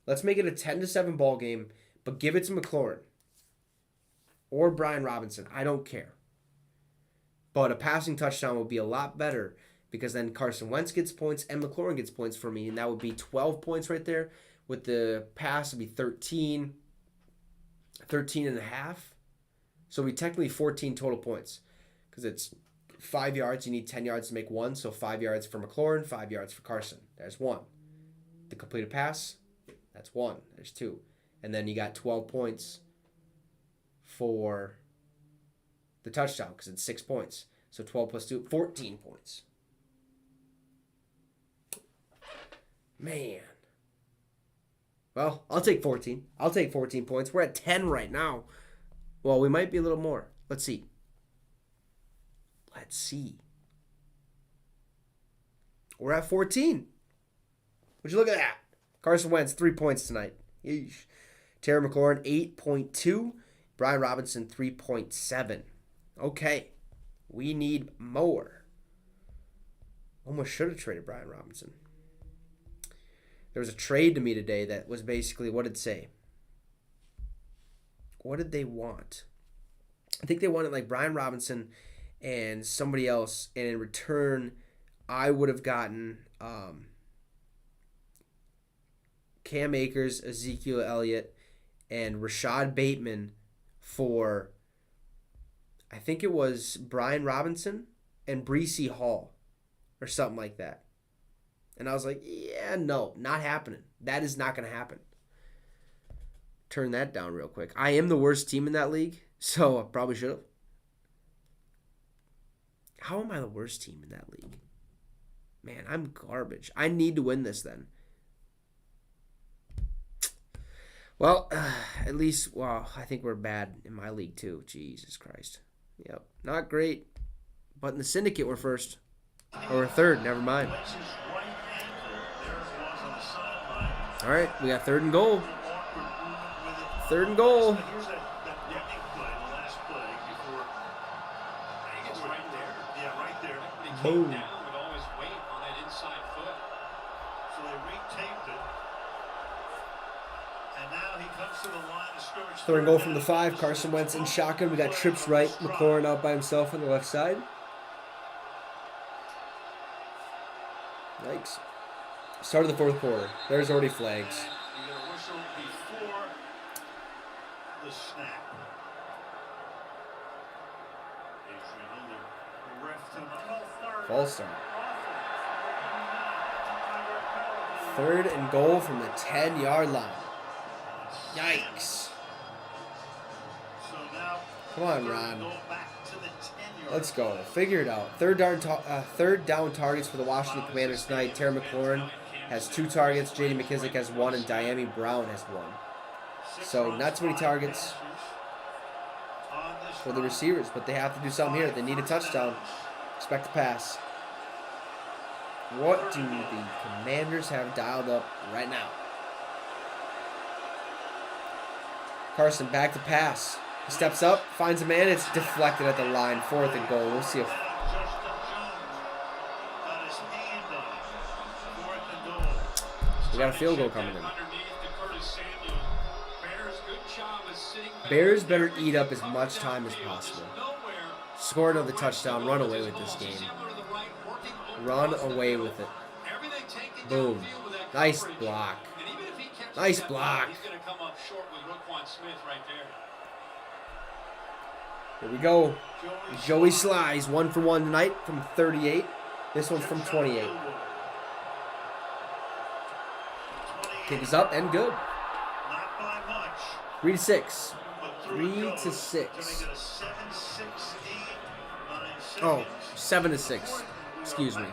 Let's make it a 10-7 ball game, but give it to McLaurin or Brian Robinson. I don't care. But a passing touchdown would be a lot better because then Carson Wentz gets points and McLaurin gets points for me, and that would be 12 points right there. With the pass, it would be 13 and a half. So it would be technically 14 total points because it's 5 yards. You need 10 yards to make one, so 5 yards for McLaurin, 5 yards for Carson. There's one. The completed pass, that's one. There's two. And then you got 12 points for the touchdown because it's 6 points. So 12 plus 2, 14 points. Man. Well, I'll take 14. I'll take 14 points. We're at 10 right now. Well, we might be a little more. Let's see. We're at 14. Would you look at that? Carson Wentz, 3 points tonight. Yeesh. Terry McLaurin, 8.2. Brian Robinson, 3.7. Okay. We need more. Almost should have traded Brian Robinson. There was a trade to me today that was basically, what did it say? What did they want? I think they wanted like Brian Robinson and somebody else, and in return, I would have gotten Cam Akers, Ezekiel Elliott, and Rashad Bateman for, I think it was Brian Robinson and Breece Hall or something like that. And I was like, yeah, no, not happening. That is not going to happen. Turn that down real quick. I am the worst team in that league, so I probably should have. How am I the worst team in that league? Man, I'm garbage. I need to win this then. Well, at least, well, I think we're bad in my league too. Jesus Christ. Yep, not great. But in the syndicate, we're first. Or we're third, never mind. All right, we got 3rd and goal. 3rd and goal. Boom. So they retaped it. And now he comes to the line of scrimmage. 3rd and goal from the 5. Carson Wentz in shotgun. We got trips right. McLaurin out by himself on the left side. Yikes. Start of the 4th quarter. There's already flags. You get a whistle before the snap. False start. 3rd and goal from the 10-yard line. Yikes. So now, Come on, third Ron. goal back to the 10-yard Let's go. line. Figure it out. Third down targets for the Washington Commanders tonight. Terry McLaurin has 2 targets. J.D. McKissick has 1, and Diami Brown has 1. So not too many targets for the receivers, but they have to do something here. They need a touchdown. Expect a pass. What do the Commanders have dialed up right now? Carson back to pass. He steps up, finds a man. It's deflected at the line. 4th and goal. We'll see if we got a field goal coming in. Bears better eat up as much time as possible. Score another touchdown. Run away with this game. Run away with it. Boom. Nice block. Nice block. Here we go. Joey Sli's 1 for 1 tonight from 38. This one's from 28. Kick is up and good. 3 to 6. 3 to 6. Oh, 7 to 6. Excuse me.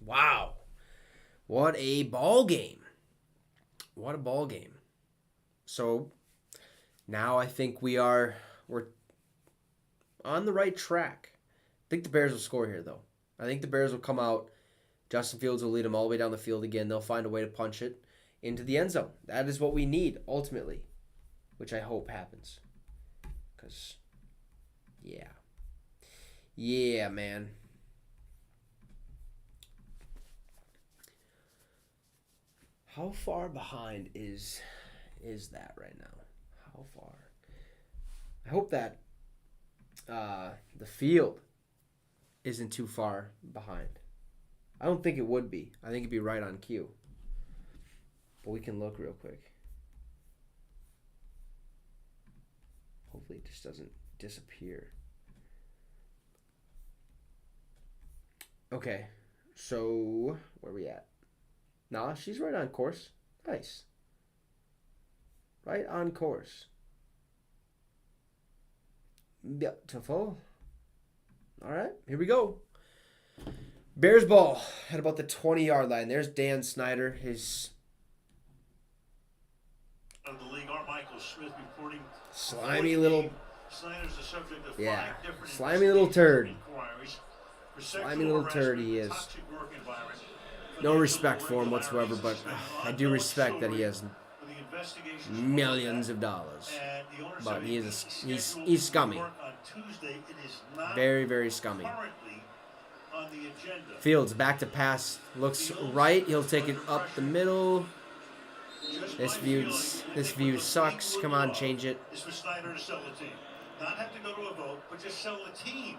Wow. What a ball game. What a ball game. So now I think we're on the right track. I think the Bears will score here, though. I think the Bears will come out. Justin Fields will lead them all the way down the field again. They'll find a way to punch it into the end zone. That is what we need, ultimately, which I hope happens. Because, yeah. Yeah, man. How far behind is that right now? How far? I hope that the field isn't too far behind. I don't think it would be. I think it'd be right on cue. But we can look real quick. Hopefully it just doesn't disappear. Okay. So, where are we at? Nah, she's right on course. Nice. Right on course. Beautiful. All right, here we go. Bears ball at about the 20-yard line. There's Dan Snyder. His Of the league, Michael Smith reporting slimy little, Snyder's the subject of yeah, 5 different slimy little turd. inquiries for Slimy sexual little turd harassment, he is. toxic work environment, No financial respect for him whatsoever, but I do respect that he has with the investigations millions of dollars. and the owner But said he is he's scheduled scummy. to work on Tuesday. It is not Very, very scummy. currently on the agenda. Fields back to pass. Looks right. He'll take it up the middle. This view sucks. Come on, change it. Is for Snyder to sell the team. Not have to go to a vote, but just sell the team.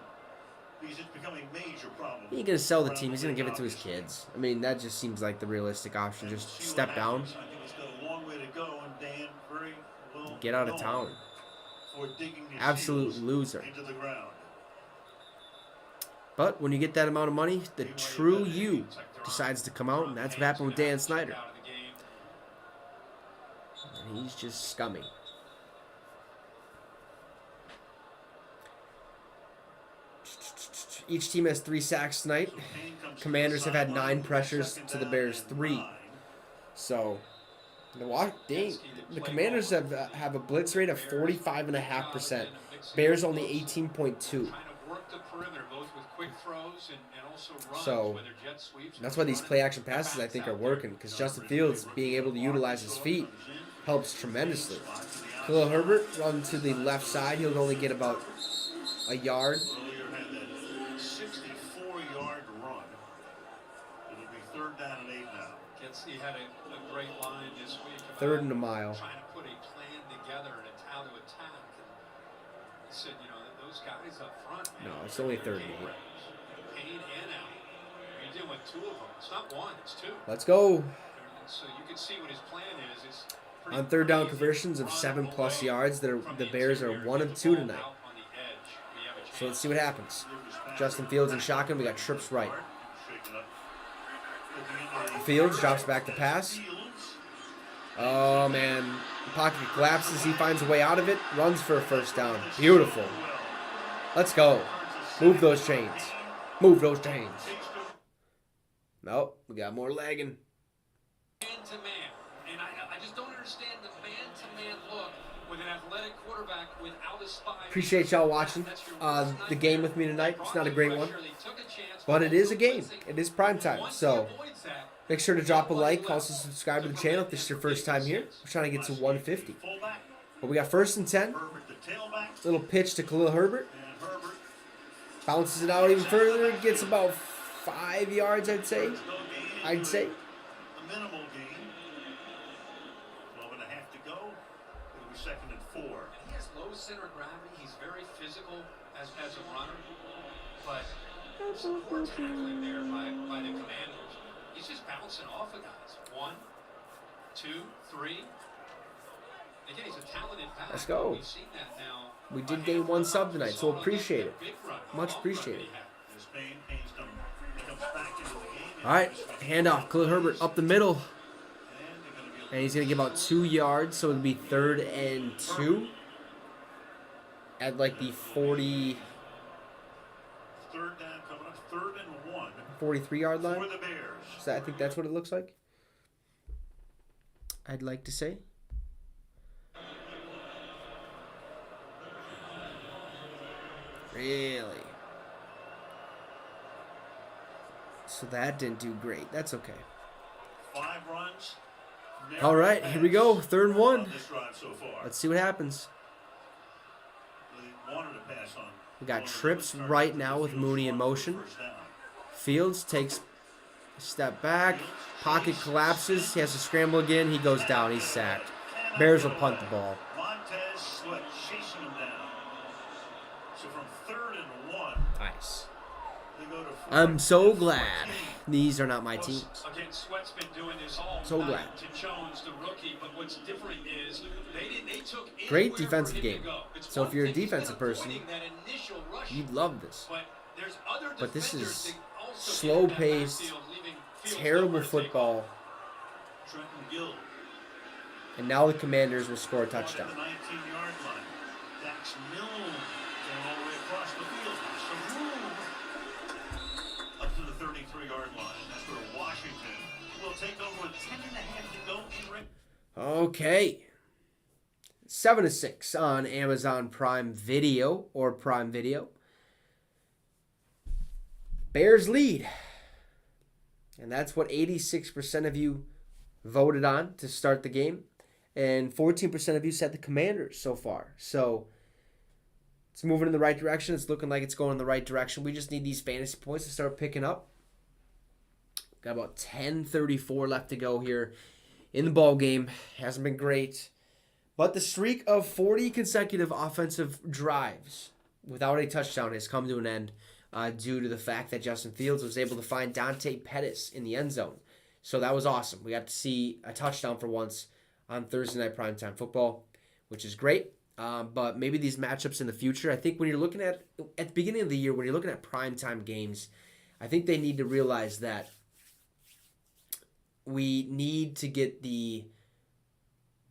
Because it's becoming a major problem. He ain't gonna sell the team. He's gonna give it to his kids. I mean, that just seems like the realistic option. Just step down, I think it's got a long way to go, and Dan very well get out of known town. for digging his Absolute heels loser. into the ground. But when you get that amount of money, the true you decides to come out, and that's what happened with Dan Snyder. And he's just scummy. Each team has 3 sacks tonight. Commanders have had 9 pressures to the Bears 3. So the Commanders have a blitz rate of 45.5%. Bears only 18.2. So that's why these play action passes I think are working, because Justin Fields being able to utilize his feet helps tremendously. Khalil Herbert run to the left side. He'll only get about a yard. Earlier had that 64-yard run. It'll be 3rd down and 8 now. He had a great line this week. 3rd and a mile. Trying to put a plan together and how to attack. And he said, those guys up front, man. No, it's only 3rd and 8. Payne and out. You're dealing with 2 of them. It's not 1, it's 2. Let's go. And so you can see what his plan is. It's On 3rd down conversions of 7+ yards, the Bears are 1 of 2 tonight. So let's see what happens. Justin Fields in shotgun. We got trips right. Fields drops back to pass. Oh, man. The pocket collapses. He finds a way out of it. Runs for a first down. Beautiful. Let's go. Move those chains. Move those chains. Nope. We got more lagging. Man-to-man. And I just don't understand the man-to-man look with an athletic quarterback without a spy. Appreciate y'all watching the game with me tonight. It's not a great one, but it is a game. It is prime time. So make sure to drop a like. Also subscribe to the channel if this is your first time here. We're trying to get to 150. But we got 1st and 10. Little pitch to Khalil Herbert. Bounces it out even further. Gets about 5 yards, I'd say. A minimal gain. 12 and a half to go. It'll be 2nd and 4. He has low center of gravity. He's very physical as a runner. But some poor tackling there by the Commanders. He's just bouncing off of guys. 1, 2, 3. Again, he's a talented back. Let's go. We've seen that now. We did gain 1 sub tonight, so appreciate it. Much appreciated. All right, handoff. Khalil Herbert up the middle. And he's going to give out 2 yards, so it'll be 3rd and 2. At like the 40... 3rd down coming up. 3rd and 1. 43-yard line. For the Bears. So I think that's what it looks like. I'd like to say. Really? So that didn't do great. That's okay. 5 runs. All right, here we go. 3rd and 1. This drive so far. Let's see what happens. They wanted to pass on. We got trips right now with Mooney in motion. Fields takes a step back. Pocket collapses. He has to scramble again. He goes down. He's sacked. Bears will punt the ball. Montez Sweat chasing him down. So from 3rd and 1, Nice. they go to 4th I'm so and glad 14. these are not my teams. Again, Sweat's been doing this all So night glad. to Jones, the rookie. But what's different is they took Great anywhere defensive for him game. to go. It's So one if you're a thing, defensive instead of person, avoiding that initial rush, you'd love this. but there's other But this defenders is that also slow get in that paced, backfield, leaving Fields terrible nowhere to take football. Trenton Gill And now the Commanders will score a going to touchdown. the 19-yard line. Dax Milne going all the way across the field. Some room up to the 33-yard line. That's where Washington will take over with 10 and a half to go in ring. Okay. 7-6 on Amazon Prime Video or Prime Video. Bears lead. And that's what 86% of you voted on to start the game. And 14% of you said the Commanders so far. So it's moving in the right direction. It's looking like it's going in the right direction. We just need these fantasy points to start picking up. Got about 10:34 left to go here in the ball game. Hasn't been great. But the streak of 40 consecutive offensive drives without a touchdown has come to an end due to the fact that Justin Fields was able to find Dante Pettis in the end zone. So that was awesome. We got to see a touchdown for once on Thursday Night Primetime Football, which is great. But maybe these matchups in the future, I think when you're looking at the beginning of the year, when you're looking at primetime games, I think they need to realize that we need to get the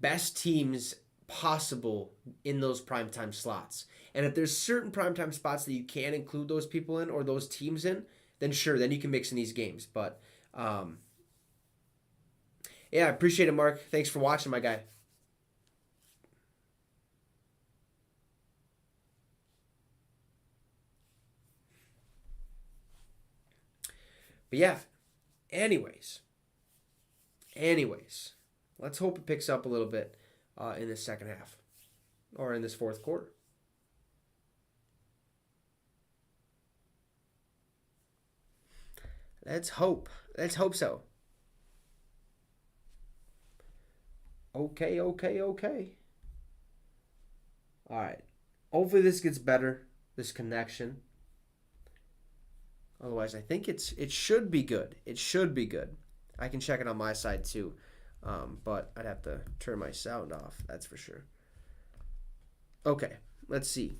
best teams possible in those primetime slots. And if there's certain primetime spots that you can include those people in or those teams in, then sure, then you can mix in these games. But yeah, I appreciate it, Mark. Thanks for watching, my guy. But yeah, anyways, let's hope it picks up a little bit in the second half or in this fourth quarter. Let's hope. Let's hope so. Okay. All right. Hopefully this gets better, this connection. Otherwise, I think it should be good. It should be good. I can check it on my side too. But I'd have to turn my sound off, that's for sure. Okay, let's see.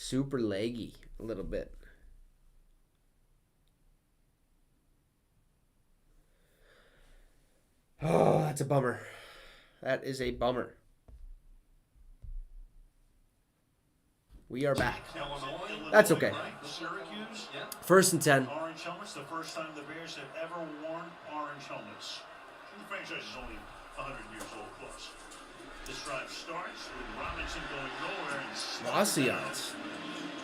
Super leggy a little bit. Oh, that's a bummer. That is a bummer. We are back. That's okay. Syracuse. First and 10. Orange helmets, the first time the Bears have ever worn orange helmets. The franchise is only 100 years old plus. This drive starts with Robinson going nowhere and Lots of yards.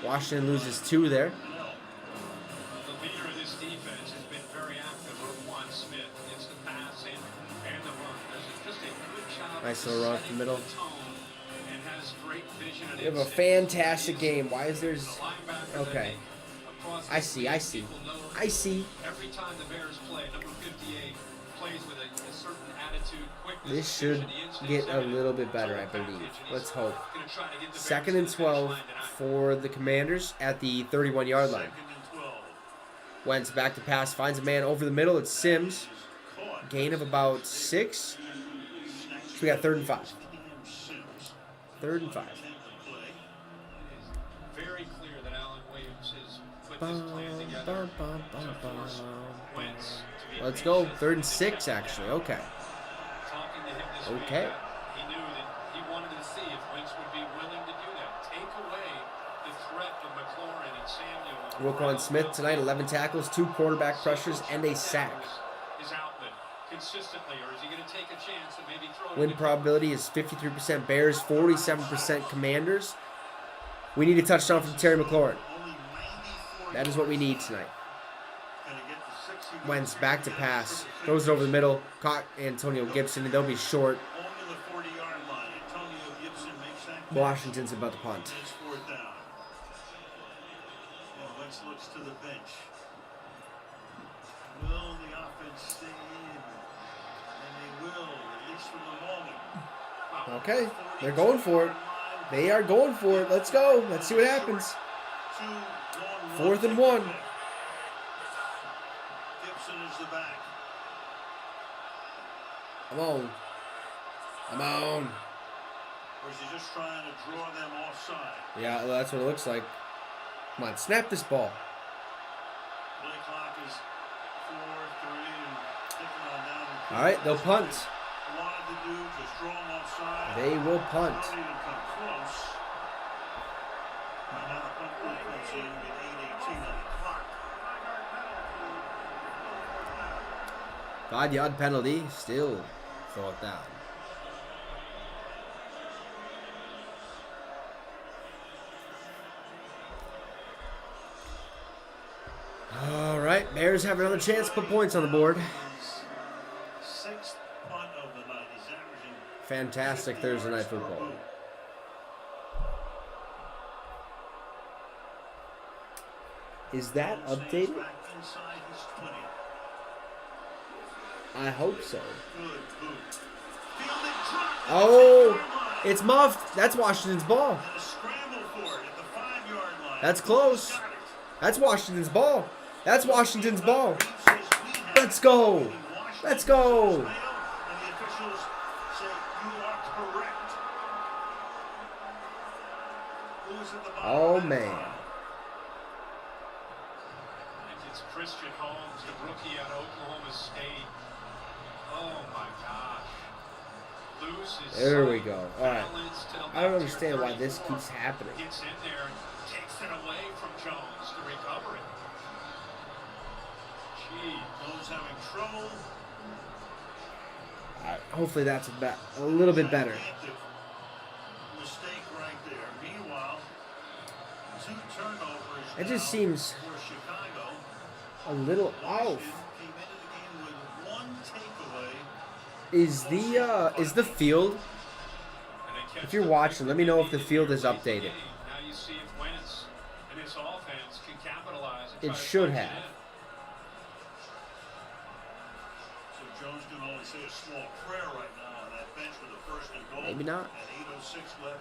Washington loses 2 there. The leader of this defense has been very active. Roquan Smith gets the pass and the run. Does just a good job. Nice little run up the middle. And has great vision. We have a fantastic game. Why is there's... Okay. I see. Every time the Bears play, number 58 plays with a certain attitude, quickness. This should get a little bit better, I believe. Let's hope. 2nd and 12 for the Commanders at the 31-yard line. Wentz back to pass, finds a man over the middle. It's Sims. Gain of about 6. So we got 3rd and 5. 3rd and 5. Very clear that Alan Williams has put this plan together. Let's go. 3rd and 6, actually. Okay. Talking to him this week, Okay. he knew that he wanted to see if Wicks would be willing to do that. Take away the threat of McLaurin and Samuel. Roquan Smith tonight, 11 tackles, 2 quarterback pressures, and a sack. His outlet consistently, or is he going to take a chance and maybe throw it? Win probability is 53% Bears, 47% Commanders. We need a touchdown from Terry McLaurin. That is what we need tonight. Wentz back to pass. Throws it over the middle. Caught Antonio Gibson, and they'll be short. Washington's about to punt. Wentz looks to the bench. Will the offense stay in? And they will, at least for the moment. Okay, they're going for it. They are going for it. Let's go. Let's see what happens. 4th and 1. Gibson is the back. Come on. Come on. Or is he just trying to draw them offside? Yeah, well, that's what it looks like. Come on, snap this ball. Play clock is 4-3 and ticking on down. All right, they'll punt. Wanted to do, just draw them offside. They will punt. Don't even come close. And now the punt clock comes in with 8:18 on the clock. 5-yard penalty. Still throw it down. All right, Bears have another chance to put points on the board. 6th punt of the night. He's averaging Fantastic 50 Thursday night yards per football. boot. Is that Stays updated? back inside his 20. I hope so. Good boot. Fielding drop. Oh, it's muffed. That's Washington's ball. And a scramble for it at the 5-yard line. That's close. Got it. That's Washington's ball. That's Washington's ball. Let's go. Let's go. And the officials say you are correct. Who's at the bottom Oh, of that man. line? It's Christian Holmes, the rookie out of Oklahoma State. Oh my gosh. Loose is There we go. All right. balanced to the I don't left understand here, why this 34. keeps happening. Gets in there and takes it away from Jones to recover it. Gee. Jones having trouble. All right, hopefully that's a little bit better. Gigantic mistake right there. Meanwhile, 2 turnovers. It just now seems for Chicago. a little Washington off. came into the game with 1 takeaway. Is the field? And they catch If you're the watching, let me know if the field is late in the updated. game. Now you see if Wentz and his offense can capitalize. And It try to should punch it have. in. So Jones can only say a small prayer right now on that bench with a 1st and goal. Maybe not. And 8:06 left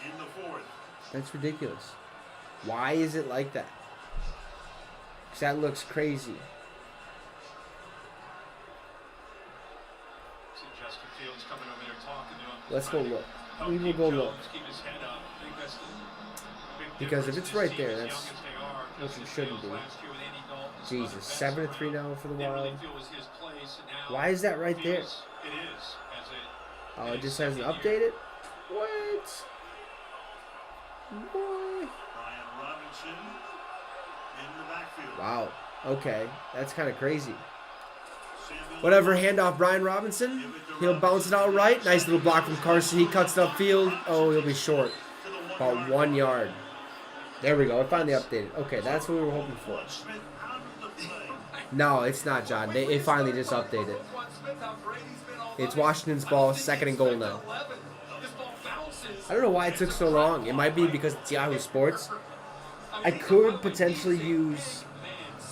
in the 4th. That's ridiculous. Why is it like that? Because that looks crazy. See Justin Fields coming over there talking to him. Let's go look. Help We will keep go Jones look. Keep his head up. I think that's the Because if it's right there, As that's young as they are, what Justin it shouldn't Fields be. last year with Andy Dalton's Jesus, other best 7-3 now for the didn't really Wild. feel it was his place, and now Why is that right there? feels it is as Oh, in it his just hasn't second year. updated? What? Boy. Brian Robinson in the backfield. Wow. Okay. That's kind of crazy. Samuel Whatever, handoff Brian Robinson. He'll bounce it out right. Nice little block from Carson. He cuts it upfield. Oh, he'll be short. to the About 1 yard. There we go. It finally updated. Okay, that's what we were hoping for. Smith out of the play. No, it's not, John. It finally just updated. It's Washington's ball, 2nd and goal now. I don't know why it took so long. It might be because it's Yahoo Sports. I could potentially use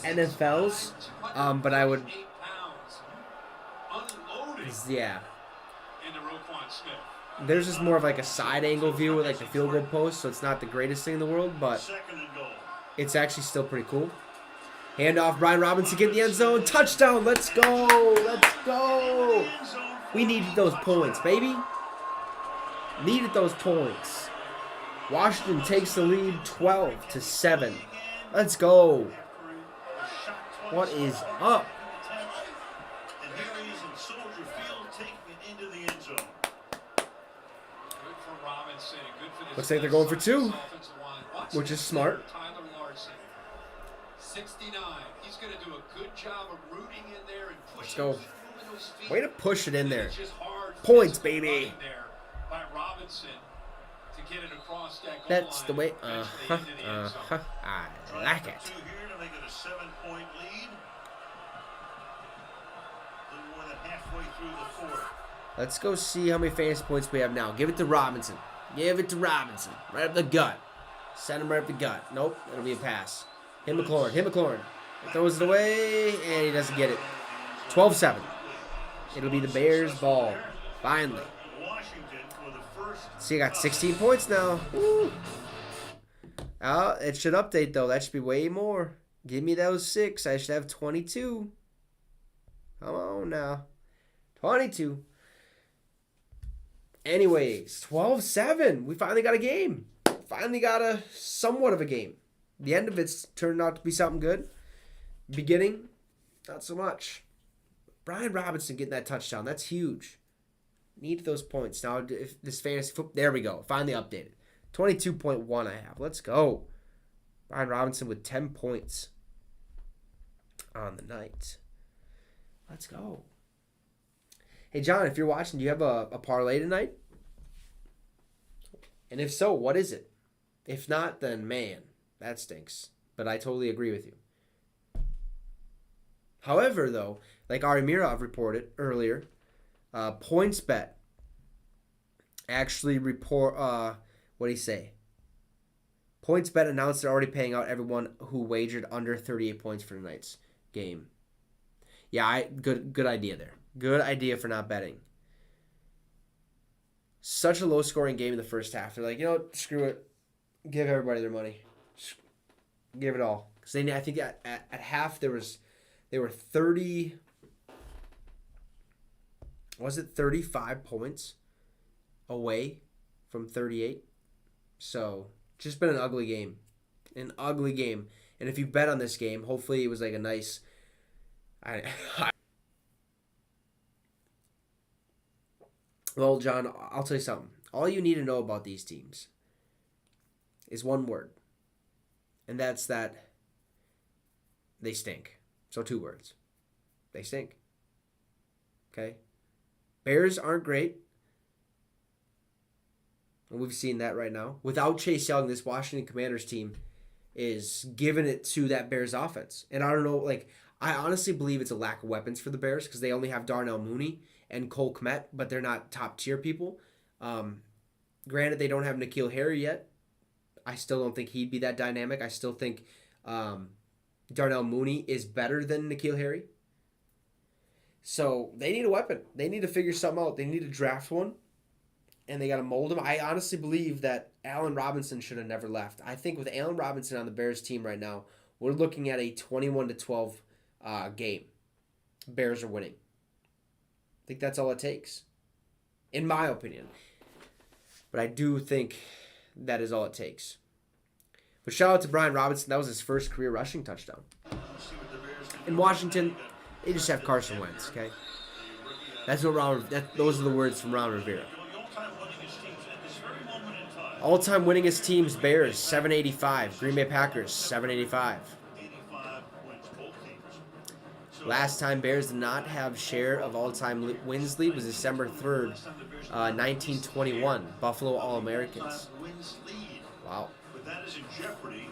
NFL's, but I would, yeah. There's just more of like a side angle view with like the field goal post, so it's not the greatest thing in the world, but 2nd and goal. it's actually still pretty cool. Handoff, Brian Robinson, get in the end zone. Touchdown, let's go, let's go. We needed those points, baby. Needed those points. Washington takes the lead 12-7. Let's go. What is up? And here he is in Soldier Field taking it into the end zone. Looks like they're going for 2, which is smart. 69. He's going to do a good job of rooting in there and pushing. Let's go. Those feet. Way to push it in there. It's just hard Points, physically baby. running there by Robinson to get it across that goal That's the line way. and eventually into the end zone. I like it. 2 here to make it a 7-point lead. A little more than halfway through the 4th. Let's go see how many fantasy points we have now. Give it to Robinson. Give it to Robinson. Right up the gut. Send him right up the gut. Nope, it'll be a pass. Hit McLaurin. Hit McLaurin. He throws it away, and he doesn't get it. 12-7. It'll be the Bears' ball. Finally. Washington for the first. See, I got 16 points now. Woo. Oh, it should update, though. That should be way more. Give me those 6. I should have 22. Come on now. 22. Anyways, 12-7. We finally got a game. Finally got a somewhat of a game. The end of it's turned out to be something good. Beginning, not so much. Brian Robinson getting that touchdown. That's huge. Need those points. Now, if this fantasy football, there we go. Finally updated. 22.1 I have. Let's go. Brian Robinson with 10 points on the night. Let's go. Hey, John, if you're watching, do you have a parlay tonight? And if so, what is it? If not, then man, that stinks. But I totally agree with you. However, though, like Ari Mirov reported earlier, PointsBet actually what did he say? PointsBet announced they're already paying out everyone who wagered under 38 points for tonight's game. Yeah, good idea there. Good idea for not betting. Such a low-scoring game in the first half. They're like, you know what? Screw it. Give everybody their money. Give it all. Because I think at half they were 30. Was it 35 points away from 38? So just been an ugly game. An ugly game. And if you bet on this game, hopefully it was like a nice. Well, John, I'll tell you something. All you need to know about these teams is one word. And that's that they stink. So 2 words. They stink. Okay? Bears aren't great. And we've seen that right now. Without Chase Young, this Washington Commanders team is giving it to that Bears offense. And I don't know, I honestly believe it's a lack of weapons for the Bears because they only have Darnell Mooney and Cole Kmet, but they're not top-tier people. Granted, they don't have N'Keal Harry yet. I still don't think he'd be that dynamic. I still think Darnell Mooney is better than N'Keal Harry. So they need a weapon. They need to figure something out. They need to draft one, and they got to mold him. I honestly believe that Allen Robinson should have never left. I think with Allen Robinson on the Bears team right now, we're looking at a 21-12 game. Bears are winning. I think that's all it takes, in my opinion. But I do think that is all it takes. But shout out to Brian Robinson. That was his first career rushing touchdown. In Washington, they just have Carson Wentz, okay? That's what those are the words from Ron Rivera. All-time winningest teams, Bears, 785. Green Bay Packers, 785. Last time Bears did not have share of all-time wins lead was December 3rd, 1921. Buffalo All-Americans. Wow. But that is in jeopardy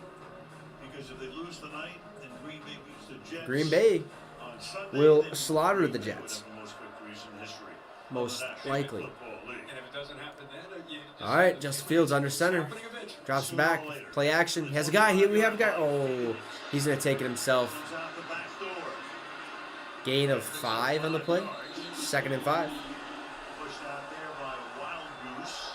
because if they lose tonight and Green Bay beats the Jets, Green Bay on Sunday, will then slaughter the Green Bay will Jets. have the most victories in history of Most the National likely. Football League. And if it doesn't happen then, you just All right, Justin Fields under center. Drops back. Play action. He has a guy. Here we have a guy. Oh, he's going to take it himself. Comes out the back door. Gain of 5 on the play. 2nd and 5. Pushed out there by Wild Goose.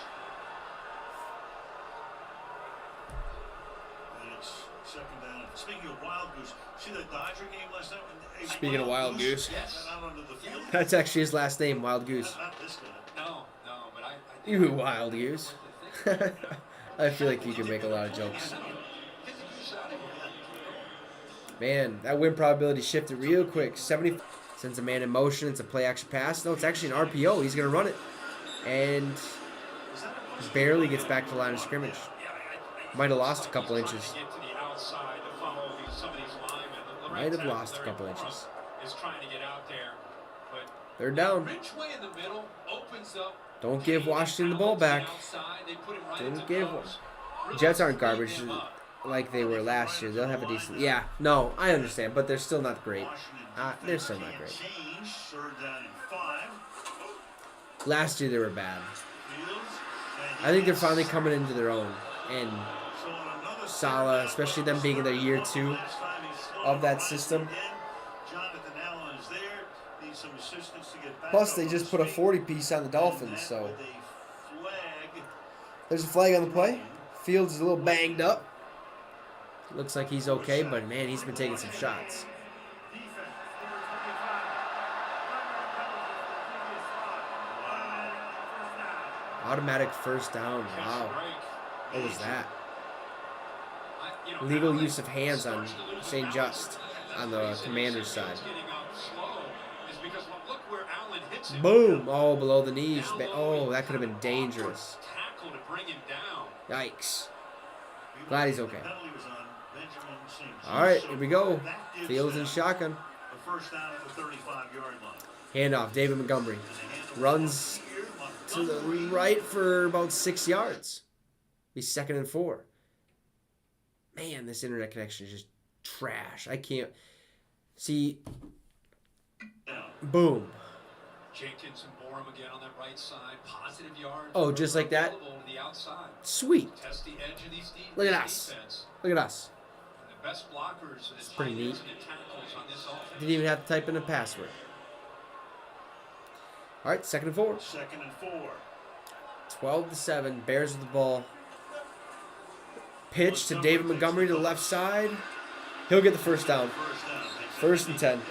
And it's 2nd down. Speaking of Wild Goose, see the Dodger game last night? Speaking of Wild Goose. Yes. Out onto the field. That's actually his last name, Wild Goose. Not this guy. No, but I think You Wild Goose. I feel like you can make a lot of jokes. Man, that win probability shifted real quick. 70 sends a man in motion. It's a play action pass. No, it's actually an RPO. He's going to run it. And barely gets back to the line of scrimmage. Might have lost a couple inches. Might have lost a couple inches. Is trying to get out there, but They're down. Ridgeway in the middle opens up. Don't give Washington the ball back. Don't give. Jets aren't garbage like they were last year. They'll have a decent. Yeah, no, I understand, but they're still not great. They're still not great. Change, 3rd down and 5. Last year they were bad. Fields, and I think they're yes. finally coming into their own. And So on another Salah, especially them being in their year 2 last time he scored of that once system. again. Jonathan Allen is there. Needs some assistance to get back. Plus, up they on just his put a feet. 40 piece on the Dolphins, so With a flag. there's a flag on the play. Fields is a little banged up. Looks like he's okay, but man, he's been taking some shots. Defense, number 25. Automatic first down. Automatic first down. Wow. What was that? Legal use of hands on St. Just on the Commander's side. Boom! Oh, below the knees. Oh, that could have been dangerous. Yikes. Glad he's okay. All right, here we go. Fields and shotgun. The first down at the 35-yard line. Handoff. David Montgomery runs to the right for about 6 yards. He's 2nd and 4. Man, this internet connection is just trash. I can't see. Boom. Jenkins and Borum again on that right side. Positive yards. Oh, just like that? Available to the outside. Sweet. Test the edge of these Look at us. defense. Look at us. The best blockers and the pretty tight ends neat. and the tackles on this offense. Didn't even have to type in a password. All right, 2nd and 4. 2nd and 4. 12-7. Bears with the ball. Pitch to David Montgomery to the left side. He'll get the first down. First down. 1st and 10.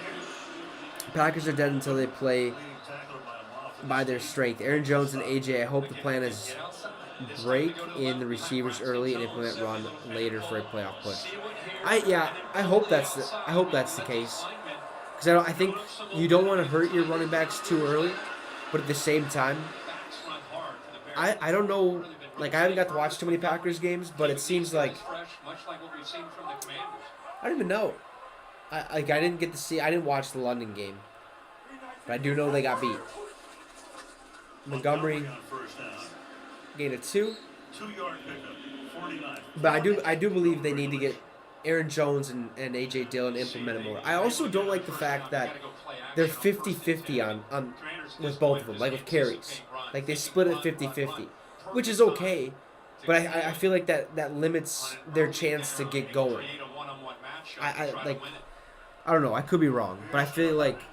Packers are dead until they play Leading tackler by by their strength. Aaron Jones and AJ, I hope the plan is break in the receivers early and implement run later for a playoff push. I hope that's the case. Because I think you don't want to hurt your running backs too early, but at the same time, I don't know. Like, I haven't got to watch too many Packers games, but it seems like I don't even know. I didn't get to see. I didn't watch the London game, but I do know they got beat. Montgomery on first down. gained a 2, 2-yard pickup. 49. but I do believe they need to get Aaron Jones and AJ Dillon implemented more. I also don't like the fact that they're 50-50 on with both of them, like with carries. Like, they split it 50-50, which is okay, but I feel like that limits their chance to get going. I don't know. I could be wrong, but I feel like 90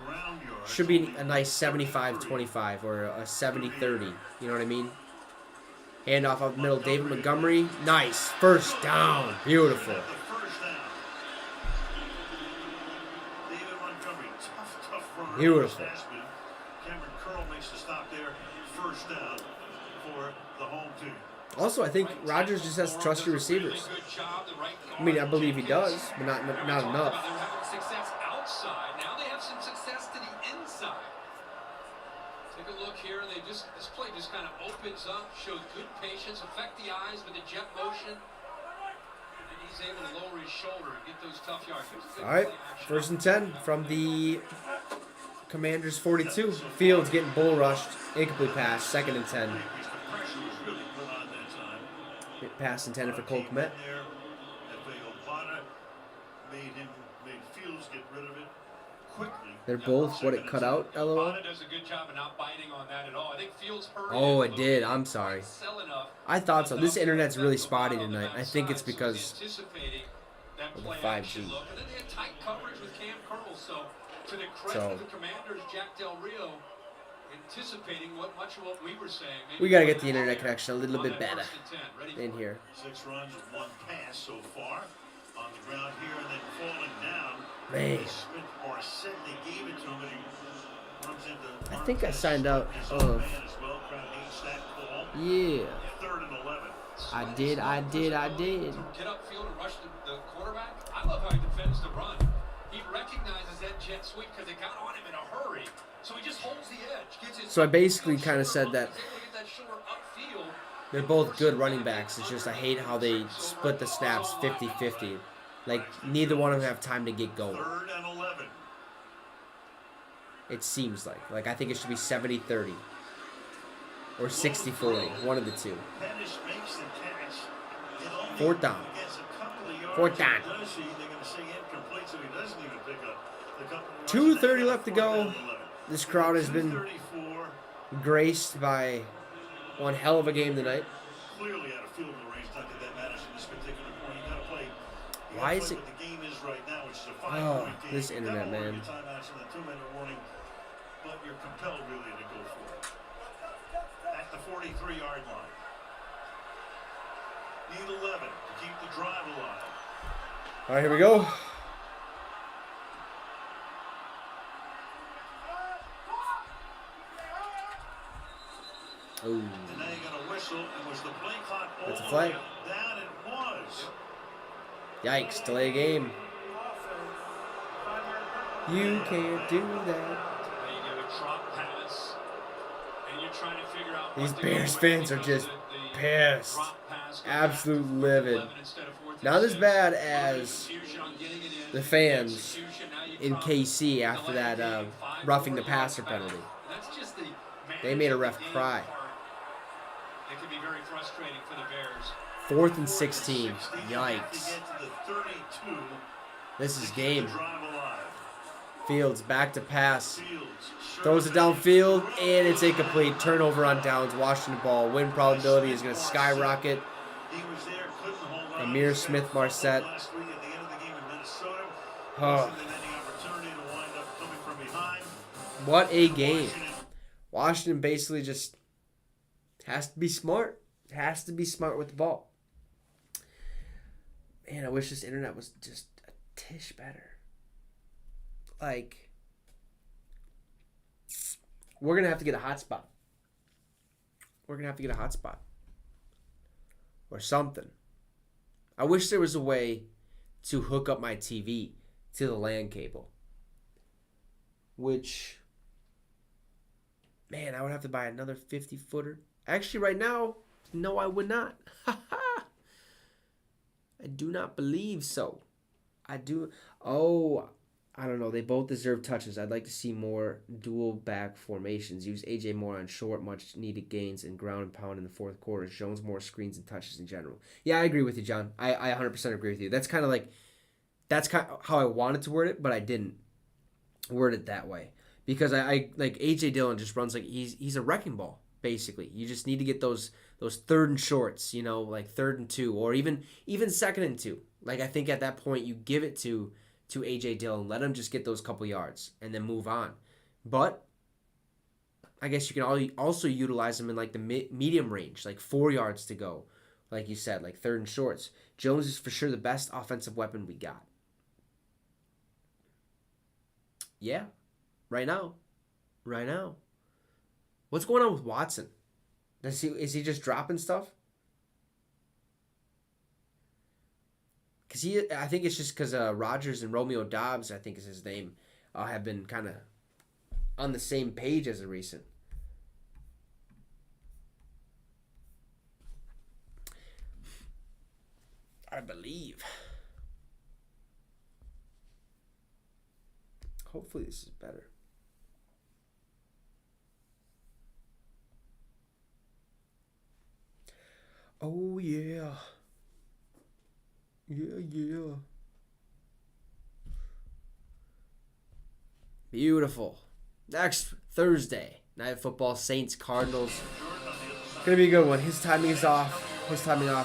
ground yards. should be a nice 75-25 or a 70-30. You know what I mean? Handoff up the middle, David Montgomery. Nice. First down. Beautiful. The first down. David Montgomery. Tough runner. Beautiful. Cameron Curl makes the stop there. First down for the home team. Also, I think Rodgers just has to trust your receivers. I mean, I believe he does, but not enough. They were having success outside. Now they have some success to the inside. Take a look here. This play just kind of opens up, shows good patience, affect the eyes with the jet motion. And he's able to lower his shoulder and get those tough yards. All right, 1st and 10 from the Commanders 42. Fields getting bull rushed. Incomplete pass. 2nd and 10. The pressure was really put on that time. Pass intended for Cole Kmet. Made Fields get rid of it quickly. They're both what it cut out, LOL. Bonner does a good job of not biting on that at all. I think Fields hurried Oh, it it did. I'm sorry. I thought so. This internet's really spotty tonight. I think it's because of the 5G. And then they had tight coverage with Cam Curl. So to the credit of the Commanders, Jack Del Rio anticipating much of what we were saying. We got to get the internet connection a little bit better in here. 6 runs with 1 pass so far. On the ground here and then falling down. Man. Smith Marset, they gave it to him, and he runs into I think I signed out of. Yeah. 3rd and 11. I did. Get upfield and rush the quarterback. I love how he defends the run. He recognizes that jet sweep because it got on him in a hurry. So he just holds the edge. So I basically kind of said that they're both good running backs. It's just I hate how they split the snaps 50-50. Like, neither one of them have time to get going. 3rd and 11. It seems like. Like, I think it should be 70-30. Or 60-40. One of the two. Pettis makes the catch. 4th down. 4th down. 2:30 left to go. This crowd has been graced by one hell of a game tonight. Clearly out of field goal range, not that that matters in this particular point. You gotta play. Why is it? What the game is right now, which is a 5-point game. This internet, man. Timeouts and a 2-minute warning, but you're compelled really to go for it. At the 43-yard line. Need 11 to keep the drive alive. All right, here we go. Oh. And now you got a whistle, and was the play clock all That's a flag. down? It was. Yikes, delay a game. You can't do that. These Bears fans are just pissed. Absolute livid. Not as bad as the fans in KC after that roughing the passer penalty. They made a ref cry. It can be very frustrating for the Bears. 4th and 16. Yikes. This is game. Fields back to pass. Throws it downfield, and it's incomplete. Turnover on downs. Washington ball. Win probability is going to skyrocket. Amir Smith-Marset. Oh. What a game. Washington basically just has to be smart. Has to be smart with the ball. Man, I wish this internet was just a tish better. Like, we're going to have to get a hotspot. We're going to have to get a hotspot. Or something. I wish there was a way to hook up my TV to the LAN cable. Which, man, I would have to buy another 50-footer. Actually, right now, no, I would not. I do not believe so. I do. Oh, I don't know. They both deserve touches. I'd like to see more dual back formations. Use AJ more on short, much needed gains and ground and pound in the fourth quarter. Jones more screens and touches in general. Yeah, I agree with you, John. I 100% agree with you. That's kind of how I wanted to word it, but I didn't word it that way. Because I like AJ Dillon just runs like he's a wrecking ball, basically. You just need to get those 3rd and shorts, like 3rd and 2, or even 2nd and 2. Like, I think at that point you give it to A.J. Dillon, let him just get those couple yards, and then move on. But I guess you can also utilize him in, like, the medium range, like 4 yards to go, like you said, like 3rd and shorts. Jones is for sure the best offensive weapon we got. Yeah, right now. What's going on with Watson? Is he just dropping stuff? because I think it's just because Rogers and Romeo Dobbs, I think is his name, have been kind of on the same page as of recent. I believe. Hopefully this is better. Oh yeah. Yeah. Beautiful. Next Thursday, Night Football, Saints Cardinals. Gonna be a good one. His timing is off.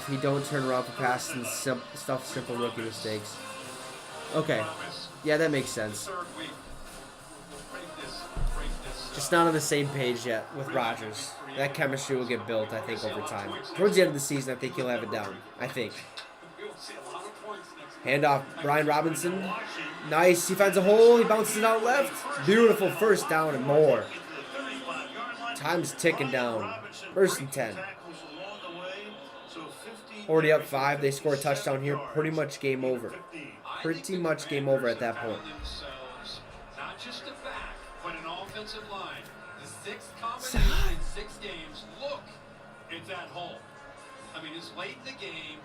He don't turn around for passes and simple rookie mistakes. Okay. Yeah, that makes sense. Just not on the same page yet with Rodgers. That chemistry will get built, I think, over time. Towards the end of the season, I think he'll have it down. I think. Handoff, Brian Robinson. Nice. He finds a hole. He bounces it out left. Beautiful first down and more. Time's ticking down. First and 10. Already up 5. They score a touchdown here. Pretty much game over. Pretty much game over at that point. Not just a back, but an offensive line. The 6th combination in 6 games. Look, it's that hole. I mean, it's late in the game.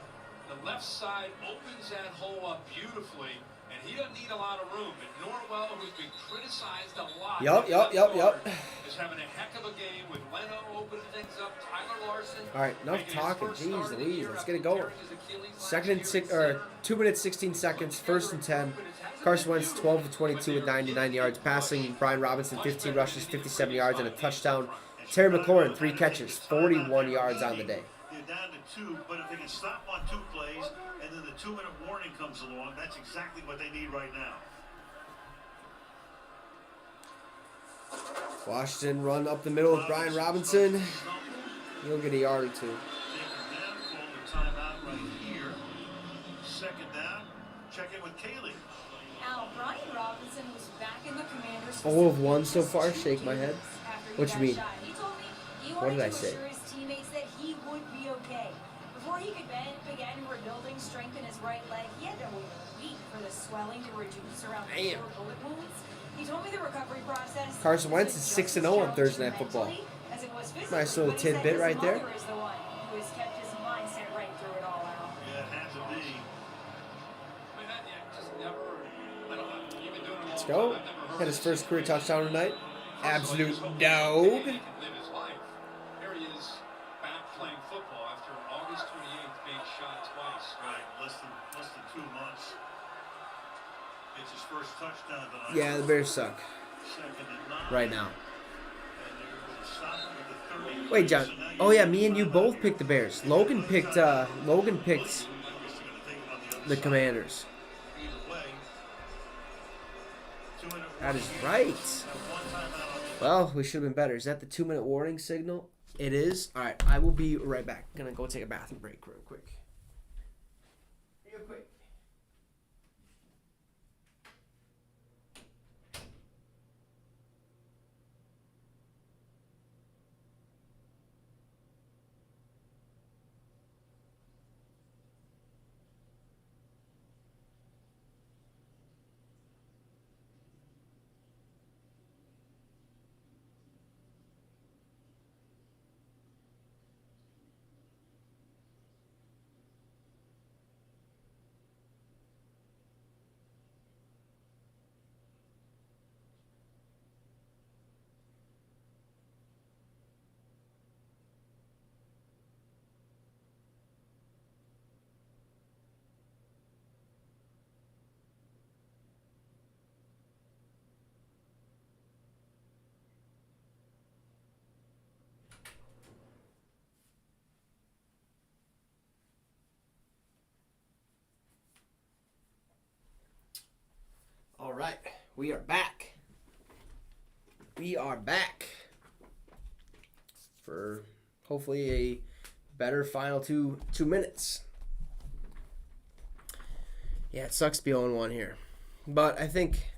The left side opens that hole up beautifully, and he doesn't need a lot of room. But Norwell, who's been criticized a lot, is having a heck of a game with Leno opening things up. Tyler Larson. All right, enough talking. Jeez Louise, let's get it going. 2 minutes 16 seconds. First and 10. Carson Wentz 12 to 22 with 99 yards passing. Brian Robinson 15 rushes, 57 yards and a touchdown. Terry McLaurin 3 catches, 41 yards on the day. They're down to 2, but if they can stop on 2 plays and then the 2-minute warning comes along, that's exactly what they need right now. Washington run up the middle with Brian Robinson. He'll get a yard or 2. Timeout right here. 2nd down. Check in with Kaylee. Now, Brian Robinson was back in the Commanders. 0 of 1 so far. Shake my head. What you mean? He told me he What did I wanted to say? assure his teammates that he would be okay. Before he could begin rebuilding strength in his right leg, he had to wait a week for the swelling to reduce around the 4 bullet wounds. He told me the recovery process. Carson Wentz is 6-0 on Thursday Night Football. Nice little tidbit right there. Is the one who has kept his mindset right through it all out. Yeah, it had to be. Let's go. Had his first career touchdown tonight. Absolute dog. Here he is back playing football after August 28th being shot twice. Right, less than 2 months. It's his first touchdown tonight. Yeah, the Bears suck 2nd and 9. right now. And they're stopping with the 30. Wait, John. Oh yeah, me and you both picked the Bears. Logan picked the Commanders. That is right. Well, we should have been better. Is that the 2-minute warning signal? It is. All right, I will be right back. Gonna go take a bathroom break real quick. Real quick. All right, we are back. We are back for hopefully a better final two minutes. Yeah, it sucks to be 0-1 here. But I think,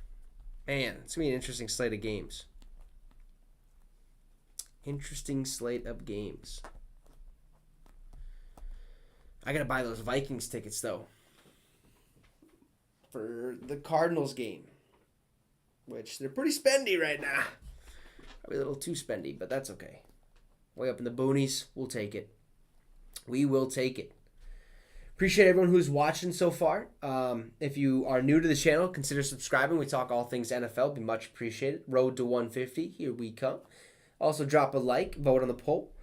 man, it's going to be an interesting slate of games. Interesting slate of games. I got to buy those Vikings tickets, though. for the Cardinals game, which they're pretty spendy right now. Probably a little too spendy, but that's okay. Way up in the boonies, we'll take it. We will take it. Appreciate everyone who's watching so far. If you are new to the channel, consider subscribing. We talk all things NFL. Be much appreciated. Road to 150. Here we come. Also, drop a like. Vote on the poll.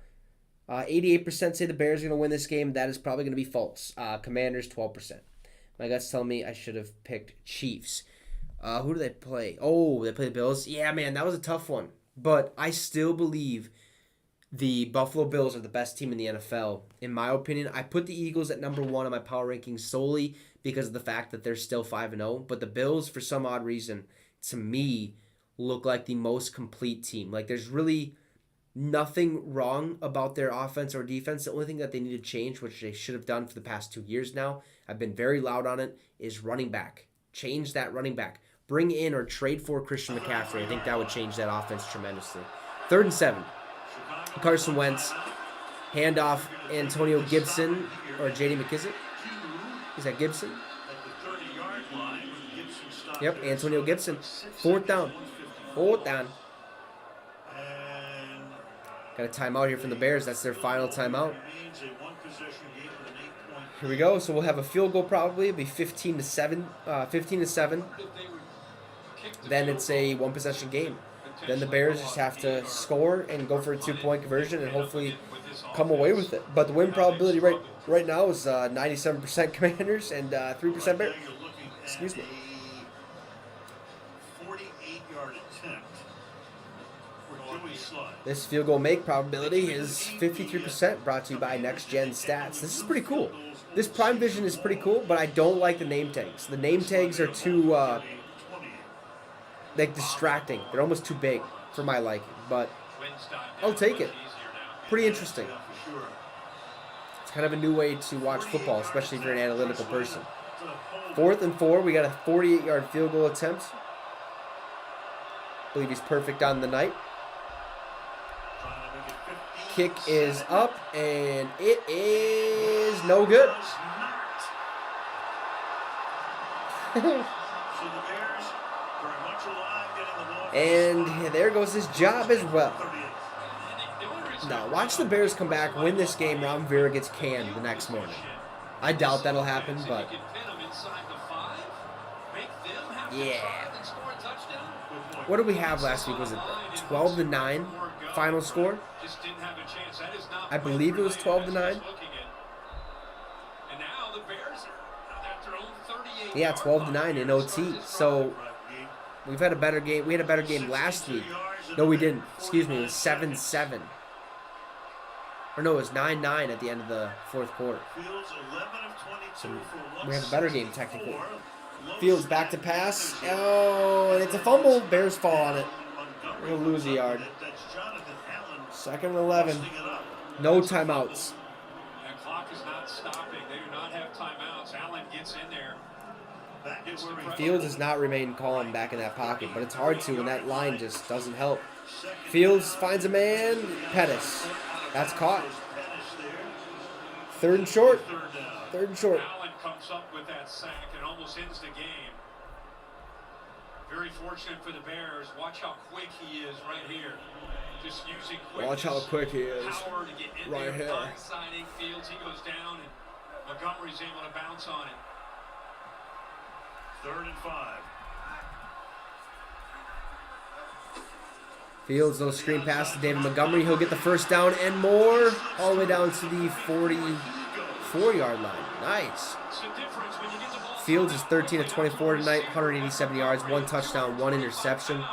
88% say the Bears are going to win this game. That is probably going to be false. Commanders, 12%. My gut's telling me I should have picked Chiefs. Who do they play? Oh, they play the Bills. Yeah, man, that was a tough one. But I still believe the Buffalo Bills are the best team in the NFL. In my opinion, I put the Eagles at number 1 on my power rankings solely because of the fact that they're still 5-0. But the Bills, for some odd reason, to me, look like the most complete team. Like, there's really nothing wrong about their offense or defense. The only thing that they need to change, which they should have done for the past 2 years now, I've been very loud on it, is running back. Change that running back. Bring in or trade for Christian McCaffrey. I think that would change that offense tremendously. 3rd and 7. Carson Wentz, handoff Antonio Gibson or J.D. McKissick. Is that Gibson? Yep, Antonio Gibson. 4th down. 4th down. Got a timeout here from the Bears. That's their final timeout. Here we go. So we'll have a field goal probably. It'll be 15-7. 15-7. Then it's a one-possession game. Then the Bears just have to score and go for a 2-point conversion and hopefully come away with it. But the win probability right now is 97% Commanders and 3% Bears. Excuse me. 48-yard attempt for Joey Sludge. This field goal make probability is 53%, brought to you by Next Gen Stats. This is pretty cool. This Prime Vision is pretty cool, but I don't like the name tags. The name tags are too like distracting. They're almost too big for my liking, but I'll take it. Pretty interesting. It's kind of a new way to watch football, especially if you're an analytical person. 4th and 4, we got a 48-yard field goal attempt. I believe he's perfect on the night. Kick is up, and it is no good. And there goes his job as well. Now, watch the Bears come back, win this game. Ron Rivera gets canned the next morning. I doubt that'll happen, but yeah. What did we have last week? Was it 12-9 final score? I believe it was 12-9. Yeah, 12-9 in OT. So we've had a better game. We had a better game last week. No, we didn't. Excuse me. It was 7-7. Or no, it was 9-9 at the end of the 4th quarter. So we have a better game technically. Fields back to pass. Oh, and it's a fumble. Bears fall on it. We're going to lose a yard. 2nd and 11. No timeouts. The clock is not stopping. They do not have timeouts. Allen gets in there. Fields has not remained calm back in that pocket, but it's hard to when that line just doesn't help. Fields finds a man. Pettis. That's caught. 3rd and short. 3rd and short. Allen comes up with that sack and almost ends the game. Very fortunate for the Bears. Watch how quick he is right here. Just using quickness. Watch how quick he is. Power to get in right there. here. Blindsiding Fields. He goes down and Montgomery's able to bounce on it. 3rd and 5. Fields, little screen pass to David Montgomery. He'll get the 1st down and more. All the way down to the 44-yard line. Nice. Fields is 13 of 24 tonight, 187 yards, 1 touchdown, 1 interception. It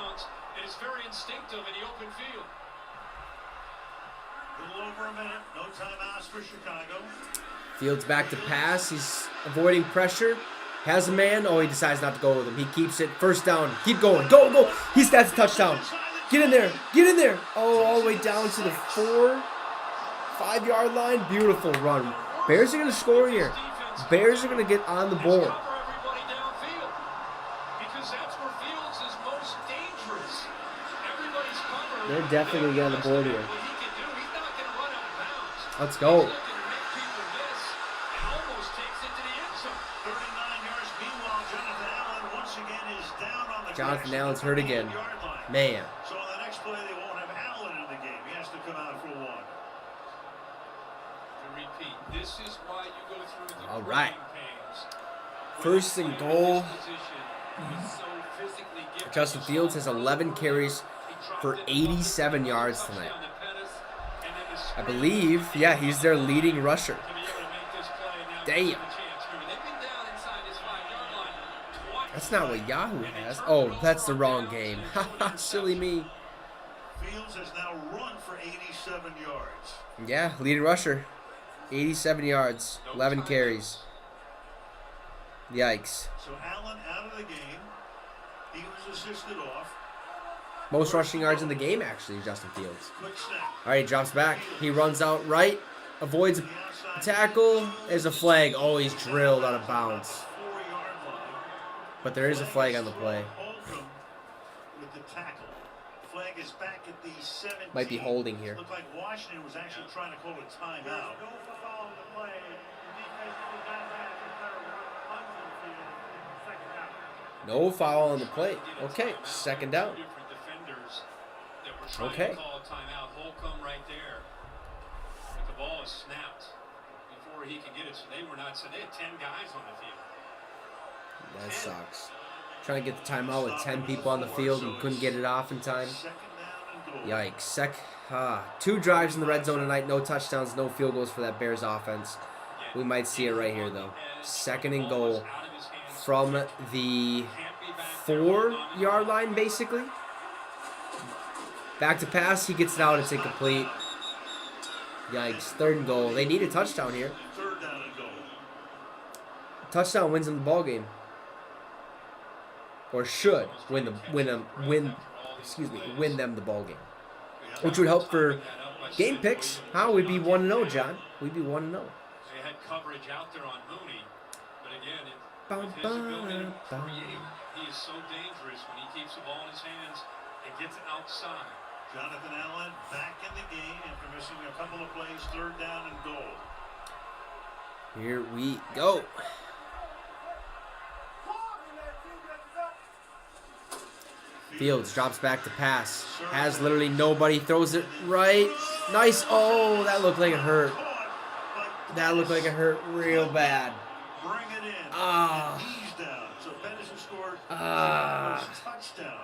is very instinctive in the open field. A little over a minute. No timeouts for Chicago. Fields back to pass. He's avoiding pressure. Has a man. Oh, he decides not to go with him. He keeps it. 1st down. Keep going. Go, go. He stats a touchdown. Get in there. Get in there. Oh, all the way down to the 4-5-yard line. Beautiful run. Bears are going to score here. Bears are going to get on the board. They're definitely going to get on the board here. Let's go. again is down on the Jonathan grass Allen's at hurt the again. 8-yard line. Man. So on the next play, they won't have Allen in the game. He has to come out for one. To repeat, this is why you go through the All right. growing pains. First and When a player goal. in this position is so physically gifted, Justin Fields has 11 carries for 87 yards tonight. I believe, yeah, he's their leading rusher. Damn. That's not what Yahoo has. Oh, that's the wrong game. Haha, silly me. Fields has now run for 87 yards. Yeah, leading rusher. 87 yards, 11 carries. Yikes. So Allen out of the game. He was assisted off. Most rushing yards in the game, actually, Justin Fields. Quick snap. All right, he drops back. He runs out right, avoids a tackle. There's a flag. Oh, he's drilled out of bounds. 4-yard line. But there is a flag on the play. Holcomb with the tackle. Flag is back at the 17. Might be holding here. Looked like Washington was actually trying to call a timeout. No foul on the play. The defense did not have a better run onto the field in the second half. No foul on the play. Okay, second down. Different defenders that were trying Okay. to call a timeout. Holcomb right there. But the ball is snapped before he can get it. So they were not. So they had 10 guys on the field. That sucks. Trying to get the timeout with 10 people on the field and couldn't get it off in time. Second down and goal. Yikes. 2 drives in the red zone tonight. No touchdowns, no field goals for that Bears offense. We might see it right here, though. Second and goal from the 4-yard line, basically. Back to pass. He gets it out. It's incomplete. Yikes. Third and goal. They need a touchdown here. Third down and goal. Touchdown wins them the ball game. Or should win them the ball game. Which would help for game picks. How we'd be 1-0, John. We'd be 1-0. They had coverage out there on Mooney, but again, Bum, with his ability to bum. create, he is so dangerous when he keeps the ball in his hands and gets outside. Jonathan Allen back in the game after missing a couple of plays. Third down and goal. Here we go. Fields drops back to pass. Has literally nobody. Throws it right. Nice. Oh, that looked like it hurt. That looked like it hurt real bad. Bring it in. Ah. And he's down. So Pedersen scored Ah. his first touchdown.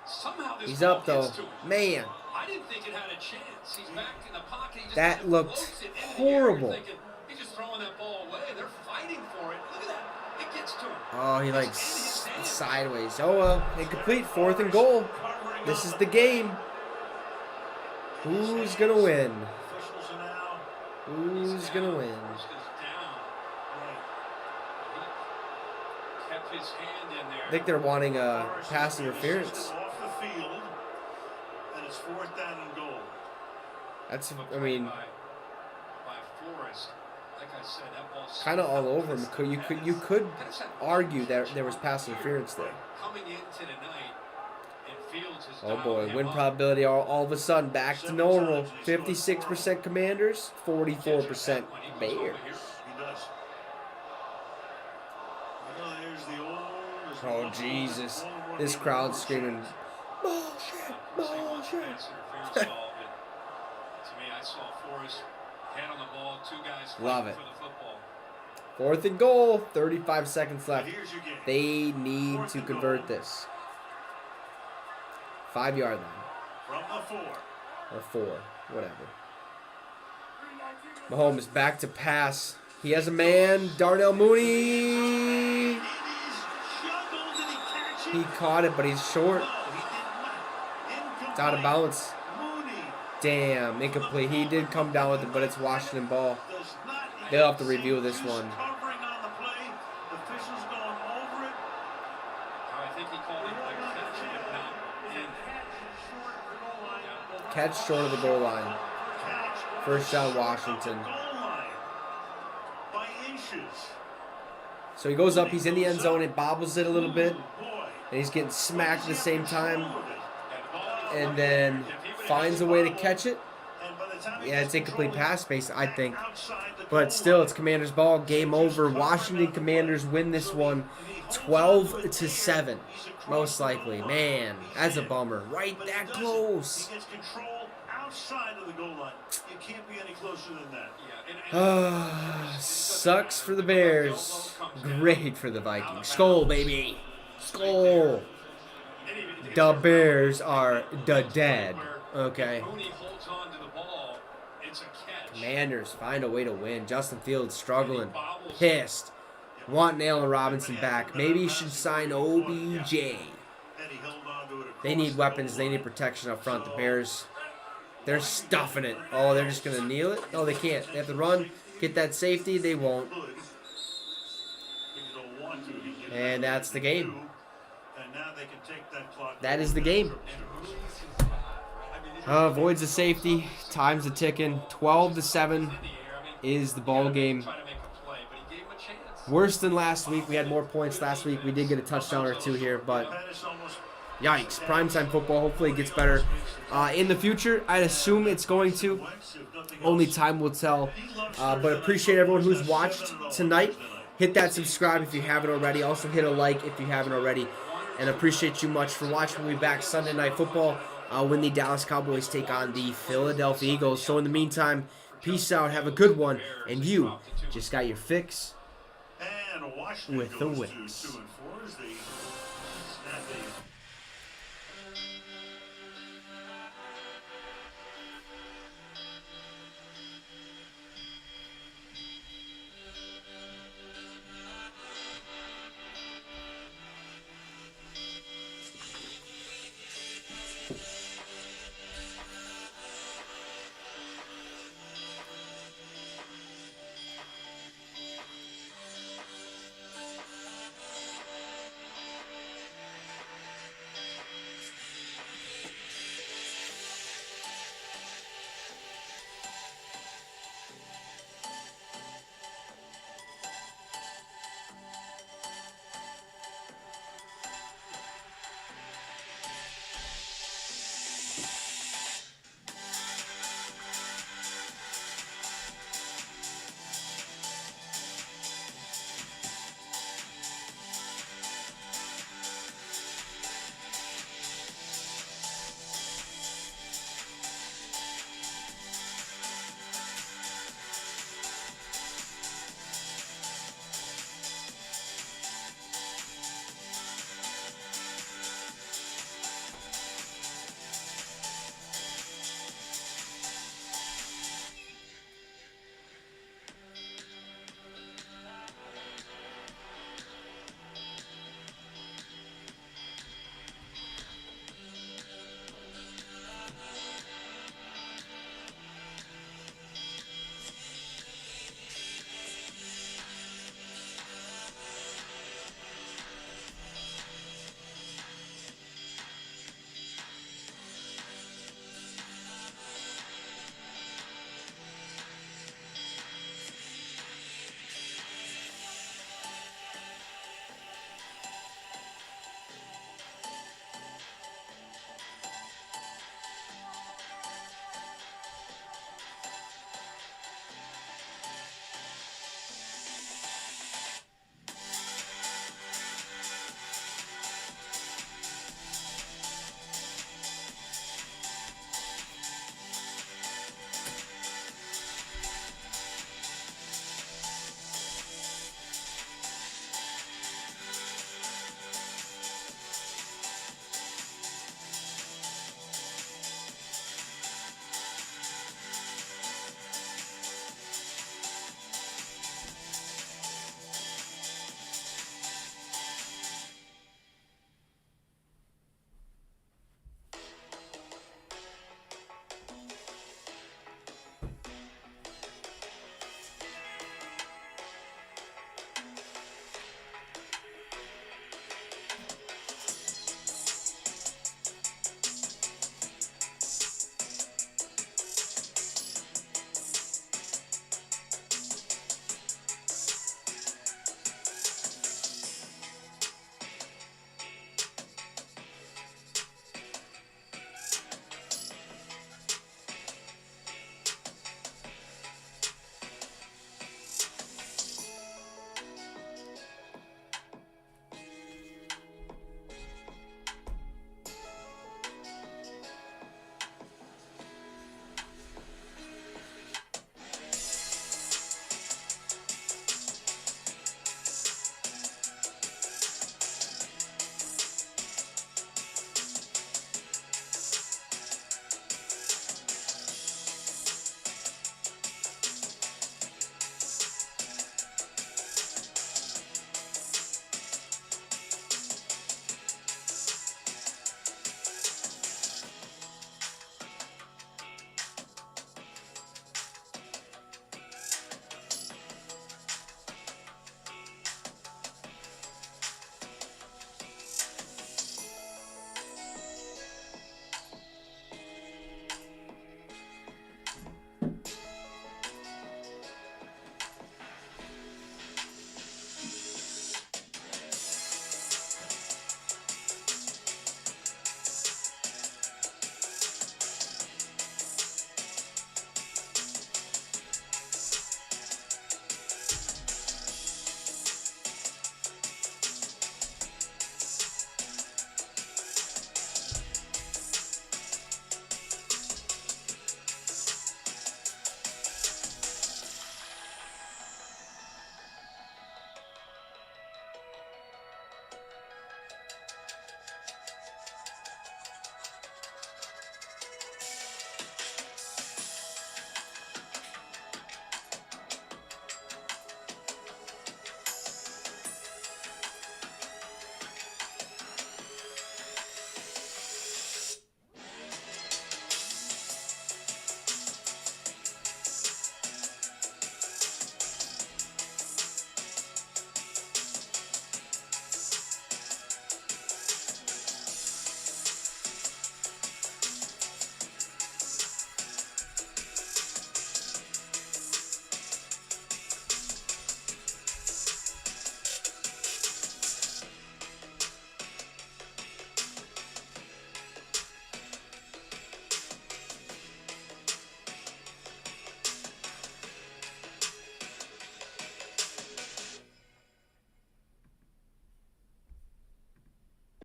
Somehow this He's ball up, though. gets to him. Man. I didn't think it had a chance. He's back in the pocket. He just That kind of looked floats it into the air. horrible. You're thinking, he's just throwing that ball away. They're fighting for it. Look at that. It gets to him. Oh, he like It's in his hands. sideways. Oh, well. Incomplete. 4th and goal. This is the game. Who's going to win? Officials are now. Who's going to win? He's down. He kept his hand in there. I think they're wanting a Morris pass is interference. assisted off the field. And it's 4th down and goal. That's, A I play mean, by Forrest. Like I said, that ball's kind of all over him. You could Pettis had argue that there was pass interference there. coming into tonight, and Fields has Oh dialed boy, him win up. probability all of a sudden back to normal. 56% Commanders, 44% Bears. He does. Well, there's the old. Oh Jesus, this crowd's screaming, bullshit, bullshit. Pass interference call, but to me, I saw Forrest hand on the ball, 2 guys Love fighting it. for the football. 4th and goal, 35 seconds But left. here's your game. They need to convert this. 5-yard line. From the 4. Or 4, whatever. Mahomes back to pass. He has a man, Darnell Mooney. It is juggled. Did he catch it? He caught it, but he's short. No, he did not. Incomplete. It's out of bounds. Mooney Damn, incomplete. He did come down with it, but it's Washington ball. does not They'll have to even review see this who's one. Covering on the play. Officials going over it. I think he called it like catch, if not in. Catch short of the goal line. Catch. First down, Short of Washington. the goal line by inches. So he goes up, he's in the end zone, it bobbles it a little bit, Boy. and he's getting smacked at the same time, With it. and then finds a way to catch it. And by the Yeah, it's incomplete pass space, I think. But still, it's Commanders ball. Game over. Washington Commanders win this one 12-7. Most likely. Man, that's a bummer. Right that close. He gets control outside of the goal line. You can't be any closer than that. Sucks for the Bears. Great for the Vikings. Skol, baby. Skol. The Bears are the dead. Okay. Commanders find a way to win. Justin Fields struggling. Pissed. Wanting Allen Robinson back. Maybe you should sign OBJ. They need weapons. They need protection up front. The Bears, they're stuffing it. Oh, they're just going to kneel it? No, they can't. They have to run. Get that safety. They won't. And that's the game. That is the game. Avoids a safety. Time's a ticking. 12-7 is the ball game. Worse than last week. We had more points last week. We did get a touchdown or two here, but yikes. Primetime football. Hopefully it gets better. In the future, I'd assume it's going to. Only time will tell. But appreciate everyone who's watched tonight. Hit that subscribe if you haven't already. Also hit a like if you haven't already. And appreciate you much for watching. We'll be back Sunday Night Football when the Dallas Cowboys take on the Philadelphia Eagles. So in the meantime, peace out. Have a good one. And you just got your fix with the Wicks.